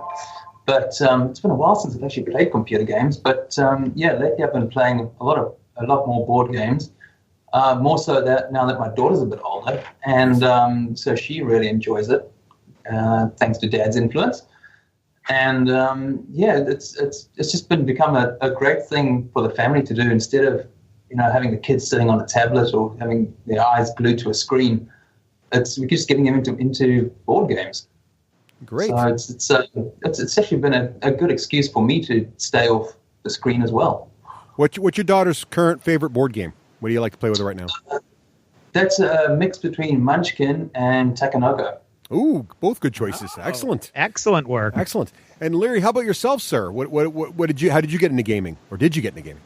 but it's been a while since I've actually played computer games. But lately I've been playing a lot more board games. More so that now that my daughter's a bit older, and so she really enjoys it, thanks to Dad's influence. And it's just become a great thing for the family to do instead of having the kids sitting on a tablet or having their eyes glued to a screen. We're just getting them into board games. Great. So it's actually been a good excuse for me to stay off the screen as well. What's your daughter's current favorite board game? What do you like to play with her right now? That's a mix between Munchkin and Takenoko. Ooh, both good choices. Oh. Excellent. Excellent work. Excellent. And Larry, how about yourself, sir? How did you get into gaming, or did you get into gaming?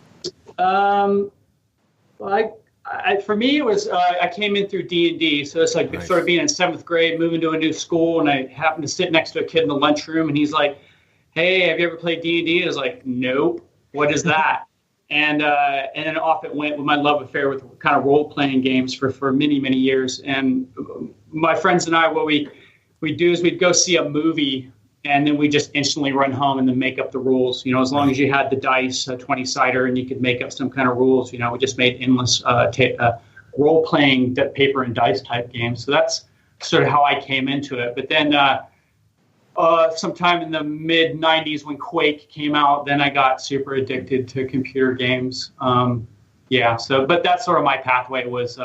For me, it was I came in through D&D, so it's like nice. Sort of being in 7th grade, moving to a new school, and I happened to sit next to a kid in the lunchroom, and he's like, "Hey, have you ever played D&D?" I was like, "Nope. What is that?" And then off it went with my love affair with kind of role-playing games for many, many years. And my friends and I, what we do is we'd go see a movie, and then we just instantly run home and then make up the rules. As long as you had the dice, a 20-sider, and you could make up some kind of rules. We just made endless role-playing paper and dice type games. So that's sort of how I came into it. But then sometime in the mid-'90s when Quake came out, then I got super addicted to computer games. But that's sort of my pathway was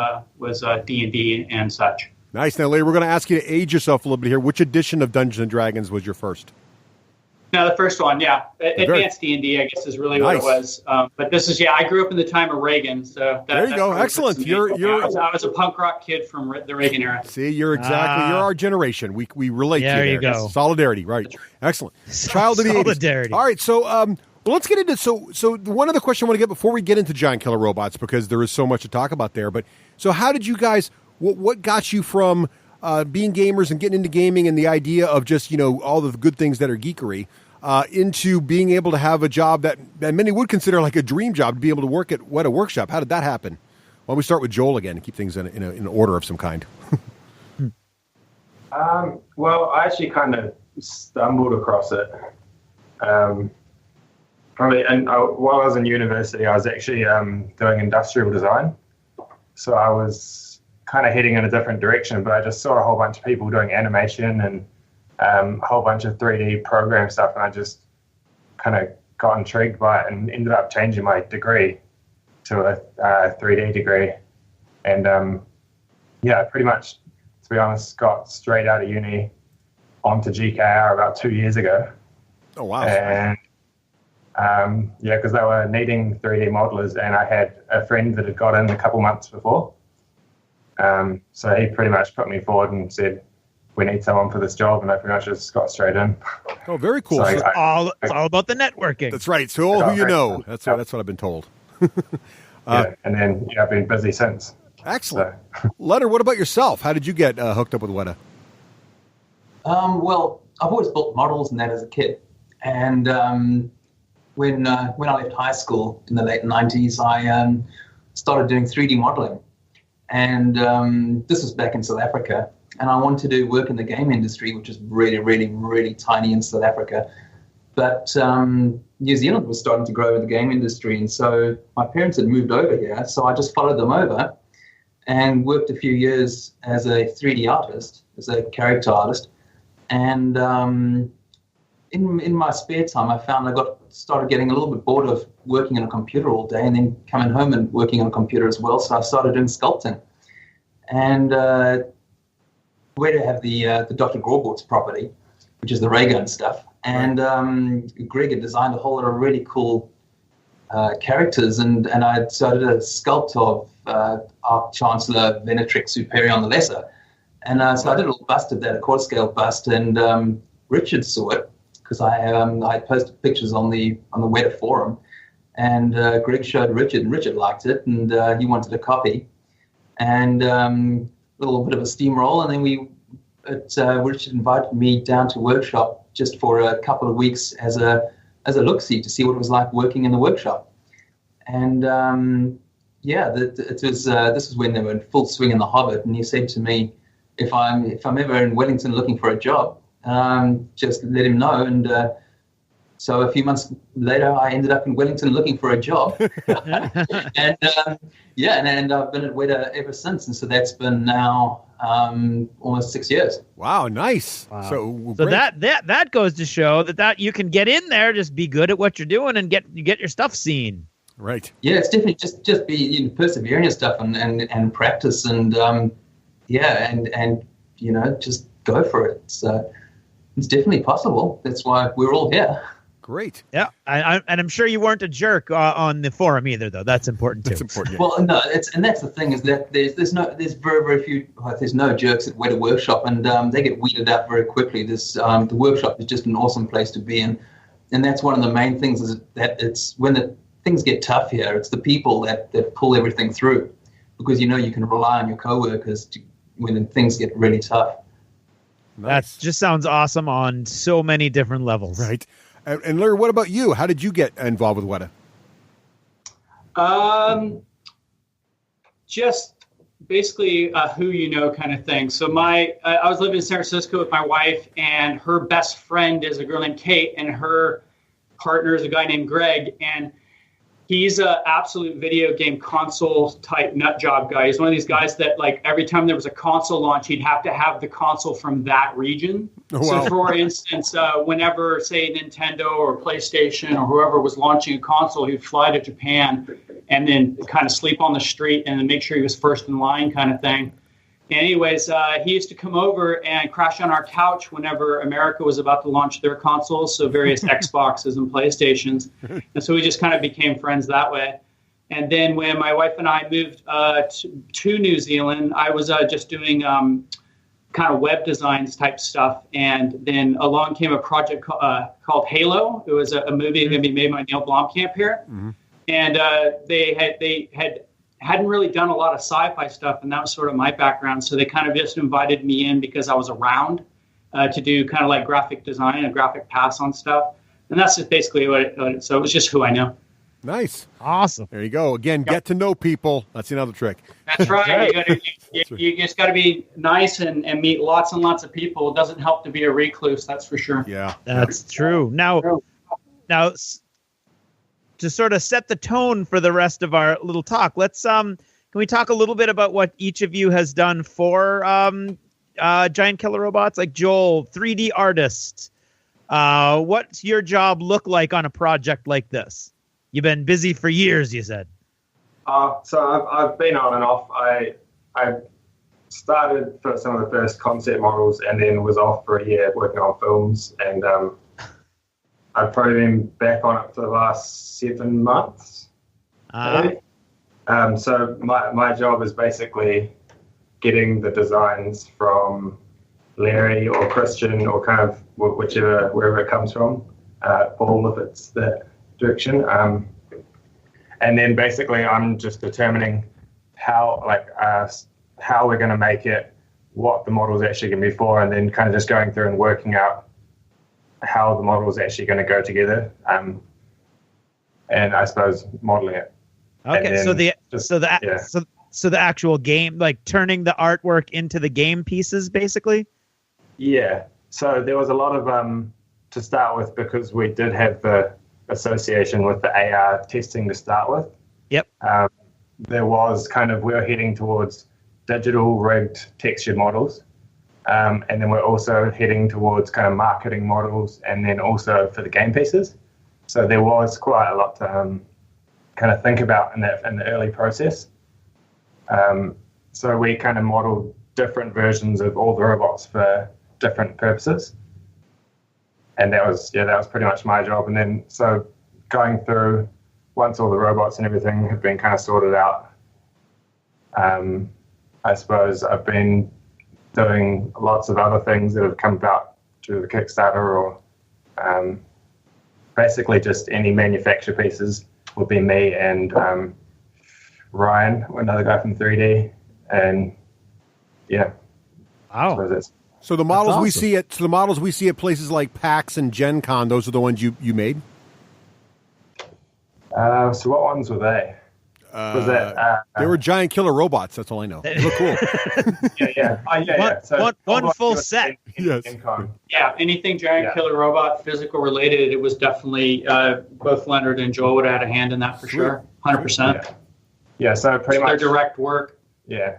D&D and such. Nice. Now, Larry, we're going to ask you to age yourself a little bit here. Which edition of Dungeons & Dragons was your first? No, the first one, yeah. Advanced D&D, I guess, is really what it was. But this is, I grew up in the time of Reagan. So there you go. Excellent. I was a punk rock kid from the Reagan era. See, you're our generation. We relate to you. There you go. Solidarity, right. Excellent. Child of the 80s. Solidarity. All right, so let's get into, so one other question I want to get before we get into Giant Killer Robots, because there is so much to talk about there. But so how did you guys, what got you from being gamers and getting into gaming and the idea of just, all the good things that are geekery, into being able to have a job that many would consider like a dream job, to be able to work at Weta Workshop? How did that happen? Why don't we start with Joel again and keep things in order of some kind? Well, I actually kind of stumbled across it. While I was in university, I was actually doing industrial design. So I was kind of heading in a different direction, but I just saw a whole bunch of people doing animation and a whole bunch of 3D program stuff, and I just kind of got intrigued by it and ended up changing my degree to a 3D degree. And pretty much, to be honest, got straight out of uni onto GKR about 2 years ago. Oh, wow. And because they were needing 3D modelers, and I had a friend that had got in a couple months before. So he pretty much put me forward and said, we need someone for this job, and I pretty much just got straight in. Oh, very cool. So it's all about the networking. That's right. So who you know. That's what I've been told. And then I've been busy since. Excellent. So. Leonard, what about yourself? How did you get hooked up with Weta? Well, I've always built models and that as a kid. And when I left high school in the late 90s, I started doing 3D modeling. And this was back in South Africa. And I wanted to work in the game industry, which is really, really, really tiny in South Africa. But New Zealand was starting to grow in the game industry. And so my parents had moved over here. So I just followed them over and worked a few years as a 3D artist, as a character artist. And in my spare time, I found I started getting a little bit bored of working on a computer all day and then coming home and working on a computer as well. So I started doing sculpting. And where to have the Dr. Grawbort's property, which is the ray gun stuff. And Greg had designed a whole lot of really cool characters, and I did a sculpt of Arch Chancellor Venetrix Superior the Lesser. And so I did a little bust of that, a quarter scale bust, and Richard saw it because I posted pictures on the Weta forum, and Greg showed Richard, and Richard liked it, and he wanted a copy. And a little bit of a steamroll, and then Richard invited me down to workshop just for a couple of weeks as a look-see to see what it was like working in the workshop. And this was when they were in full swing in the Hobbit, and he said to me, if I'm ever in Wellington looking for a job, just let him know. And so a few months later, I ended up in Wellington looking for a job. and I've been at Weta ever since. And so that's been now almost 6 years. Wow, nice. Wow. So that goes to show that you can get in there, just be good at what you're doing, and get your stuff seen. Right. Yeah, it's definitely just be persevering and stuff, and practice, and just go for it. So it's definitely possible. That's why we're all here. Great. Yeah, and I'm sure you weren't a jerk on the forum either, though. That's important too. That's important. Yeah. Well, no, that's the thing, is that there's very, very few. There's no jerks at Weta Workshop, and they get weeded out very quickly. The workshop is just an awesome place to be in, and that's one of the main things, is that it's when the things get tough here, it's the people that pull everything through, because you can rely on your coworkers when things get really tough. Nice. That just sounds awesome on so many different levels. Right. And Larry, what about you? How did you get involved with Weta? Just basically who you know kind of thing. So I was living in San Francisco with my wife, and her best friend is a girl named Kate, and her partner is a guy named Greg, and he's an absolute video game console type nut job guy. He's one of these guys that, like, every time there was a console launch, he'd have to have the console from that region. Oh, wow. So, for instance, whenever, say, Nintendo or PlayStation or whoever was launching a console, he'd fly to Japan and then kind of sleep on the street and then make sure he was first in line kind of thing. Anyways, he used to come over and crash on our couch whenever America was about to launch their consoles, so various Xboxes and PlayStations. And so we just kind of became friends that way. And then when my wife and I moved to New Zealand, I was just doing kind of web designs type stuff. And then along came a project called Halo. It was a movie going to be made by Neil Blomkamp here. Mm-hmm. And they hadn't really done a lot of sci-fi stuff, and that was sort of my background. So they kind of just invited me in because I was around to do kind of like graphic design and graphic pass on stuff. And that's just basically so it was just who I know. Nice. Awesome. There you go. Again, Get to know people. That's another trick. That's right. You just got to be nice and meet lots and lots of people. It doesn't help to be a recluse, that's for sure. Yeah. That's true. Now, to sort of set the tone for the rest of our little talk, let's can we talk a little bit about what each of you has done for Giant Killer Robots? Like Joel, 3D artist. What's your job look like on a project like this? You've been busy for years, you said. So I've been on and off. I started for some of the first concept models and then was off for a year working on films, and I've probably been back on it for the last 7 months. So my job is basically getting the designs from Larry or Christian or kind of wherever it comes from, Paul if it's that direction. And then basically I'm just determining how we're going to make it, what the model is actually going to be for, and then kind of just going through and working out how the model is actually going to go together. And I suppose modeling it. Okay, so the actual game, like turning the artwork into the game pieces, basically. Yeah. So there was a lot of to start with, because we did have the association with the AR testing to start with. Yep. There was we were heading towards digital rigged texture models. And then we're also heading towards kind of marketing models, and then also for the game pieces. So there was quite a lot to kind of think about in the early process. So we kind of modeled different versions of all the robots for different purposes. And that was pretty much my job. And then so going through, once all the robots and everything have been kind of sorted out, I suppose I've been doing lots of other things that have come about through the Kickstarter, or basically just any manufacture pieces would be me and Ryan, another guy from 3D, and yeah. Wow. So the models we see at places like PAX and Gen Con, those are the ones you made? So what ones were they? They were giant killer robots. That's all I know. They look cool. yeah. So one full set. Yes. Yeah, anything giant killer robot, physical related, it was definitely both Leonard and Joel would have had a hand in that for sure. 100%. Yeah, so pretty much their direct work. Yeah.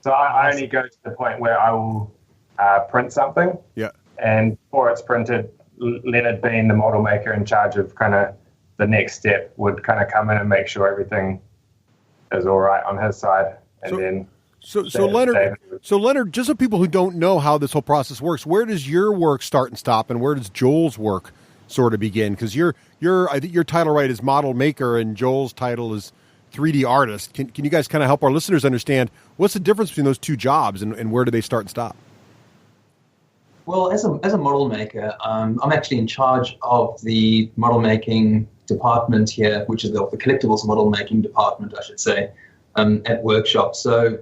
So I only go to the point where I will print something. Yeah. And before it's printed, Leonard, being the model maker in charge of kind of the next step, would kind of come in and make sure everything is all right on his side, and So Leonard, just so people who don't know how this whole process works, where does your work start and stop, and where does Joel's work sort of begin? Because I think your title right is model maker, and Joel's title is 3D artist. Can you guys kind of help our listeners understand what's the difference between those two jobs, and where do they start and stop? Well, as a model maker, I'm actually in charge of the model making department here, which is the collectibles model making department, I should say, at Workshop. So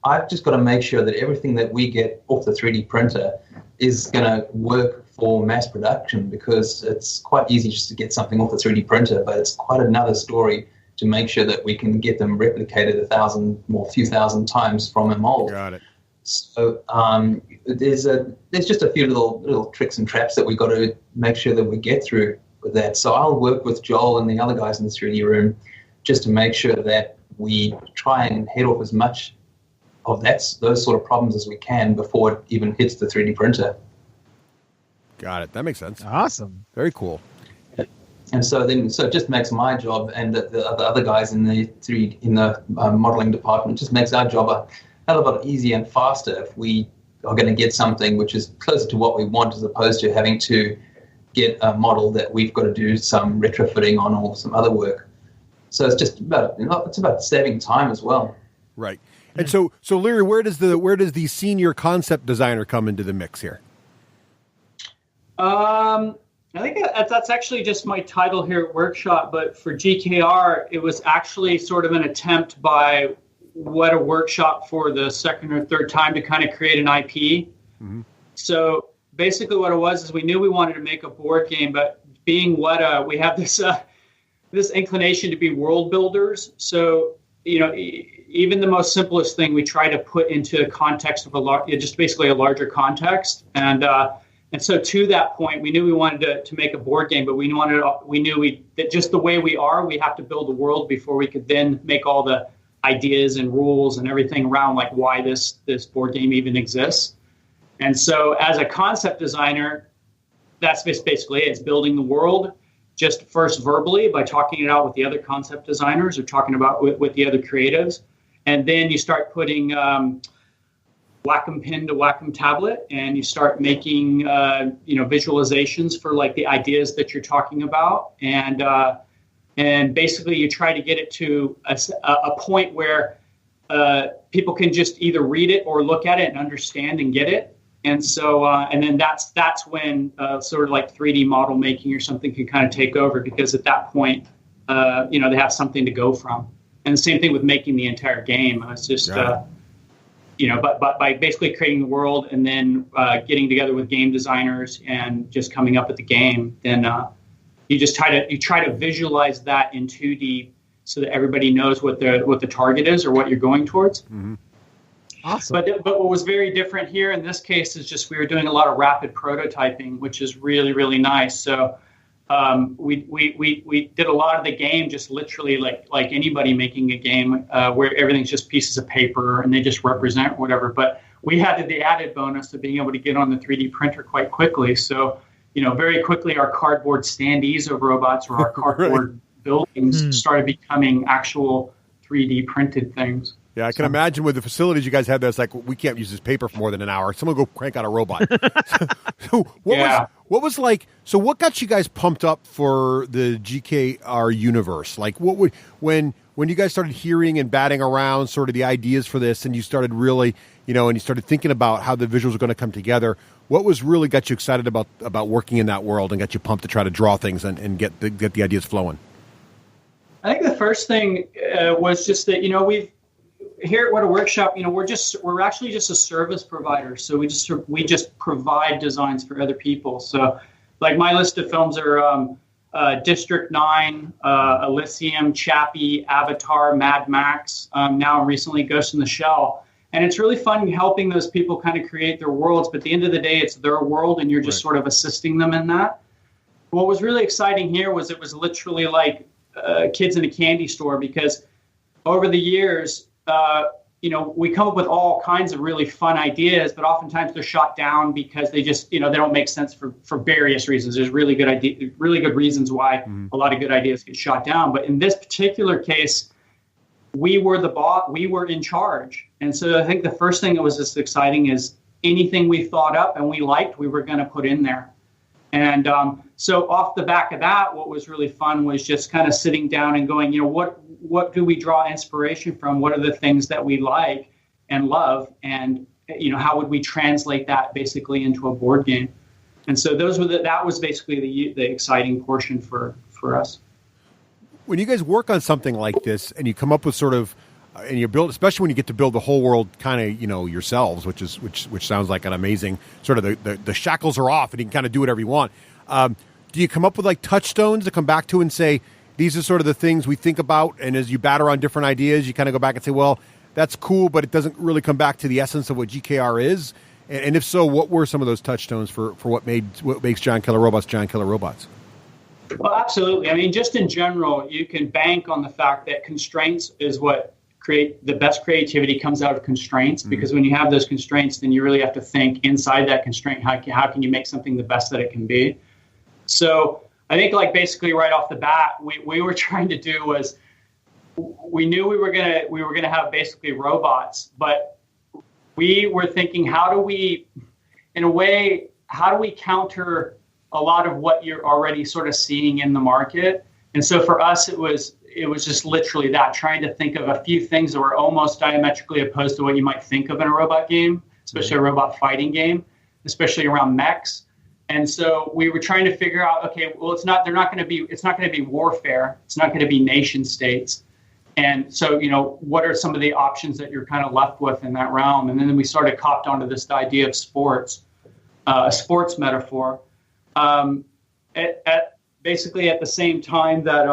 I've just got to make sure that everything that we get off the 3D printer is going to work for mass production, because it's quite easy just to get something off the 3D printer, but it's quite another story to make sure that we can get them replicated 1,000 or a few thousand times from a mold. Got it. So there's just a few little tricks and traps that we've got to make sure that we get through with that. So I'll work with Joel and the other guys in the 3D room just to make sure that we try and head off as much of those sort of problems as we can before it even hits the 3D printer. Got it. That makes sense. Awesome. Very cool. And so it just makes my job and the other guys in the modeling department, just makes our job a hell of a lot easier and faster if we are going to get something which is closer to what we want, as opposed to having to get a model that we've got to do some retrofitting on or some other work. So it's just about saving time as well. Right. And so Larry, where does the senior concept designer come into the mix here? I think that's actually just my title here at Workshop, but for GKR, it was actually sort of an attempt by Weta Workshop for the second or third time to kind of create an IP. Mm-hmm. So basically what it was is we knew we wanted to make a board game, but being Weta, we have this inclination to be world builders. So, even the most simplest thing we try to put into a context of just basically a larger context. And so to that point, we knew we wanted to make a board game, but we knew that just the way we are, we have to build a world before we could then make all the ideas and rules and everything around like why this board game even exists. And so as a concept designer, that's basically it. It's building the world. just first verbally by talking it out with the other concept designers or talking about with the other creatives. And then you start putting Wacom pen to Wacom tablet, and you start making visualizations for like the ideas that you're talking about, and basically you try to get it to a point where people can just either read it or look at it and understand and get it. And so and then that's when sort of like 3D model making or something can kind of take over, because at that point they have something to go from. And the same thing with making the entire game. It's just but by basically creating the world and then getting together with game designers and just coming up with the game, then you try to visualize that in 2D so that everybody knows what the target is or what you're going towards. Mm-hmm. Awesome. But what was very different here in this case is just we were doing a lot of rapid prototyping, which is really, really nice. So we did a lot of the game just literally like anybody making a game where everything's just pieces of paper and they just represent whatever. But we had the added bonus of being able to get on the 3D printer quite quickly. So, very quickly our cardboard standees of robots or our cardboard buildings started becoming actual 3D printed things. Yeah, I can imagine with the facilities you guys have, that's like, we can't use this paper for more than an hour. Someone go crank out a robot. What was like, so what got you guys pumped up for the GKR universe? Like, when you guys started hearing and batting around sort of the ideas for this, and you started really, and you started thinking about how the visuals are going to come together, what was really got you excited about working in that world and got you pumped to try to draw things and get the ideas flowing? I think the first thing was just that, we've, here at Weta Workshop, we're actually just a service provider. So we just provide designs for other people. So like my list of films are District 9, Elysium, Chappie, Avatar, Mad Max, now recently Ghost in the Shell. And it's really fun helping those people kind of create their worlds. But at the end of the day, it's their world and you're just sort of assisting them in that. What was really exciting here was it was literally like kids in a candy store, because over the years, we come up with all kinds of really fun ideas, but oftentimes they're shot down because they just, they don't make sense for various reasons. There's really good reasons why a lot of good ideas get shot down. But in this particular case, we were the boss, we were in charge. And so I think the first thing that was just exciting is anything we thought up and we liked, we were going to put in there. And so off the back of that, what was really fun was just kind of sitting down and going, what do we draw inspiration from? What are the things that we like and love? And, how would we translate that basically into a board game? And so that was basically the exciting portion for us. When you guys work on something like this and you come up with sort of, and you build, especially when you get to build the whole world kind of, yourselves, which sounds like an amazing sort of the shackles are off and you can kind of do whatever you want. Do you come up with like touchstones to come back to and say, these are sort of the things we think about, and as you batter on different ideas, you kind of go back and say, well, that's cool, but it doesn't really come back to the essence of what GKR is? And if so, what were some of those touchstones for what makes Giant Killer Robots Giant Killer Robots? Well, absolutely. I mean, just in general, you can bank on the fact that constraints is what the best creativity comes out of constraints, because when you have those constraints, then you really have to think inside that constraint, how can you make something the best that it can be? So I think like basically right off the bat, we were trying to do was we knew we were gonna have basically robots, but we were thinking, how do we counter a lot of what you're already sort of seeing in the market? And so for us, it was just literally that, trying to think of a few things that were almost diametrically opposed to what you might think of in a robot game, especially a robot fighting game, especially around mechs. And so we were trying to figure out, okay, well, it's not going to be warfare. It's not going to be nation states. And so, what are some of the options that you're kind of left with in that realm? And then we sort of copped onto this idea of sports, a sports metaphor. Basically at the same time that,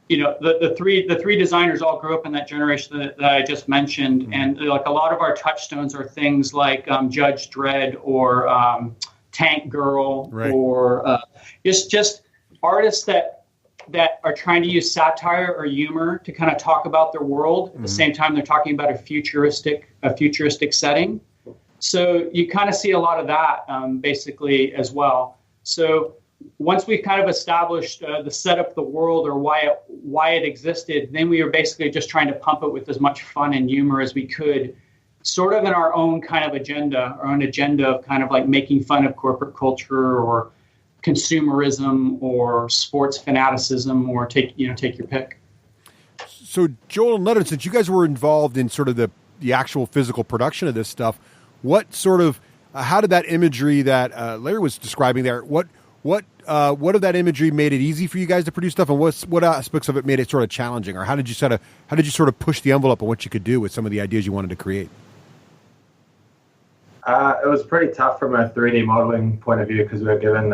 the three designers all grew up in that generation that I just mentioned. And like a lot of our touchstones are things like Judge Dredd or Tank Girl, right, or just artists that are trying to use satire or humor to kind of talk about their world. At the same time, they're talking about a futuristic setting. So you kind of see a lot of that basically as well. So once we kind of established the setup of the world or why it existed, then we were basically just trying to pump it with as much fun and humor as we could, sort of in our own kind of agenda, or an agenda of kind of like making fun of corporate culture or consumerism or sports fanaticism, or take your pick. So Joel and Leonard, since you guys were involved in sort of the actual physical production of this stuff, what sort of how did that imagery that Larry was describing there? What of that imagery made it easy for you guys to produce stuff, and what aspects of it made it sort of challenging, or how did you sort of push the envelope on what you could do with some of the ideas you wanted to create? It was pretty tough from a 3D modeling point of view because we were given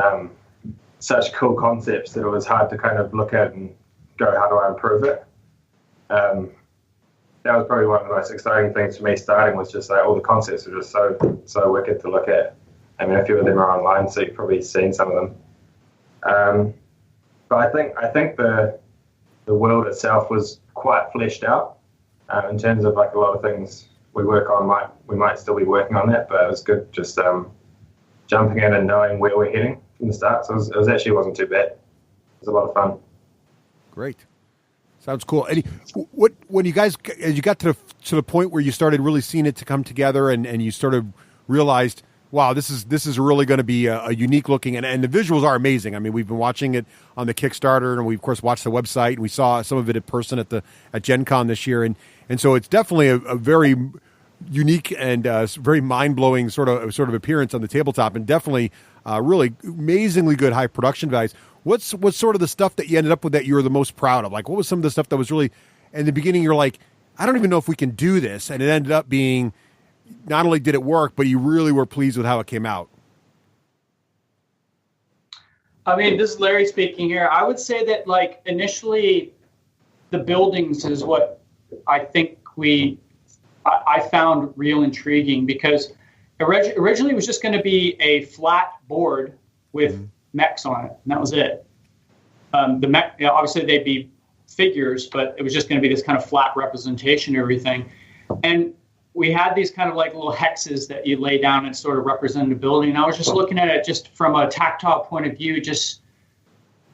such cool concepts that it was hard to kind of look at and go, how do I improve it? That was probably one of the most exciting things for me starting, was just like all the concepts were just so wicked to look at. I mean, a few of them are online, so you've probably seen some of them. But I think the world itself was quite fleshed out in terms of like a lot of things we work on. We might still be working on that, but it was good just jumping in and knowing where we're heading from the start. So it wasn't too bad. It was a lot of fun. Great. Sounds cool. And when you guys, as you got to the point where you started really seeing it to come together, and you sort of realized, wow, this is really going to be a unique looking, and the visuals are amazing. I mean, we've been watching it on the Kickstarter, and we of course watched the website, and we saw some of it in person at Gen Con this year, and so it's definitely a very unique and very mind blowing sort of appearance on the tabletop, and definitely really amazingly good high production values. What's sort of the stuff that you ended up with that you were the most proud of? Like, what was some of the stuff that was really, in the beginning, you're like, I don't even know if we can do this, and it ended up being, not only did it work, but you really were pleased with how it came out? I mean, this is Larry speaking here. I would say that, like, initially, the buildings is what I think I found real intriguing, because originally it was just going to be a flat board with mechs on it, and that was it. The mech, obviously they'd be figures, but it was just going to be this kind of flat representation of everything. And we had these kind of like little hexes that you lay down and sort of represent the building. And I was just looking at it just from a tactile point of view.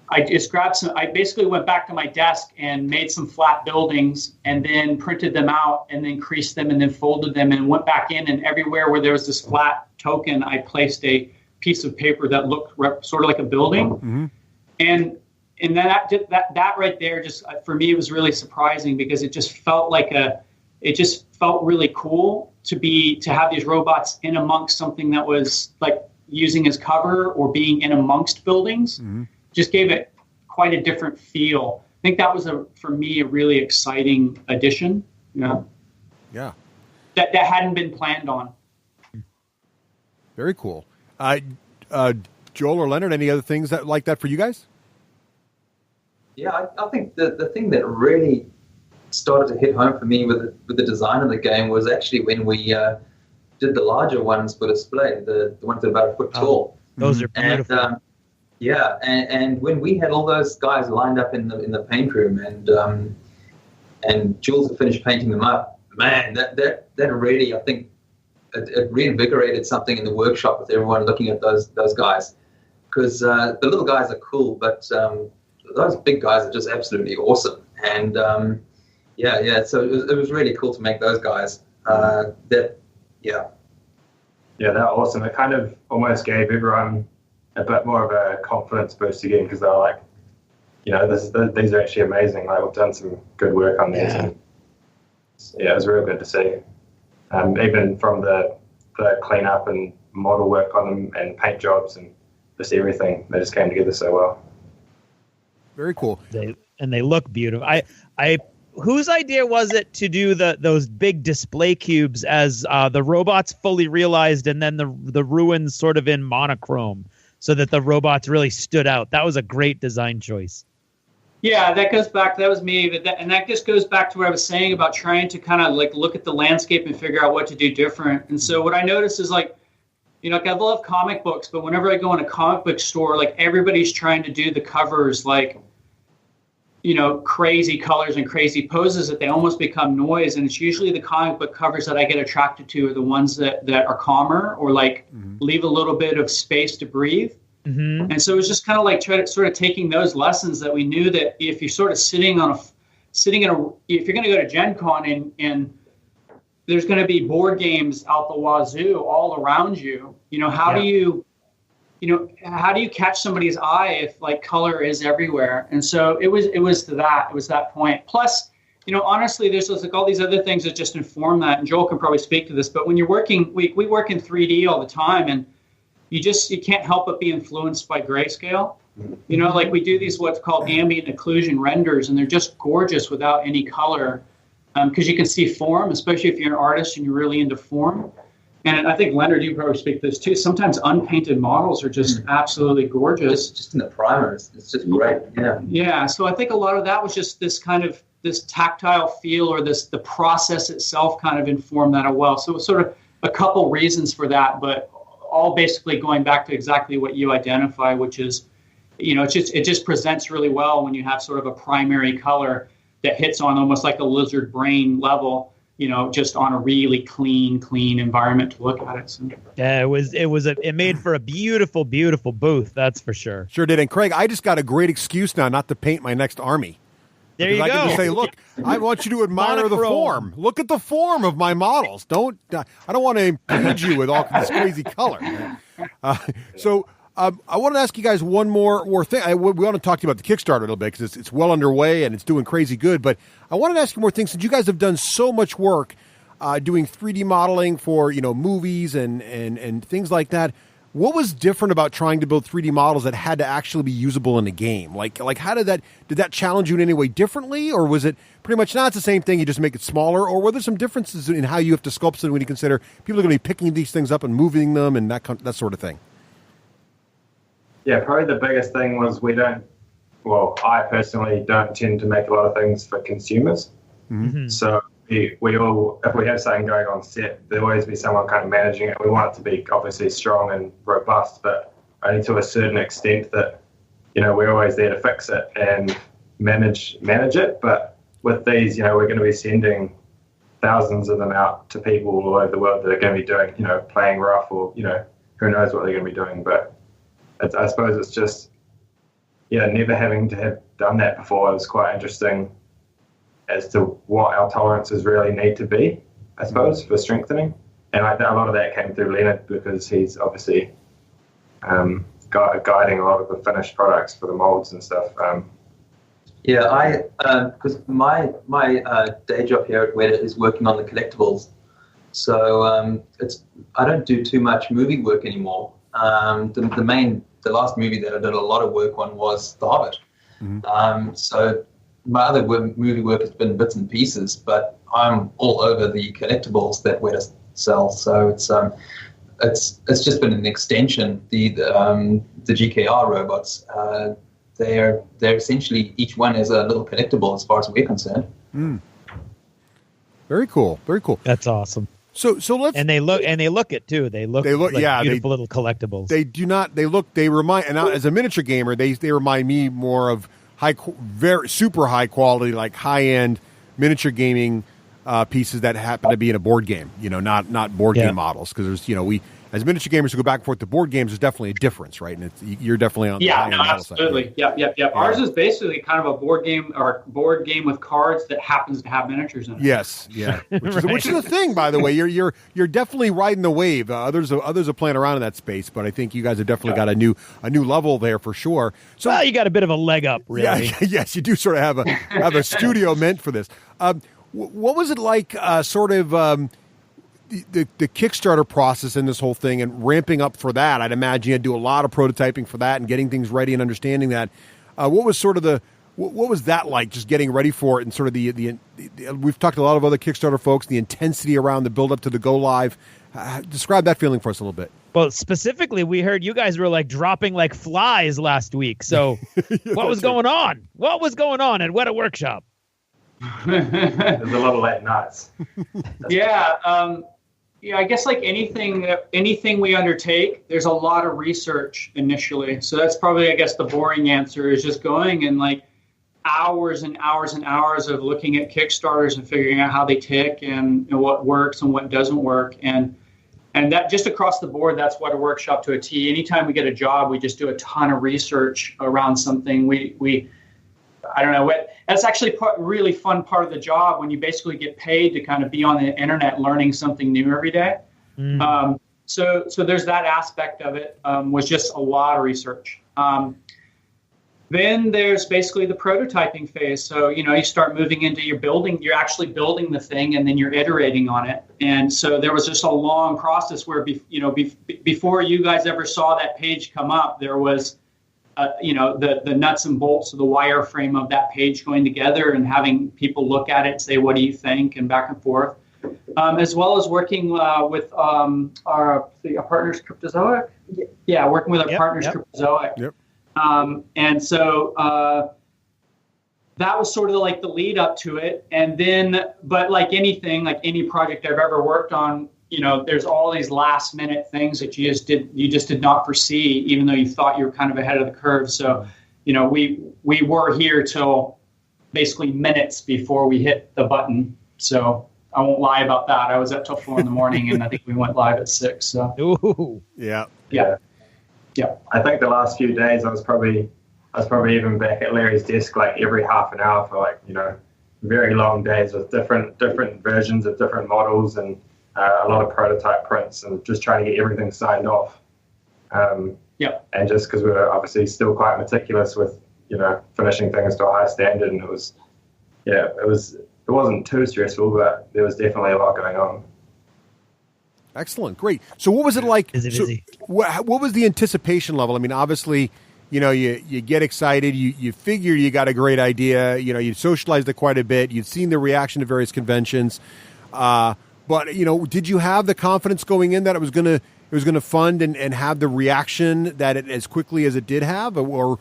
I basically went back to my desk and made some flat buildings, and then printed them out, and then creased them, and then folded them, and went back in, and everywhere where there was this flat token, I placed a piece of paper that looked sort of like a building. Mm-hmm. And that right there, just for me, it was really surprising, because it just felt really cool to have these robots in amongst something that was like using as cover or being in amongst buildings. Mm-hmm. Just gave it quite a different feel. I think that was for me a really exciting addition. Yeah. That hadn't been planned on. Very cool. Joel or Leonard, any other things like that for you guys? Yeah, I think the thing that really started to hit home for me with the design of the game was actually when we did the larger ones for display, the ones that are about a foot tall. Those are beautiful. And when we had all those guys lined up in the paint room, and Jules had finished painting them up, man, that really, I think, it reinvigorated something in the workshop with everyone looking at those guys, because the little guys are cool, but those big guys are just absolutely awesome. And so it was really cool to make those guys. They're awesome. It kind of almost gave everyone a bit more of a confidence boost again, because they're like, these are actually amazing. Like, we've done some good work on these, and it was real good to see. Even from the cleanup and model work on them and paint jobs and just everything, they just came together so well. Very cool. They look beautiful. Whose idea was it to do those big display cubes as the robots fully realized, and then the ruins sort of in monochrome, so that the robots really stood out? That was a great design choice. Yeah, that was me. And that just goes back to what I was saying about trying to kind of like look at the landscape and figure out what to do different. And so what I noticed is, like, I love comic books, but whenever I go in a comic book store, like, everybody's trying to do the covers, like, crazy colors and crazy poses that they almost become noise. And it's usually the comic book covers that I get attracted to are the ones that are calmer, or like leave a little bit of space to breathe. Mm-hmm. And so it was just kind of like sort of taking those lessons that we knew that if you're sort of if you're going to go to Gen Con and there's going to be board games out the wazoo all around you, how do you catch somebody's eye if like color is everywhere? And so it was that point. Plus, honestly, there's like all these other things that just inform that. And Joel can probably speak to this, but when you're working, we work in 3D all the time, and you can't help but be influenced by grayscale. Like we do these what's called ambient occlusion renders, and they're just gorgeous without any color, because you can see form, especially if you're an artist and you're really into form. And I think, Leonard, you probably speak to this too. Sometimes unpainted models are just absolutely gorgeous. Just in the primer, it's just great. Yeah. Yeah. So I think a lot of that was just this tactile feel, or the process itself kind of informed that as well. So it was sort of a couple reasons for that, but all basically going back to exactly what you identify, which is, it just presents really well when you have sort of a primary color that hits on almost like a lizard brain level, just on a really clean environment to look at it. So. Yeah, it made for a beautiful, beautiful booth. That's for sure. Sure did. And Craig, I just got a great excuse now not to paint my next army. There you go. I can just say, look, I want you to admire the form. Look at the form of my models. I don't want to impede you with all this crazy color. So I want to ask you guys one more thing. We want to talk to you about the Kickstarter a little bit because it's well underway and it's doing crazy good. But I wanted to ask you more things since you guys have done so much work doing 3D modeling for movies and things like that. What was different about trying to build 3D models that had to actually be usable in a game? Like how did that challenge you in any way differently, or was it pretty much it's the same thing, you just make it smaller, or were there some differences in how you have to sculpt something when you consider people are going to be picking these things up and moving them and that sort of thing? Yeah, probably the biggest thing was I personally don't tend to make a lot of things for consumers. Mm-hmm. So we all, if we have something going on set, there'll always be someone kind of managing it. We want it to be obviously strong and robust, but only to a certain extent that, we're always there to fix it and manage it. But with these, we're going to be sending thousands of them out to people all over the world that are going to be doing, playing rough or, who knows what they're going to be doing. But I suppose it's just, never having to have done that before is quite interesting as to what our tolerances really need to be, I suppose, for strengthening. And a lot of that came through Leonard because he's obviously guiding a lot of the finished products for the molds and stuff. Because my day job here at Weta is working on the collectibles. So I don't do too much movie work anymore. The last movie that I did a lot of work on was The Hobbit. Mm-hmm. So my other movie work has been bits and pieces, but I'm all over the collectibles that Weta sells. So it's just been an extension. The GKR robots, they're essentially, each one is a little collectible as far as we're concerned. Mm. Very cool. Very cool. That's awesome. So let's they look it too. They look like beautiful little collectibles. They do not. They remind. And as a miniature gamer, they remind me more of very super high quality, like high end miniature gaming pieces that happen to be in a board game. Not board game models, because there's we as miniature gamers who go back and forth to board games, there's definitely a difference, right? And you're definitely on the high end model side. Absolutely. Yeah. Ours is basically kind of a board game with cards that happens to have miniatures in it. Yes, yeah. Which is a thing, by the way. You're definitely riding the wave. Others are playing around in that space, but I think you guys have definitely got a new level there for sure. So you got a bit of a leg up, really. Yeah, yes, you do sort of have a studio meant for this. What was it like, the Kickstarter process in this whole thing and ramping up for that? I'd imagine you had to do a lot of prototyping for that and getting things ready and understanding that. What was what was that like, just getting ready for it, and sort of the we've talked to a lot of other Kickstarter folks, the intensity around the build up to the go live. Describe that feeling for us a little bit. Well, specifically, we heard you guys were like dropping like flies last week. So what was going on? What was going on at Weta Workshop? There's a lot of late nights. I guess like anything we undertake, there's a lot of research initially. So that's probably, I guess, the boring answer is just going and like hours and hours and hours of looking at Kickstarters and figuring out how they tick and what works and what doesn't work. And And that just across the board, that's Weta Workshop to a T. Anytime we get a job, we just do a ton of research around something. I don't know, that's actually really fun part of the job when you basically get paid to kind of be on the internet learning something new every day. So there's that aspect of it, was just a lot of research. Then there's basically the prototyping phase. So, you start moving into your building, you're actually building the thing, and then you're iterating on it. And so there was just a long process where, before you guys ever saw that page come up, there was, the nuts and bolts of the wireframe of that page going together and having people look at it and say, what do you think? And back and forth. As well as working with our partners, Cryptozoic. Yeah, working with our partners, Cryptozoic. Yep. And so that was sort of like the lead up to it. And then, but like anything, like any project I've ever worked on, there's all these last minute things that you just did not foresee, even though you thought you were kind of ahead of the curve. So, we were here till basically minutes before we hit the button. So I won't lie about that. I was up till 4 a.m, and I think we went live at 6. So. Ooh. Yeah. I think the last few days I was probably even back at Larry's desk like every half an hour for very long days with different versions of different models and a lot of prototype prints and just trying to get everything signed off. And just because we were obviously still quite meticulous with finishing things to a high standard, and it wasn't too stressful, but there was definitely a lot going on. Excellent. Great. So what was it like? Busy. What was the anticipation level? I mean, obviously, you get excited. You figure you got a great idea. You socialized it quite a bit. You'd seen the reaction to various conventions. But, did you have the confidence going in that it was going to fund and have the reaction that it as quickly as it did have? Or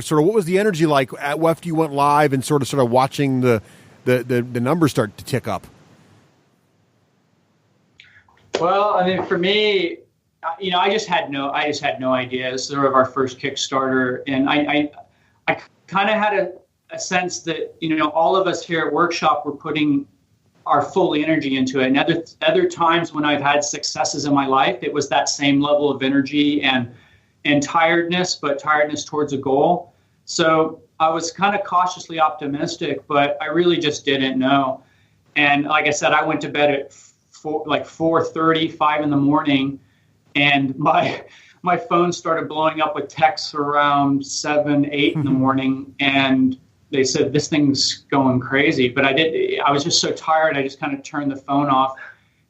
sort of what was the energy like after you went live and sort of watching the numbers start to tick up? Well, I mean, for me, I just had no idea. This is sort of our first Kickstarter, and I kind of had a sense that all of us here at Workshop were putting our full energy into it. And other times when I've had successes in my life, it was that same level of energy and tiredness, but tiredness towards a goal. So I was kind of cautiously optimistic, but I really just didn't know. And like I said, I went to bed at 4:30, 5 a.m, and my phone started blowing up with texts around 7, 8 in the morning, and they said this thing's going crazy. But I was just so tired, I just kind of turned the phone off.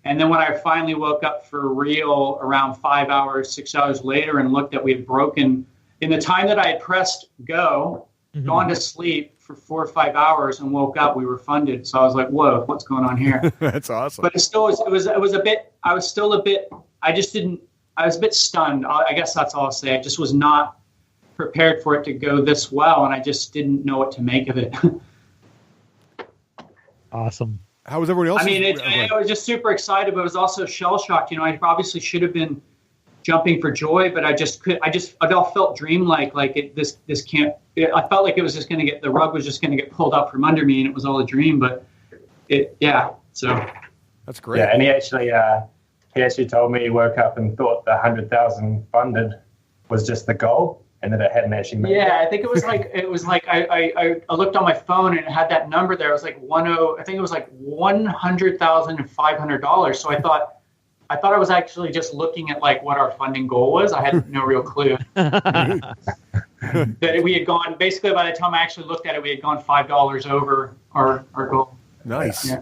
And then when I finally woke up for real around 5 hours, 6 hours later, and looked at we had broken in the time that I had pressed go, gone to sleep for 4 or 5 hours and woke up, we were funded. So I was like, whoa, what's going on here? That's awesome. But I was a bit stunned. I guess that's all I'll say. I just was not prepared for it to go this well, and I just didn't know what to make of it. Awesome. How was everyone else? I mean, I was just super excited, but I was also shell-shocked. I obviously should have been jumping for joy, but it all felt dreamlike. Like this can't. I felt like it was just going to the rug was just going to get pulled out from under me, and it was all a dream. But so that's great. Yeah, and he actually told me he woke up and thought the 100,000 funded was just the goal, and that it hadn't actually made. Yeah, I think it was like I looked on my phone and it had that number there. It was like I think it was like $100,500. So I thought I was actually just looking at like what our funding goal was. I had no real clue. That we had gone, basically by the time I actually looked at it, we had gone $5 over our goal. Nice. Yeah.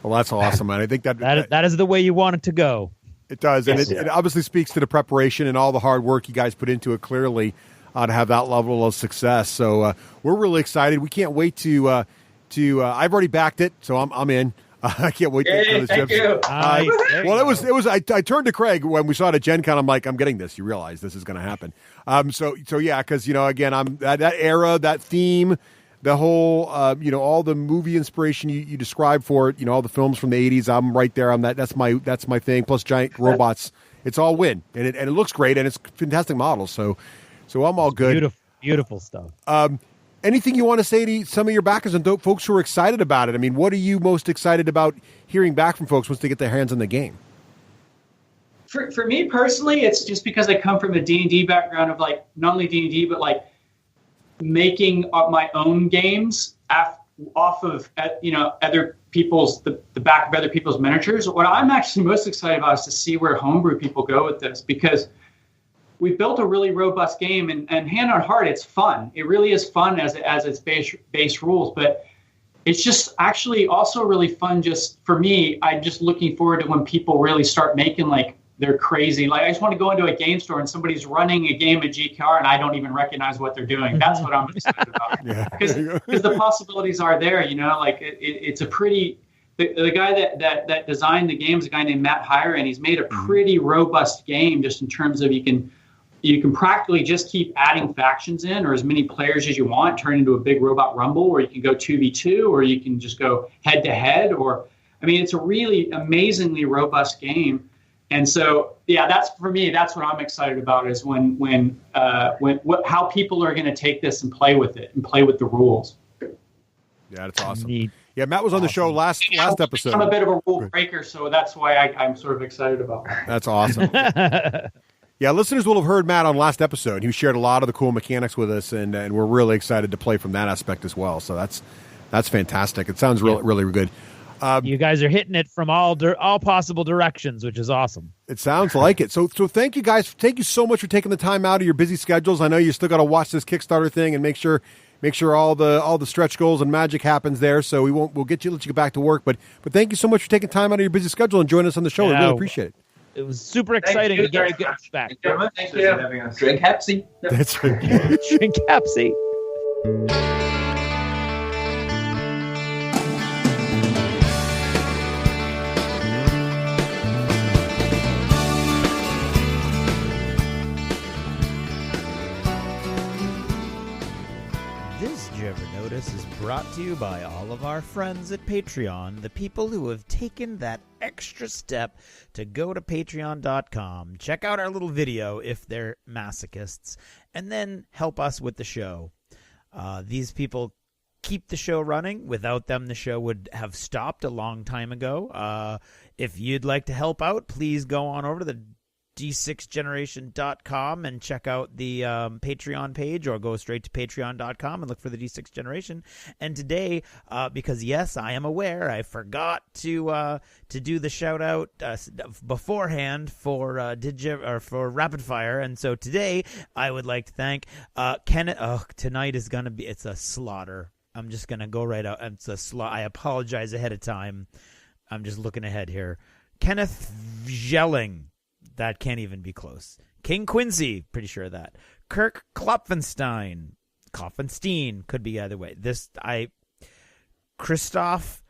Well, that's awesome, man. I think that is the way you want it to go. It does, and it obviously speaks to the preparation and all the hard work you guys put into it clearly to have that level of success. So we're really excited. We can't wait to I've already backed it, so I'm in. I can't wait to this thank you. Well, it was. I turned to Craig when we saw it at Gen Con. I'm like, I'm getting this. You realize this is going to happen. So yeah, because again, I'm that era, that theme, the whole, all the movie inspiration you described for it. All the films from the '80s. I'm right there on that. That's my thing. Plus giant robots. It's all win, and it looks great, and it's fantastic models. So I'm all good. Beautiful stuff. Anything you want to say to some of your backers and folks who are excited about it? I mean, what are you most excited about hearing back from folks once they get their hands on the game? For me personally, it's just because I come from a D&D background of like not only D&D but like making my own games off of other people's the back of other people's miniatures. What I'm actually most excited about is to see where homebrew people go with this, because we've built a really robust game, and hand on heart, it's fun. It really is fun as its base rules, but it's just actually also really fun. Just for me, I'm just looking forward to when people really start making like they're crazy. Like I just want to go into a game store and somebody's running a game at GKR and I don't even recognize what they're doing. That's what I'm excited about. Because the possibilities are there. Like it's a pretty. The guy that designed the game is a guy named Matt Hyre, and he's made a pretty robust game just in terms of you can practically just keep adding factions in, or as many players as you want, turn into a big robot rumble, or you can go 2v2, or you can just go head to head, it's a really amazingly robust game. And so, that's for me, that's what I'm excited about is how people are going to take this and play with it and play with the rules. Yeah, that's awesome. Yeah, Matt was on the show last episode. I'm a bit of a rule breaker, so that's why I'm sort of excited about it. That's awesome. Yeah, listeners will have heard Matt on last episode. He shared a lot of the cool mechanics with us, and we're really excited to play from that aspect as well. So that's fantastic. It sounds really good. You guys are hitting it from all possible directions, which is awesome. It sounds like it. So thank you guys. Thank you so much for taking the time out of your busy schedules. I know you still got to watch this Kickstarter thing and make sure all the stretch goals and magic happens there. So we'll let you get back to work. But thank you so much for taking time out of your busy schedule and joining us on the show. I really appreciate it. It was super exciting to get you back. Thank you for having us. Drink Hepsi. That's right. Drink Hepsi. Notice is brought to you by all of our friends at Patreon, the people who have taken that extra step to go to patreon.com, check out our little video if they're masochists, and then help us with the show. These people keep the show running. Without them, the show would have stopped a long time ago. If you'd like to help out, please go on over to the D6generation.com and check out the Patreon page, or go straight to patreon.com and look for the D6 Generation. And today, because yes, I am aware, I forgot to do the shout out beforehand for for Rapid Fire, and so today I would like to thank Kenneth. Oh, tonight is gonna be it's a slaughter. I'm just gonna go right out. It's a slaughter. I apologize ahead of time. I'm just looking ahead here. Kenneth Gelling. That can't even be close. King Quincy, pretty sure of that. Kirk Klopfenstein, could be either way. Christoph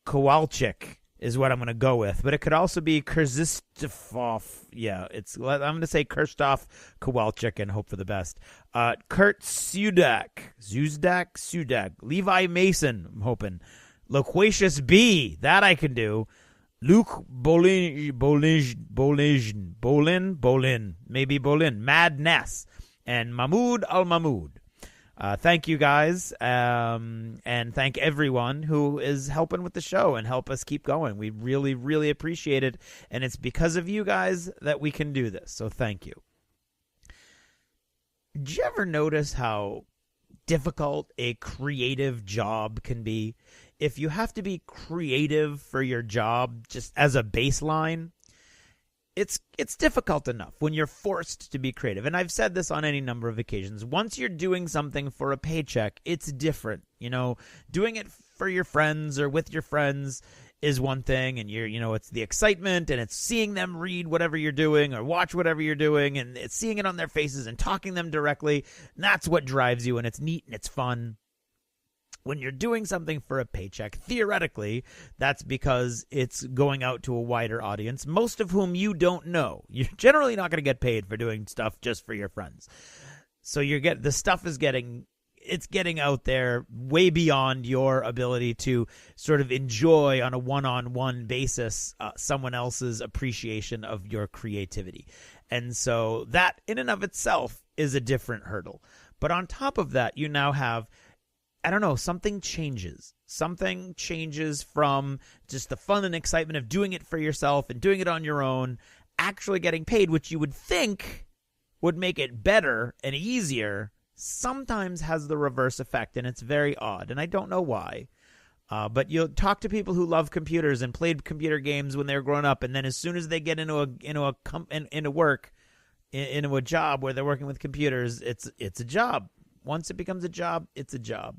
Kowalczyk is what I'm going to go with, but it could also be Krzysztof. Yeah, I'm going to say Christoph Kowalczyk and hope for the best. Kurt Sudak, Levi Mason, I'm hoping. Loquacious B, that I can do. Luke Bolin, Mad Ness, and Mahmoud Al-Mahmoud. Thank you guys, and thank everyone who is helping with the show and help us keep going. We really, really appreciate it, and it's because of you guys that we can do this, so thank you. Did you ever notice how difficult a creative job can be? If you have to be creative for your job just as a baseline, it's difficult enough when you're forced to be creative. And I've said this on any number of occasions. Once you're doing something for a paycheck, it's different. Doing it for your friends or with your friends is one thing, and it's the excitement, and it's seeing them read whatever you're doing or watch whatever you're doing, and it's seeing it on their faces and talking to them directly. And that's what drives you, and it's neat and it's fun. When you're doing something for a paycheck, theoretically, that's because it's going out to a wider audience, most of whom you don't know. You're generally not going to get paid for doing stuff just for your friends. So the stuff is getting out there way beyond your ability to sort of enjoy on a one-on-one basis someone else's appreciation of your creativity. And so that in and of itself is a different hurdle. But on top of that, you now have, something changes. Something changes from just the fun and excitement of doing it for yourself and doing it on your own, actually getting paid, which you would think would make it better and easier, sometimes has the reverse effect, and it's very odd, and I don't know why. But you'll talk to people who love computers and played computer games when they were growing up, and then as soon as they get into a job where they're working with computers, it's a job. Once it becomes a job, it's a job.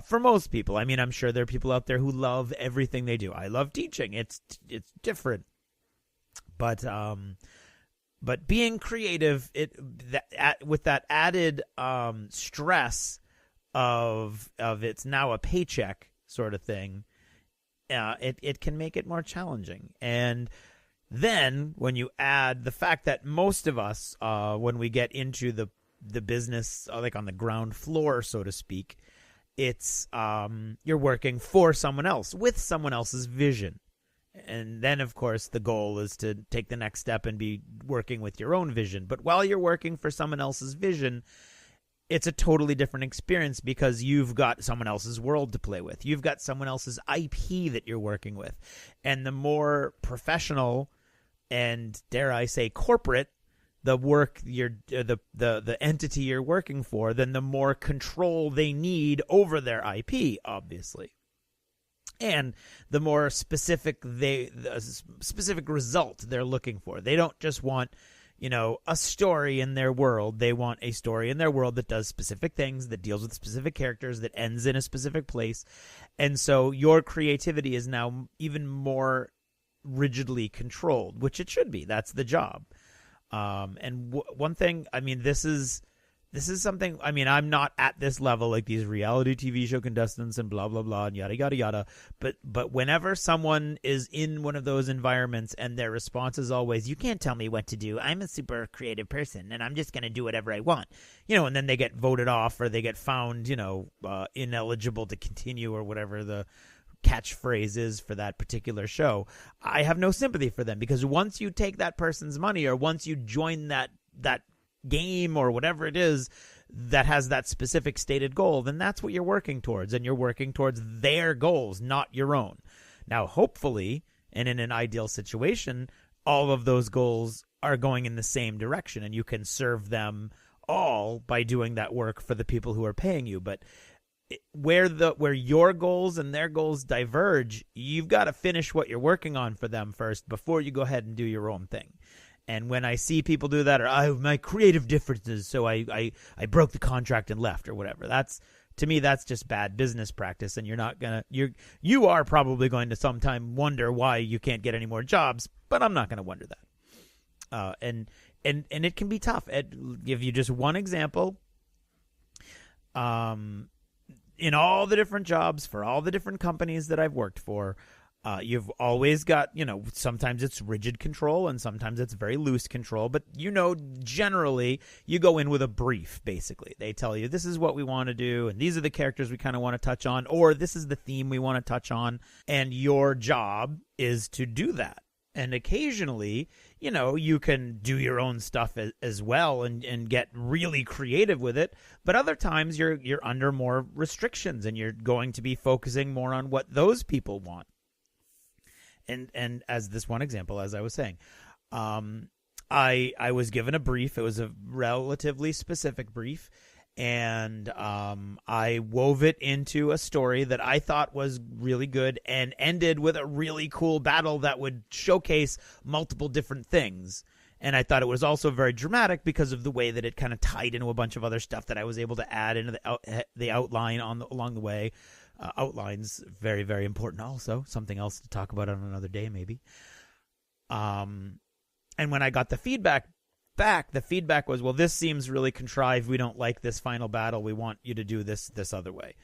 For most people, I mean, I'm sure there are people out there who love everything they do. I love teaching. It's different, but being creative, with that added stress of it's now a paycheck sort of thing, it can make it more challenging. And then when you add the fact that most of us, when we get into the business, like on the ground floor, so to speak, it's you're working for someone else with someone else's vision. And then, of course, the goal is to take the next step and be working with your own vision. But while you're working for someone else's vision, it's a totally different experience because you've got someone else's world to play with. You've got someone else's IP that you're working with. And the more professional and, dare I say, corporate the work the entity you're working for, then the more control they need over their IP, obviously. And the more specific specific result they're looking for. They don't just want, a story in their world. They want a story in their world that does specific things, that deals with specific characters, that ends in a specific place. And so your creativity is now even more rigidly controlled, which it should be. That's the job. And one thing, I mean, this is something, I mean, I'm not at this level like these reality TV show contestants and blah, blah, blah, and yada, yada, yada. But whenever someone is in one of those environments and their response is always, you can't tell me what to do. I'm a super creative person and I'm just going to do whatever I want, and then they get voted off or they get found, ineligible to continue or whatever the catchphrase is for that particular show. I have no sympathy for them because once you take that person's money or once you join that game or whatever it is that has that specific stated goal, then that's what you're working towards, and you're working towards their goals, not your own. Now, hopefully, and in an ideal situation, all of those goals are going in the same direction, and you can serve them all by doing that work for the people who are paying you. But where your goals and their goals diverge, you've got to finish what you're working on for them first before you go ahead and do your own thing. And when I see people do that, or I have my creative differences, so I broke the contract and left or whatever, to me that's just bad business practice. And you are probably going to sometime wonder why you can't get any more jobs, but I'm not going to wonder that. And it can be tough. I'll give you just one example. In all the different jobs for all the different companies that I've worked for, you've always got, sometimes it's rigid control and sometimes it's very loose control. But, generally you go in with a brief, basically. They tell you this is what we want to do and these are the characters we kind of want to touch on, or this is the theme we want to touch on. And your job is to do that. And occasionally, you can do your own stuff as well and get really creative with it. But other times you're under more restrictions and you're going to be focusing more on what those people want. And as this one example, as I was saying, I was given a brief. It was a relatively specific brief. And I wove it into a story that I thought was really good and ended with a really cool battle that would showcase multiple different things. And I thought it was also very dramatic because of the way that it kind of tied into a bunch of other stuff that I was able to add into the outline along the way. Outlines, very, very important also. Something else to talk about on another day, maybe. And when I got the feedback back, the feedback was, well, this seems really contrived. We don't like this final battle. We want you to do this other way.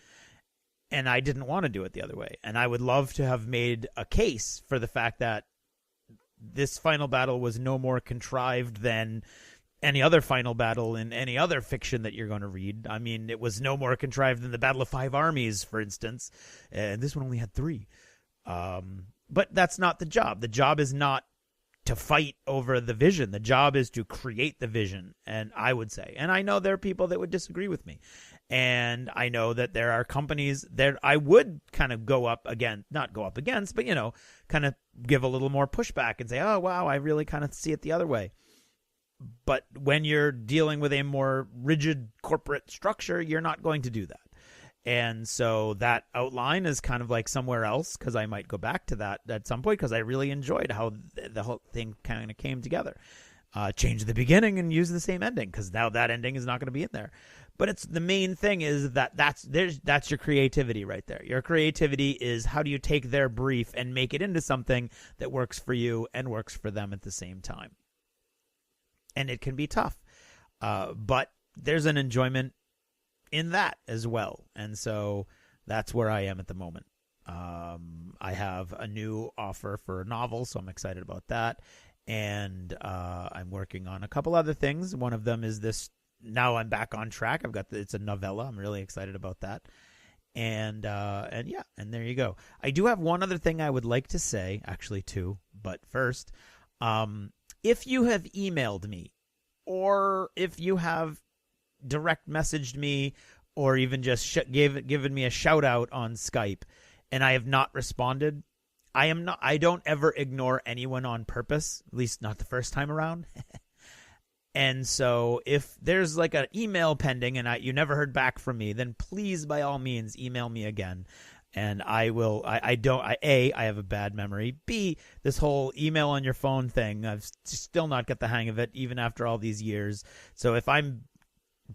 And I didn't want to do it the other way. And I would love to have made a case for the fact that this final battle was no more contrived than any other final battle in any other fiction that you're going to read. I mean, it was no more contrived than the Battle of Five Armies, for instance. And this one only had 3. But that's not the job. The job is not to fight over the vision. The job is to create the vision, and I would say. And I know there are people that would disagree with me. And I know that there are companies that I would kind of not go up against, but, kind of give a little more pushback and say, oh, wow, I really kind of see it the other way. But when you're dealing with a more rigid corporate structure, you're not going to do that. And so that outline is kind of like somewhere else, because I might go back to that at some point, because I really enjoyed how the whole thing kind of came together. Change the beginning and use the same ending, because now that ending is not going to be in there. But it's the main thing is that's your creativity right there. Your creativity is how do you take their brief and make it into something that works for you and works for them at the same time. And it can be tough, but there's an enjoyment in that as well. And so that's where I am at the moment. I have a new offer for a novel, so I'm excited about that. And I'm working on a couple other things. One of them is this. Now I'm back on track. It's a novella. I'm really excited about that. And there you go. I do have one other thing I would like to say, actually two, but first, if you have emailed me, or if you have direct messaged me, or even just given me a shout out on Skype, and I have not responded, I don't ever ignore anyone on purpose, at least not the first time around. And so if there's like an email pending and you never heard back from me, then please, by all means, email me again. And I will, A, I have a bad memory. B, this whole email on your phone thing, I've still not got the hang of it, even after all these years. So if I'm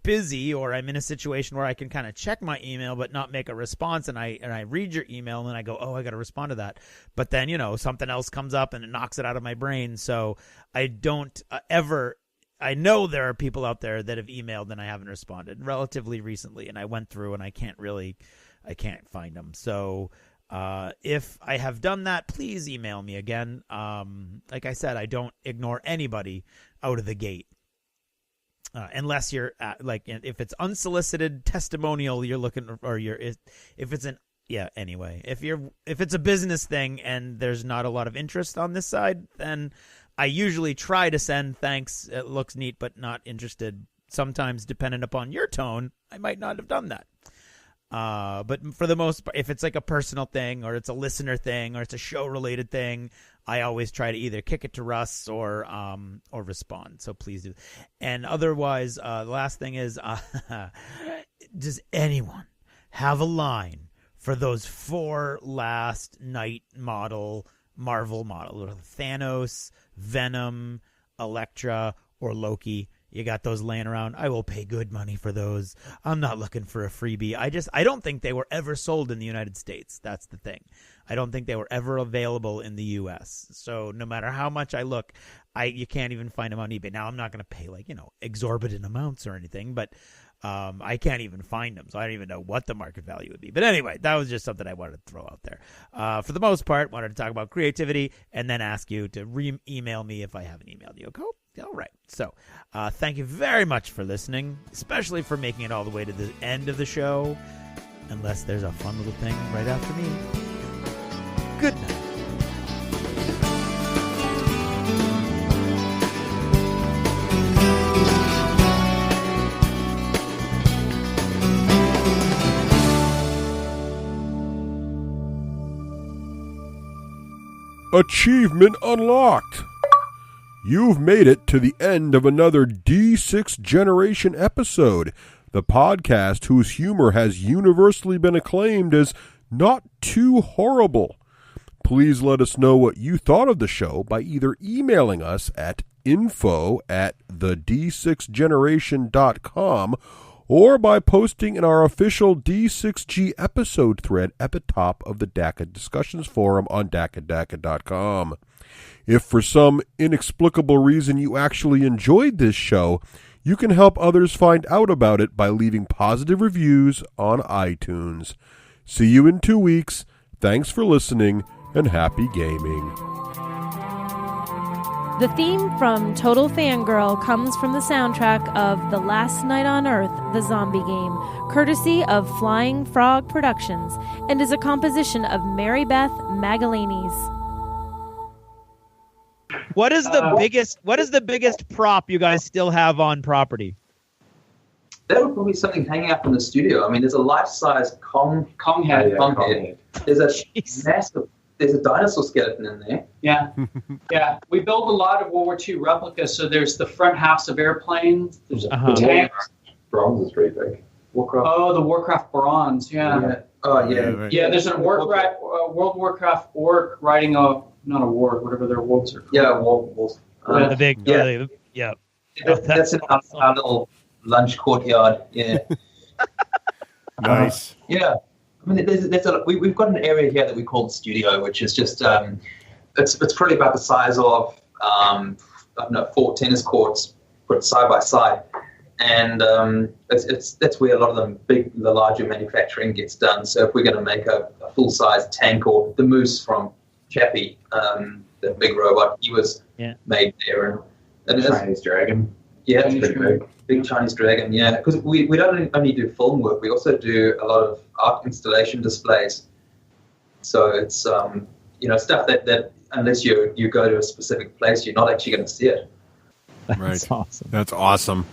busy or I'm in a situation where I can kind of check my email but not make a response, and I read your email and then I go, oh, I got to respond to that. But then, something else comes up and it knocks it out of my brain. So I don't ever... I know there are people out there that have emailed and I haven't responded relatively recently, and I went through and I can't find them. So if I have done that, please email me again. Like I said, I don't ignore anybody out of the gate. Unless you're if it's unsolicited testimonial you're looking, or if it's if it's a business thing and there's not a lot of interest on this side, then I usually try to send thanks, it looks neat, but not interested. Sometimes, depending upon your tone, I might not have done that. But for the most part, if it's like a personal thing, or it's a listener thing, or it's a show-related thing, I always try to either kick it to Russ or respond. So please do. And otherwise, the last thing is, does anyone have a line for those 4 last night Marvel model, Thanos, Venom, Elektra, or Loki? You got those laying around. I will pay good money for those. I'm not looking for a freebie. I don't think they were ever sold in the United States. That's the thing. I don't think they were ever available in the U.S. So no matter how much I look, you can't even find them on eBay. Now, I'm not going to pay exorbitant amounts or anything, but I can't even find them, so I don't even know what the market value would be. But anyway, that was just something I wanted to throw out there. For the most part, wanted to talk about creativity and then ask you to email me if I haven't emailed you. Okay? All right. So thank you very much for listening, especially for making it all the way to the end of the show, unless there's a fun little thing right after me. Good night. Achievement unlocked. You've made it to the end of another D6 Generation episode, the podcast whose humor has universally been acclaimed as not too horrible. Please let us know what you thought of the show by either emailing us at info@the d6generation.com or by posting in our official D6G episode thread at the top of the DACA discussions forum on DACA.com. If for some inexplicable reason you actually enjoyed this show, you can help others find out about it by leaving positive reviews on iTunes. See you in 2 weeks. Thanks for listening, and happy gaming. The theme from Total Fangirl comes from the soundtrack of The Last Night on Earth, the zombie game, courtesy of Flying Frog Productions, and is a composition of Mary Beth Magalanes. What is the biggest prop you guys still have on property? that would probably be something hanging up in the studio. I mean, there's a life-size Kong head. There's a massive. There's a dinosaur skeleton in there. Yeah, yeah. We build a lot of World War II replicas. So there's the front halves of airplanes. There's tanks. Bronze is pretty big. Warcraft. Oh, the Warcraft bronze. Yeah. Oh, yeah. Yeah, there's a World Warcraft orc riding not a warg, whatever their wargs are called. Yeah, wolves. The big. Yeah. That's in our little lunch courtyard. Yeah. Nice. Yeah. I mean, we've got an area here that we call the studio, which is just it's probably about the size of 4 tennis courts put side by side, and that's where a lot of the larger manufacturing gets done. So if we're going to make a full size tank, or the moose from Chappie, the big robot, he was made there, and Chinese dragon. Yeah, it's pretty big Chinese dragon, yeah. Because we don't only do film work, we also do a lot of art installation displays. So it's stuff that unless you go to a specific place, you're not actually going to see it. Right. That's awesome.